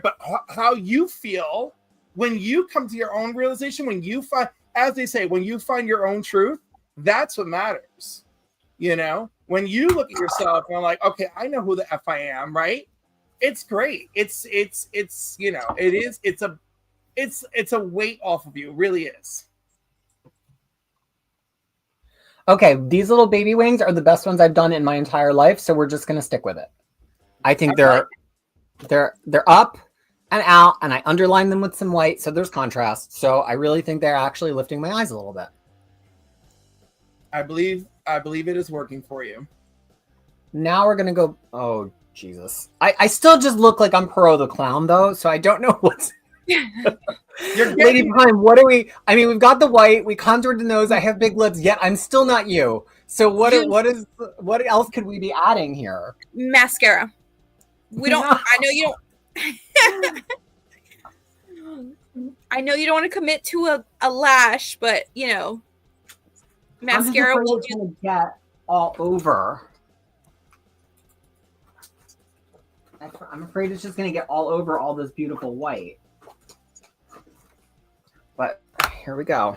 but how you feel when you come to your own realization, when you find, as they say, when you find your own truth, that's what matters. You know, when you look at yourself and like, okay, I know who the F I am, right? It's great. It's you know, it's a weight off of you. It really is. Okay, these little baby wings are the best ones I've done in my entire life, so we're just gonna stick with it. I think they're up and out, and I underline them with some white, so there's contrast. So I really think they're actually lifting my eyes a little bit. I believe it is working for you. Now we're gonna go. Oh Jesus! I still just look like I'm Perot the clown though, so I don't know what's. Lady Prime, what are we? I mean, we've got the white. We contoured the nose. I have big lips. Yet I'm still not you. So what else could we be adding here? Mascara. We don't. I know you don't. I know you don't want to commit to a lash, but you know, mascara will do. Gonna get all over. I'm afraid it's just gonna get all over all this beautiful white. But here we go.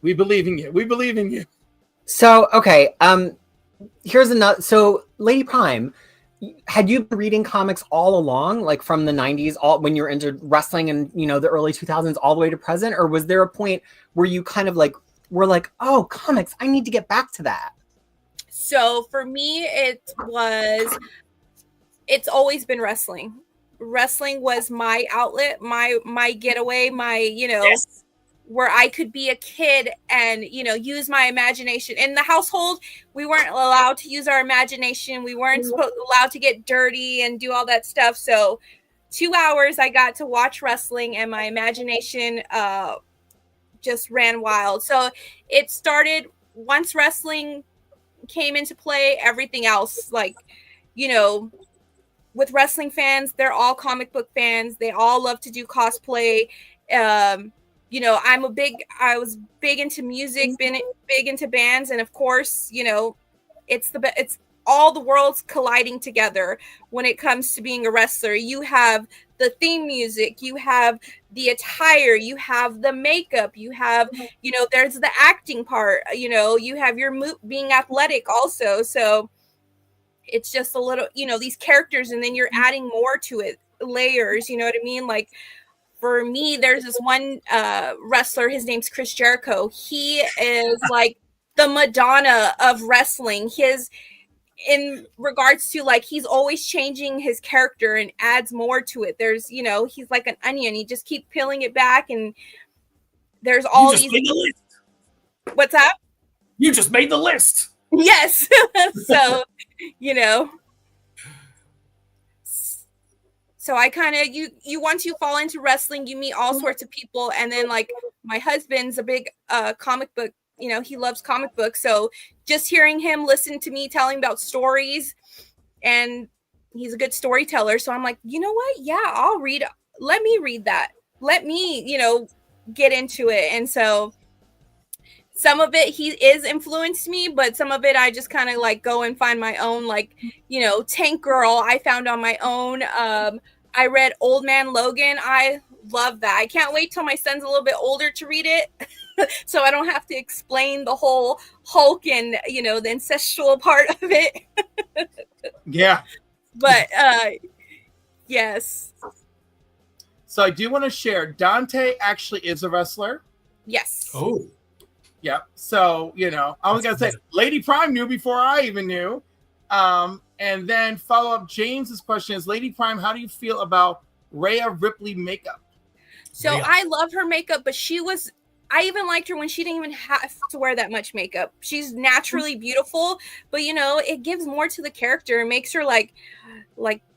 We believe in you. We believe in you. So, okay. Here's another. So, Lady Prime, had you been reading comics all along, like from the 90s, all when you were into wrestling and, you know, the early 2000s all the way to present? Or was there a point where you kind of like were like, oh, comics, I need to get back to that? So for me, it's always been wrestling. Wrestling was my outlet, my getaway, my, you know, yes, where I could be a kid and, you know, use my imagination. In the household, we weren't allowed to use our imagination. We weren't allowed to get dirty and do all that stuff. So 2 hours I got to watch wrestling and my imagination just ran wild. So it started once wrestling came into play, everything else, like, you know, with wrestling fans, they're all comic book fans. They all love to do cosplay. You know, I was big into music, been big into bands. And of course, you know, it's all the worlds colliding together when it comes to being a wrestler. You have the theme music, you have the attire, you have the makeup, you have, you know, there's the acting part, you know, you have your being athletic also. So it's just a little, you know, these characters, and then you're adding more to it, layers, you know what I mean? Like for me, there's this one wrestler, his name's Chris Jericho. He is like the Madonna of wrestling. In regards to like, he's always changing his character and adds more to it. There's, you know, he's like an onion. You just keep peeling it back, and there's all these. What's that? You just made the list. Yes. So, you know, so I kind of, you once you fall into wrestling, you meet all sorts of people. And then like my husband's a big comic book, you know, he loves comic books. So just hearing him listen to me telling about stories, and he's a good storyteller. So I'm like, you know what? Yeah, I'll read. Let me read that. Let me, you know, get into it. And so some of it he is influenced me, but some of it I just kind of like go and find my own, like, you know, Tank Girl I found on my own. I read Old Man Logan. I love that. I can't wait till my son's a little bit older to read it. So I don't have to explain the whole Hulk and, you know, the incestual part of it. Yeah. But yes. So I do want to share, Dante actually is a wrestler. Yes. Oh. Yeah. So, you know, I was going to say, Lady Prime knew before I even knew. And then follow up, James's question is, Lady Prime, how do you feel about Rhea Ripley makeup? So I love her makeup, but I even liked her when she didn't even have to wear that much makeup. She's naturally beautiful, but you know, it gives more to the character and makes her like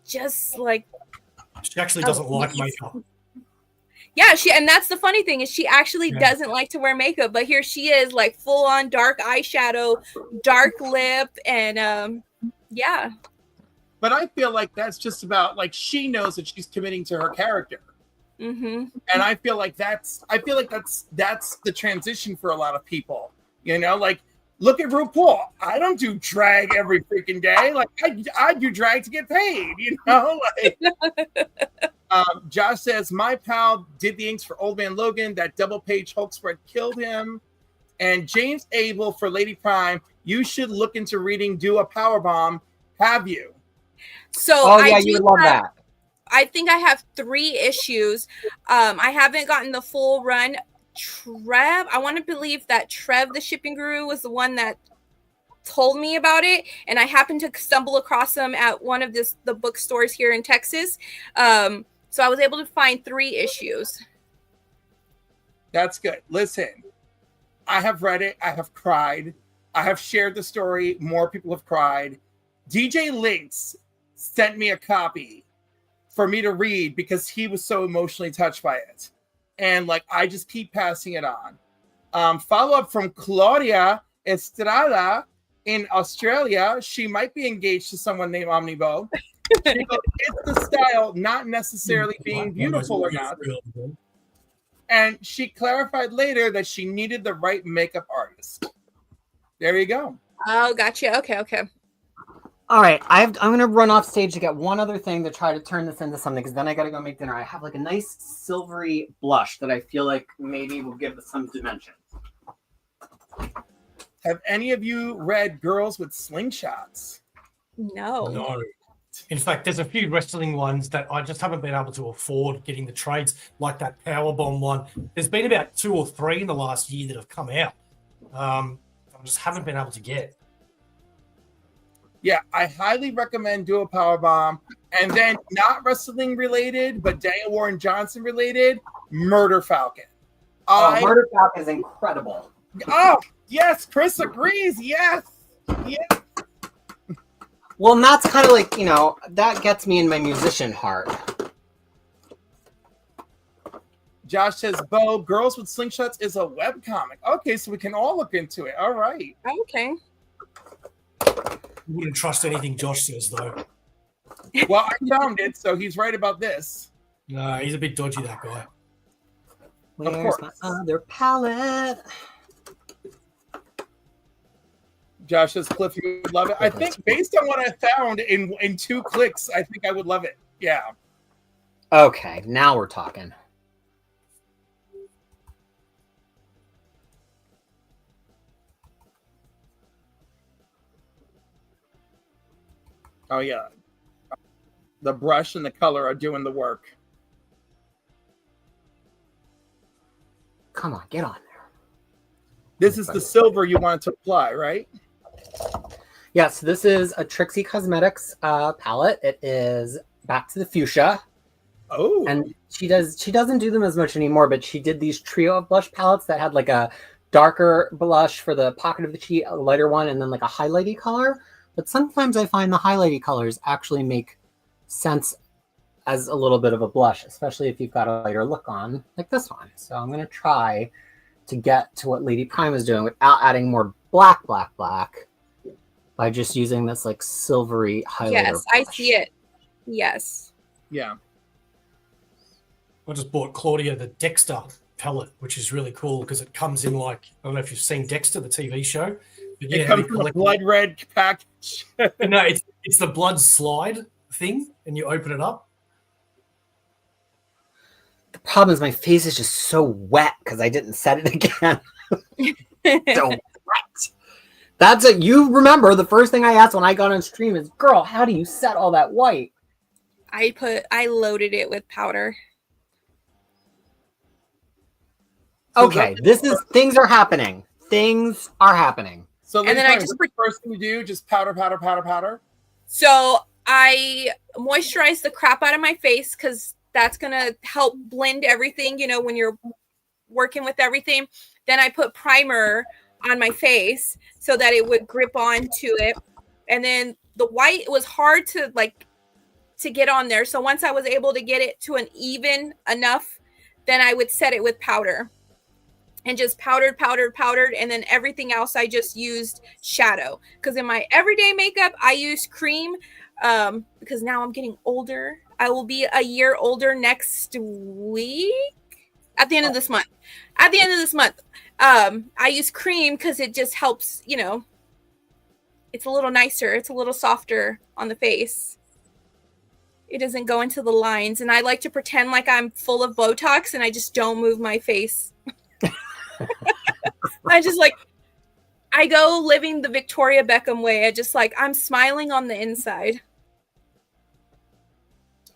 just like. She actually doesn't like makeup. Yeah, and that's the funny thing is she actually doesn't like to wear makeup, but here she is like full on dark eyeshadow, dark lip, and yeah. But I feel like that's just about like she knows that she's committing to her character. Mm-hmm. And I feel like that's the transition for a lot of people. You know, like look at RuPaul. I don't do drag every freaking day. Like I do drag to get paid. You know, like Josh says, my pal did the inks for Old Man Logan. That double-page Hulk spread killed him. And James Abel for Lady Prime, you should look into reading Do a Powerbomb. Have you? So you would love that. I think I have 3 issues. I haven't gotten the full run. Trev, I want to believe that Trev, the shipping guru, was the one that told me about it, and I happened to stumble across them at one of the bookstores here in Texas. So I was able to find 3 issues. That's good. Listen, I have read it. I have cried. I have shared the story. More people have cried. DJ Lynx sent me a copy for me to read because he was so emotionally touched by it. And like, I just keep passing it on. Follow up from Claudia Estrada in Australia. She might be engaged to someone named Omnibo. She goes, it's the style, not necessarily being beautiful or not. And she clarified later that she needed the right makeup artist. There you go. Oh, gotcha. Okay. All right, I'm going to run off stage to get one other thing to try to turn this into something, because then I got to go make dinner. I have like a nice silvery blush that I feel like maybe will give it some dimension. Have any of you read Girls with Slingshots? No. In fact, there's a few wrestling ones that I just haven't been able to afford getting the trades, like that Powerbomb one. There's been about 2 or 3 in the last year that have come out. I just haven't been able to get. Yeah, I highly recommend Do a Powerbomb. And then not wrestling related, but Daniel Warren Johnson related, Murder Falcon. Murder Falcon is incredible. Oh, yes, Chris agrees. Yes. Well, and that's kind of like, that gets me in my musician heart. Josh says, Bo, Girls with Slingshots is a webcomic. Okay, so we can all look into it. All right. Okay. You wouldn't trust anything Josh says, though. Well, I found it, so he's right about this. No, he's a bit dodgy, that guy. Where's my other palette? Josh says, Cliff, you would love it. I think based on what I found in 2 clicks, I think I would love it. Yeah. Okay, now we're talking. Oh, yeah. The brush and the color are doing the work. Come on, get on there. This is the silver you wanted to apply, right? Yes, this is a Trixie Cosmetics palette. It is Back to the Fuchsia. Oh. And she doesn't do them as much anymore, but she did these trio of blush palettes that had like a darker blush for the pocket of the cheek, a lighter one, and then like a highlighty color. But sometimes I find the highlighty colors actually make sense as a little bit of a blush, especially if you've got a lighter look on, like this one. So I'm going to try to get to what Lady Prime is doing without adding more black by just using this like silvery highlighter. Yes, brush. I see it. Yes. Yeah. I just bought Claudia the Dexter palette, which is really cool because it comes in like, I don't know if you've seen Dexter, the TV show. But It comes from a blood red package. No, it's the blood slide thing, and you open it up. The problem is my face is just so wet because I didn't set it again. So wet. That's it. You remember the first thing I asked when I got on stream is, girl, how do you set all that white? I loaded it with powder. Okay, things are happening. Things are happening. So And then I just the first thing you do, just powder. So I moisturize the crap out of my face because that's going to help blend everything, when you're working with everything. Then I put primer on my face so that it would grip onto it. And then the white was hard to get on there. So once I was able to get it to an even enough, then I would set it with powder. And just powdered. And then everything else, I just used shadow. Because in my everyday makeup, I use cream. Because now I'm getting older. I will be a year older next week. At the end of this month. I use cream because it just helps, it's a little nicer. It's a little softer on the face. it doesn't go into the lines. And I like to pretend like I'm full of Botox and I just don't move my face. I go living the Victoria Beckham way. I'm smiling on the inside.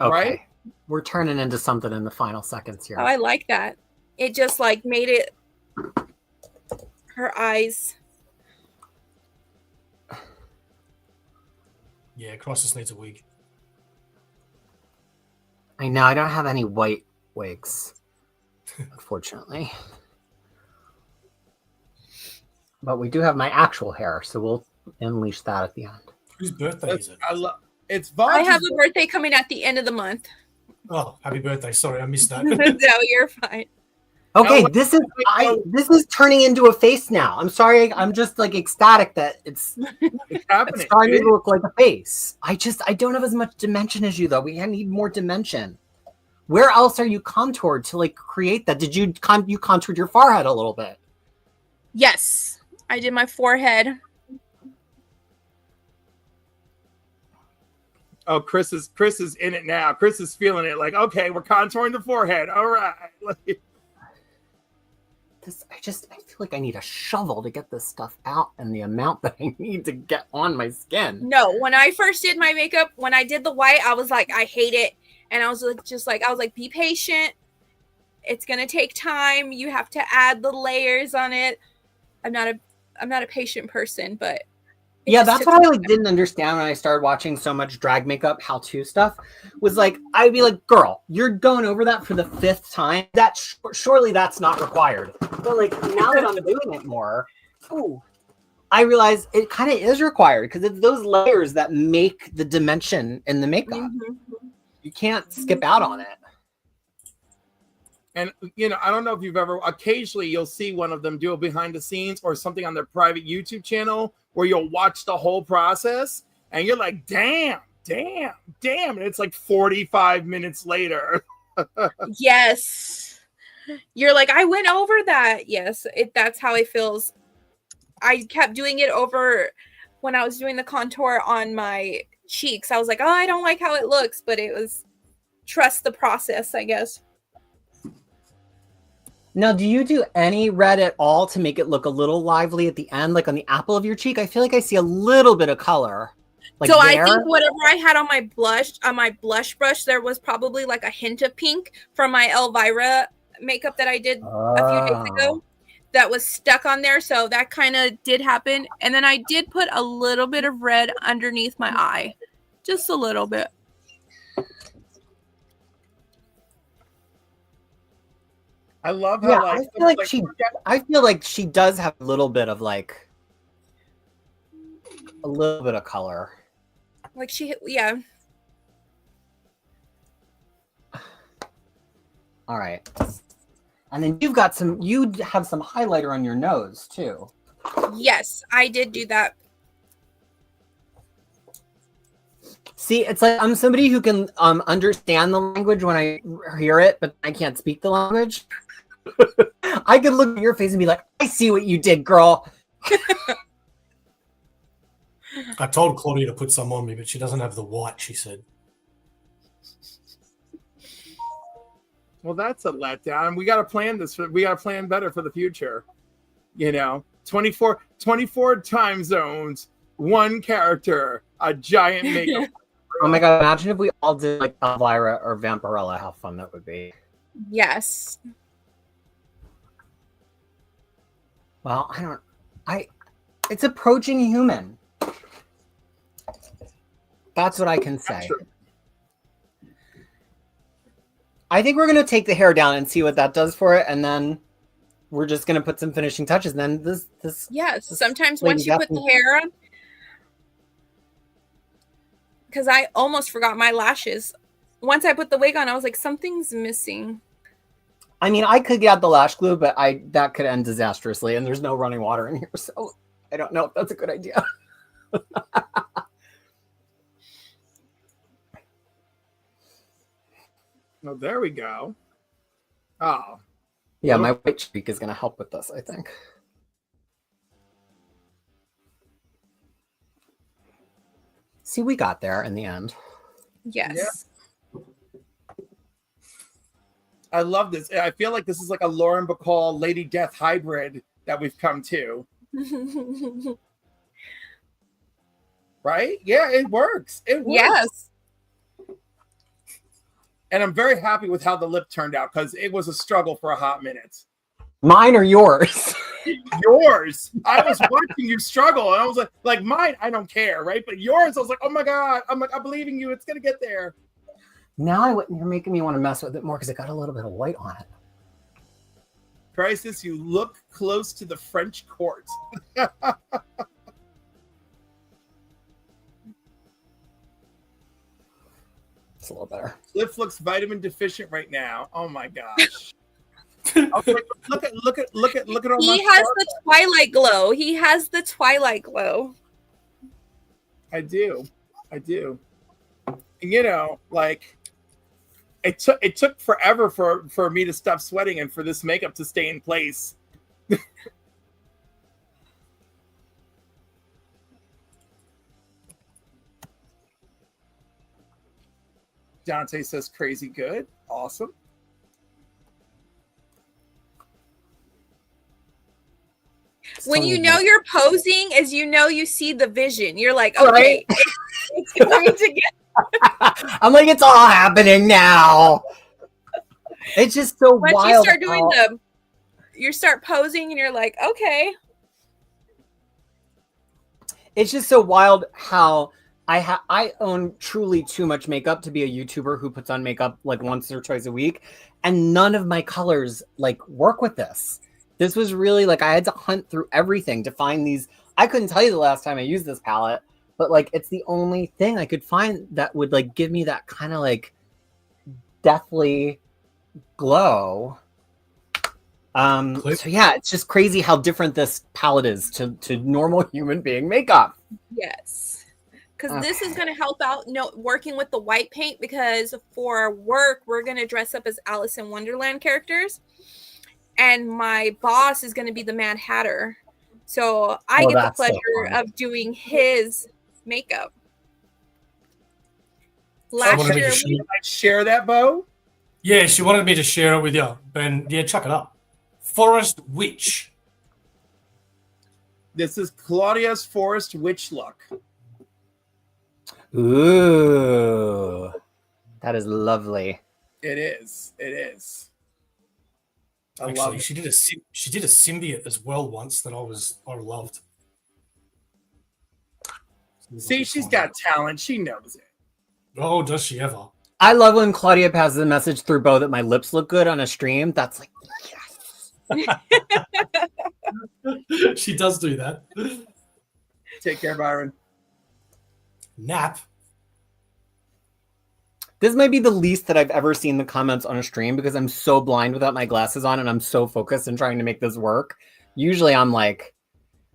Okay. Right? We're turning into something in the final seconds here. Oh, I like that. It just like made it her eyes. Yeah, Crisis needs a wig. I know, I don't have any white wigs, unfortunately. But we do have my actual hair, so we'll unleash that at the end. Whose birthday is it? It's I have Vaj's a birthday coming at the end of the month. Oh, happy birthday. Sorry, I missed that. No, you're fine. Okay, Oh, this is turning into a face now. I'm sorry, I'm just like ecstatic that it's happening. starting to look like a face. I don't have as much dimension as you though. We need more dimension. Where else are you contoured to like create that? Did you contoured your forehead a little bit? Yes, I did my forehead. Oh, Chris is in it now. Chris is feeling it. Like, okay, we're contouring the forehead. All right. I feel like I need a shovel to get this stuff out and the amount that I need to get on my skin. No, when I first did my makeup, when I did the white, I was like, I hate it. And I was like, be patient. It's going to take time. You have to add the layers on it. I'm not a patient person, but yeah, that's what I didn't understand when I started watching so much drag makeup how-to stuff. Was like, I'd be like, girl, you're going over that for the 5th time. Surely that's not required. But like now that I'm doing it more, I realize it kind of is required because it's those layers that make the dimension in the makeup. Mm-hmm. You can't skip out on it. And, I don't know if you've occasionally you'll see one of them do a behind the scenes or something on their private YouTube channel where you'll watch the whole process and you're like, damn. And it's like 45 minutes later. Yes. You're like, I went over that. Yes, that's how it feels. I kept doing it over when I was doing the contour on my cheeks. I was like, oh, I don't like how it looks, but it was trust the process, I guess. Now, do you do any red at all to make it look a little lively at the end, like on the apple of your cheek? I feel like I see a little bit of color. Like so there. I think whatever I had on my blush brush, there was probably like a hint of pink from my Elvira makeup that I did a few days ago that was stuck on there. So that kind of did happen. And then I did put a little bit of red underneath my eye, just a little bit. I love how I feel like she does have a little bit of like a little bit of color. Like yeah. All right. And then you have some highlighter on your nose too. Yes, I did do that. See, it's like I'm somebody who can understand the language when I hear it, but I can't speak the language. I could look at your face and be like, I see what you did, girl. I told Claudia to put some on me, but she doesn't have the white, she said. Well, that's a letdown. We got to plan this. We got to plan better for the future. 24 time zones, one character, a giant makeup. Oh my God, imagine if we all did like Elvira or Vampirella, how fun that would be. Yes. Well, it's approaching human. That's what I can say. Sure. I think we're going to take the hair down and see what that does for it. And then we're just going to put some finishing touches. And then sometimes once you put the hair on, because I almost forgot my lashes. Once I put the wig on, I was like, something's missing. I mean, I could get out the lash glue, but that could end disastrously. And there's no running water in here. So I don't know if that's a good idea. Oh, there we go. Oh. Yeah, my white streak is going to help with this, I think. See, we got there in the end. Yes. I love this. I feel like this is like a Lauren Bacall Lady Death hybrid that we've come to. Right? Yeah, it works. It works. Yes. And I'm very happy with how the lip turned out because it was a struggle for a hot minute. Mine or yours? Yours. I was watching you struggle, and I was like mine, I don't care, right? But yours, I was like, oh my God. I'm believing you. It's gonna get there. Now you're making me want to mess with it more because it got a little bit of white on it. Crisis, you look close to the French court. It's a little better. Cliff looks vitamin deficient right now. Oh my gosh. Okay, look at all He my has stars. the twilight glow. He has the twilight glow. I do. And, you know, like it took forever for me to stop sweating and for this makeup to stay in place. Dante says crazy good. Awesome. When you know you're posing, as you know, you see the vision. You're like, okay, it's going to get. I'm like, it's all happening now. It's just so Once wild. you start doing you start posing, and you're like, okay. It's just so wild how I own truly too much makeup to be a YouTuber who puts on makeup like once or twice a week, and none of my colors like work with this. This was really like I had to hunt through everything to find these. I couldn't tell you the last time I used this palette, but like it's the only thing I could find that would like give me that kind of like deathly glow. So yeah, it's just crazy how different this palette is to normal human being makeup. Yes. Because this is going to help out working with the white paint, because for work, we're going to dress up as Alice in Wonderland characters. And my boss is going to be the Mad Hatter. So I get the pleasure of doing his makeup. Last year, I share that, Bo? Yeah, she wanted me to share it with you. And yeah, chuck it up. Forest Witch. This is Claudia's Forest Witch look. Ooh, that is lovely. It is. It is. I Actually, love it. she did a symbiote as well once that I loved. See, she's got talent. She knows it. Oh, does she ever? I love when Claudia passes a message through Bo that my lips look good on a stream. That's like, yes. She does do that. Take care, Byron. Nap. This might be the least that I've ever seen the comments on a stream because I'm so blind without my glasses on and I'm so focused and trying to make this work. Usually I'm like,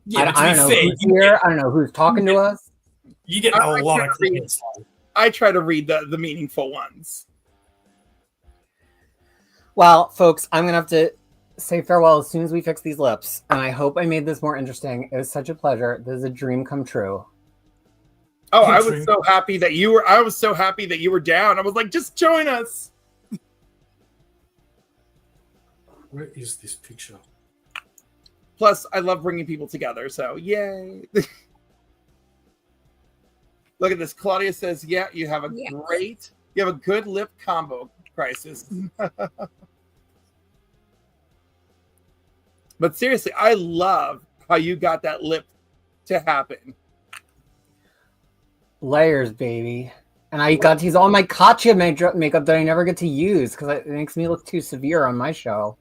Yeah, I don't know who's here. I don't know who's talking to us. You get a lot of comments. I try to read the meaningful ones. Well, folks, I'm going to have to say farewell as soon as we fix these lips. And I hope I made this more interesting. It was such a pleasure. This is a dream come true. Oh, I was so happy that you were. I was so happy that you were down. I was like, just join us. Where is this picture? Plus, I love bringing people together. So, yay! Look at this. Claudia says, "Yeah, you have a good lip combo, Crisis." But seriously, I love how you got that lip to happen. Layers, baby. And I got to use all my Katya makeup that I never get to use because it makes me look too severe on my show.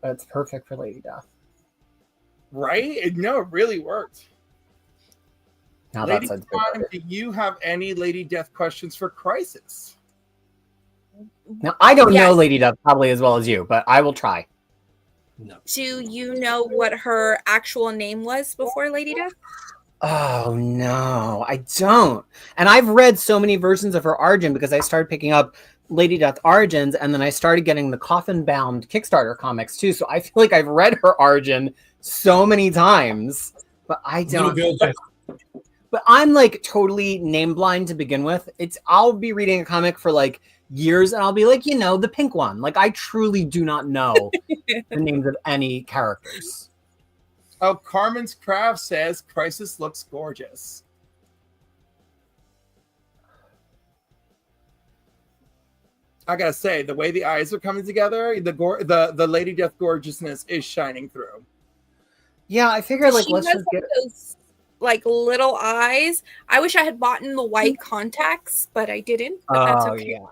But it's perfect for Lady Death. Right? No, it really worked. Now Lady that's Prime, do you have any Lady Death questions for Crisis? Now I don't know Lady Death probably as well as you, but I will try. No. Do you know what her actual name was before Lady Death? Oh no, I don't. And I've read so many versions of her origin because I started picking up Lady Death Origins and then I started getting the Coffin Bound Kickstarter comics too. So I feel like I've read her origin so many times, but I don't. But I'm like totally name blind to begin with. I'll be reading a comic for like years, and I'll be like, the pink one. Like, I truly do not know the names of any characters. Oh, Carmen's Craft says Crisis looks gorgeous. I gotta say, the way the eyes are coming together, the Lady Death gorgeousness is shining through. Yeah, I figured like She let's has just get. those like little eyes. I wish I had bought in the white contacts, but I didn't. But that's okay. Yeah.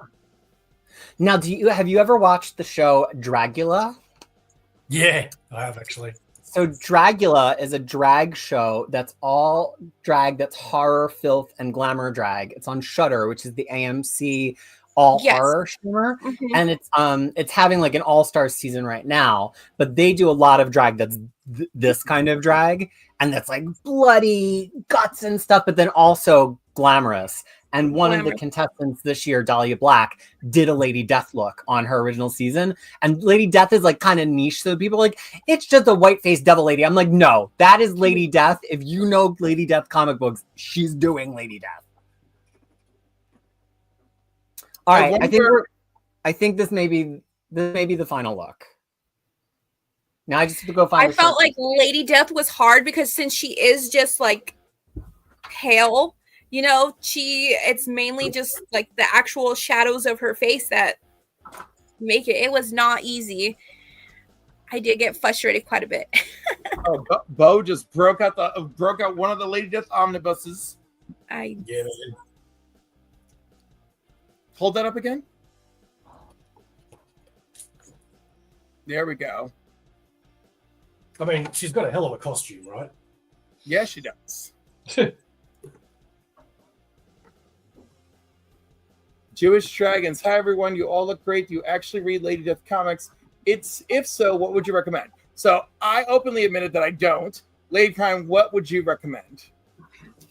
Now, have you ever watched the show Dragula? Yeah, I have actually. So Dragula is a drag show that's all drag, that's horror, filth, and glamour drag. It's on Shudder, which is the AMC horror streamer, and it's having like an all-star season right now. But they do a lot of drag that's this kind of drag, and that's like bloody guts and stuff, but then also glamorous. And one of the contestants this year, Dahlia Black, did a Lady Death look on her original season. And Lady Death is like kind of niche. So people are like, it's just a white-faced devil lady. I'm like, no, that is Lady Death. If you know Lady Death comic books, she's doing Lady Death. All right, I think this may be the final look. Now I just have to go find. I felt like Lady Death was hard because since she is just like pale, it's mainly just like the actual shadows of her face that make it. It was not easy. I did get frustrated quite a bit. Oh, Bo just broke out one of the Lady Death omnibuses. Yeah. Hold that up again. There we go. I mean, she's got a hell of a costume, right? Yeah, she does. Jewish Dragons. Hi, everyone. You all look great. Do you actually read Lady Death comics? If so, what would you recommend? So I openly admitted that I don't. Lady Prime, what would you recommend?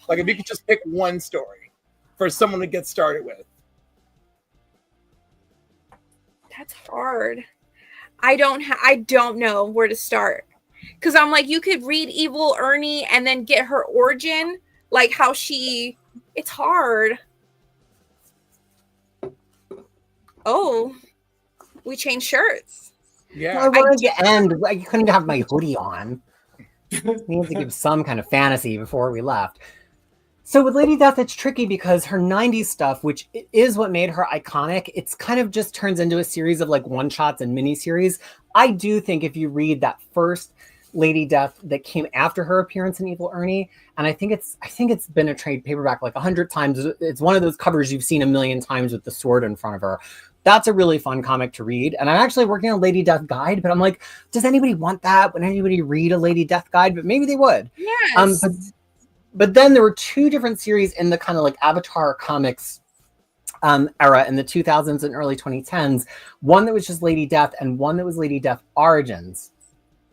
Like if you could just pick one story for someone to get started with. That's hard. I don't know where to start. Because I'm like, you could read Evil Ernie and then get her origin, like how it's hard. Oh, we changed shirts. Yeah. I wanted to end. I couldn't have my hoodie on. We need to give some kind of fantasy before we left. So with Lady Death, it's tricky because her 90s stuff, which is what made her iconic, it's kind of just turns into a series of like one-shots and miniseries. I do think if you read that first Lady Death that came after her appearance in Evil Ernie, and I think it's been a trade paperback like 100 times. It's one of those covers you've seen a million times with the sword in front of her. That's a really fun comic to read. And I'm actually working on a Lady Death guide, but I'm like, does anybody want that? Would anybody read a Lady Death guide? But maybe they would. Yes. But then there were two different series in the kind of like Avatar comics era in the 2000s and early 2010s. One that was just Lady Death and one that was Lady Death Origins.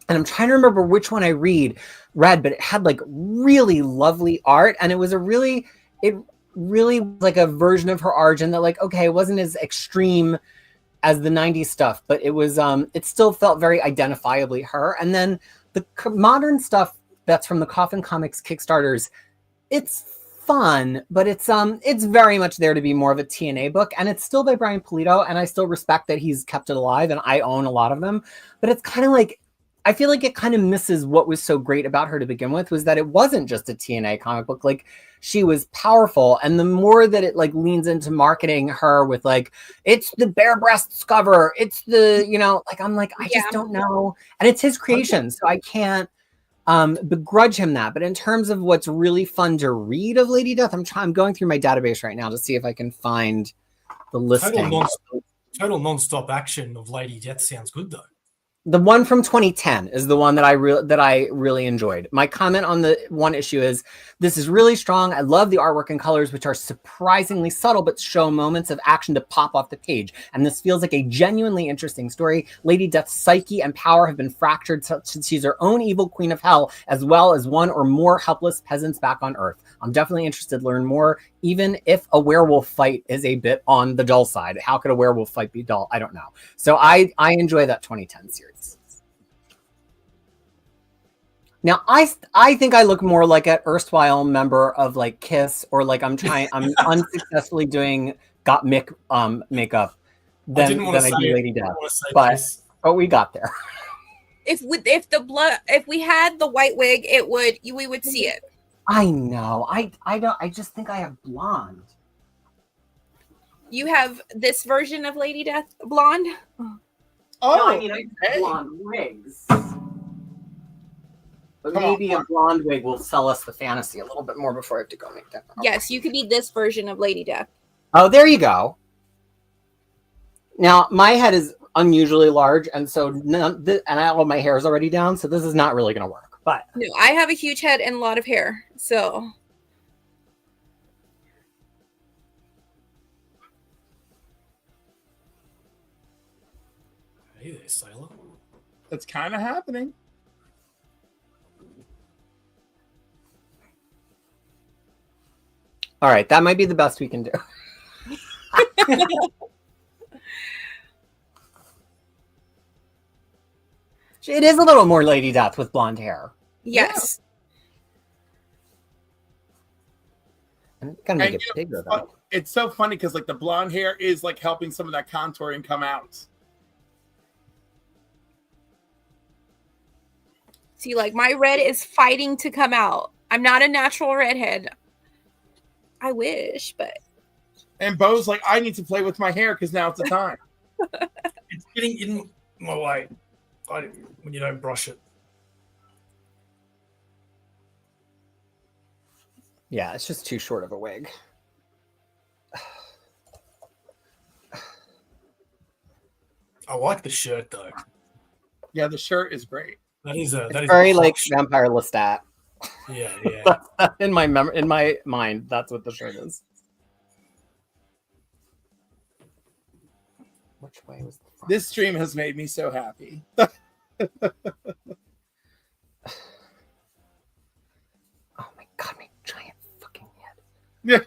And I'm trying to remember which one I read, but it had like really lovely art. And it really was like a version of her origin that like, okay, it wasn't as extreme as the 90s stuff, but it was, it still felt very identifiably her. And then the modern stuff that's from the Coffin Comics Kickstarters, it's fun, but it's very much there to be more of a TNA book. And it's still by Brian Pulido. And I still respect that he's kept it alive and I own a lot of them, but it's kind of like, I feel like it kind of misses what was so great about her to begin with, was that it wasn't just a TNA comic book. Like she was powerful. And the more that it like leans into marketing her with like, it's the bare breasts cover, it's the, like, I'm like, I just don't know. And it's his creation. So I can't begrudge him that. But in terms of what's really fun to read of Lady Death, I'm going through my database right now to see if I can find the listing. Total non-stop action of Lady Death sounds good though. The one from 2010 is the one that I really enjoyed. My comment on the one issue is, this is really strong. I love the artwork and colors, which are surprisingly subtle, but show moments of action to pop off the page. And this feels like a genuinely interesting story. Lady Death's psyche and power have been fractured since she's her own evil queen of hell, as well as one or more helpless peasants back on Earth. I'm definitely interested to learn more, even if a werewolf fight is a bit on the dull side. How could a werewolf fight be dull? I don't know. So I enjoy that 2010 series. Now, I think I look more like an erstwhile member of like KISS, or like I'm unsuccessfully doing got Mick makeup, I then didn't want to I'd say be it. Lady I didn't Death. want to say But this. we got there. If we had the white wig, we would see it. I know. I don't. I just think I have blonde. You have this version of Lady Death blonde. Oh, I have blonde wigs. But Come on, maybe a blonde wig will sell us the fantasy a little bit more before I have to go make that. Yes, you could be this version of Lady Death. Oh, there you go. Now my head is unusually large, and so all my hair is already down, so this is not really going to work. But No, I have a huge head and a lot of hair, so Hey there, sailor. that's kind of happening. all right, that might be the best we can do. It is a little more Lady Death with blonde hair. yes. I'm gonna make And, it bigger But though. it's so funny because like the blonde hair is like helping some of that contouring come out. See, like my red is fighting to come out. I'm not a natural redhead. I wish, but And Bo's like, I need to play with my hair because now it's the time. It's getting in my way when you don't brush it. Yeah, it's just too short of a wig. I like the shirt though. Yeah, the shirt is great. That is Very a hot like shirt. Vampire Lestat. Yeah. in my mind, that's what the shirt is. Which way was the front? This stream has made me so happy. Oh my god, my giant fucking head.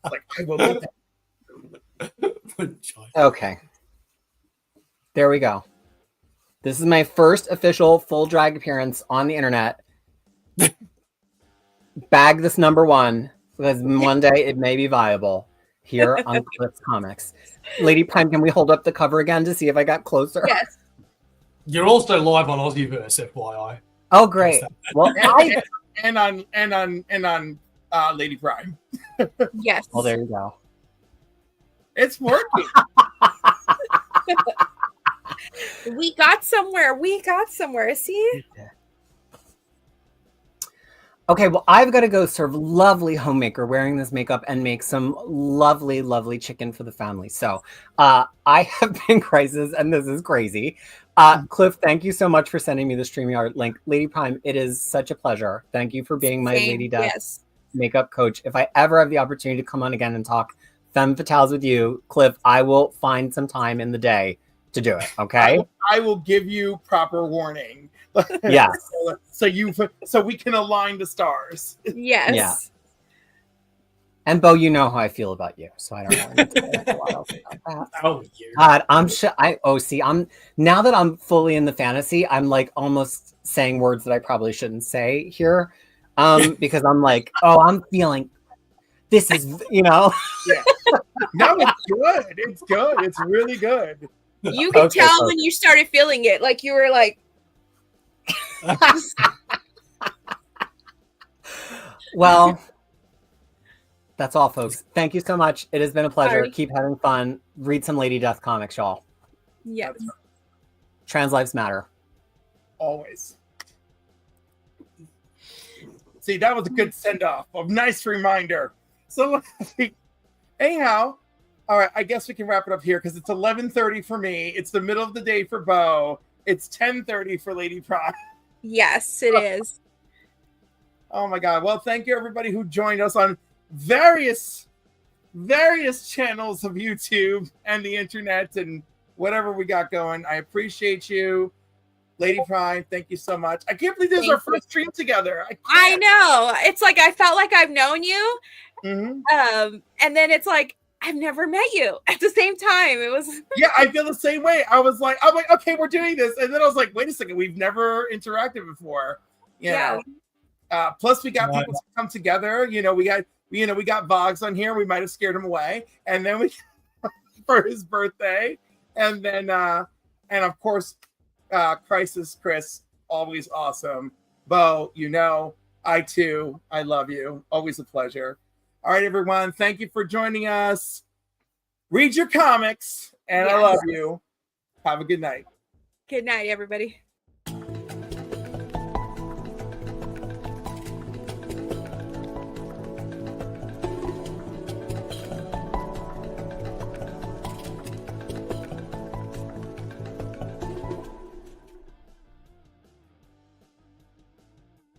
Like I will look at Okay. There we go. This is my first official full drag appearance on the internet. Bag this #1 because one day it may be viable here on Clips Comics. Lady Prime, can we hold up the cover again to see if I got closer? yes. You're also live on Aussieverse, FYI. Oh, great. Well, and on Lady Prime. Yes. well, there you go. It's working. We got somewhere. See? Okay, well, I've got to go serve lovely homemaker wearing this makeup and make some lovely, lovely chicken for the family. So I have been Crisis, and this is crazy. Cliff, thank you so much for sending me the StreamYard link. Lady Prime, it is such a pleasure. Thank you for being my Same, Lady Death yes. makeup coach. If I ever have the opportunity to come on again and talk femme fatales with you, Cliff, I will find some time in the day to do it. Okay? I will give you proper warning. Yes. so we can align the stars. Yes. Yeah. And Bo, you know how I feel about you, so I don't know to say a lot else about that. Oh, you. God, I'm now that I'm fully in the fantasy, I'm like almost saying words that I probably shouldn't say here. Because I'm like, I'm feeling this is, No, it's good. It's good. It's really good. You could Okay, tell so- when you started feeling it. Like you were like, well, that's all, folks. Thank you so much. It has been a pleasure. Sorry. Keep having fun. Read some Lady Death comics, y'all. yes. Trans lives matter. Always. See, that was a good send off. A nice reminder. So, anyhow, all right, I guess we can wrap it up here because it's 11:30 for me. It's the middle of the day for Bo. It's 10:30 for Lady Prime. Yes, it is. Oh my God. Well, thank you everybody who joined us on various channels of YouTube and the internet and whatever we got going. I appreciate you. Lady Prime, thank you so much. I can't believe this is our first stream together. I know. It's like I felt like I've known you. Mm-hmm. And then it's like I've never met you at the same time. It was Yeah, I feel the same way. I'm like, okay, we're doing this. And then I was like, wait a second, we've never interacted before. You know? Plus we got people to come together. You know, we got we got Boggs on here. We might have scared him away. And then we for his birthday. And then and of course Crisis Chris, always awesome. Bo, I too, I love you. Always a pleasure. All right, everyone. Thank you for joining us. Read your comics, and I love you. Have a good night. Good night, everybody.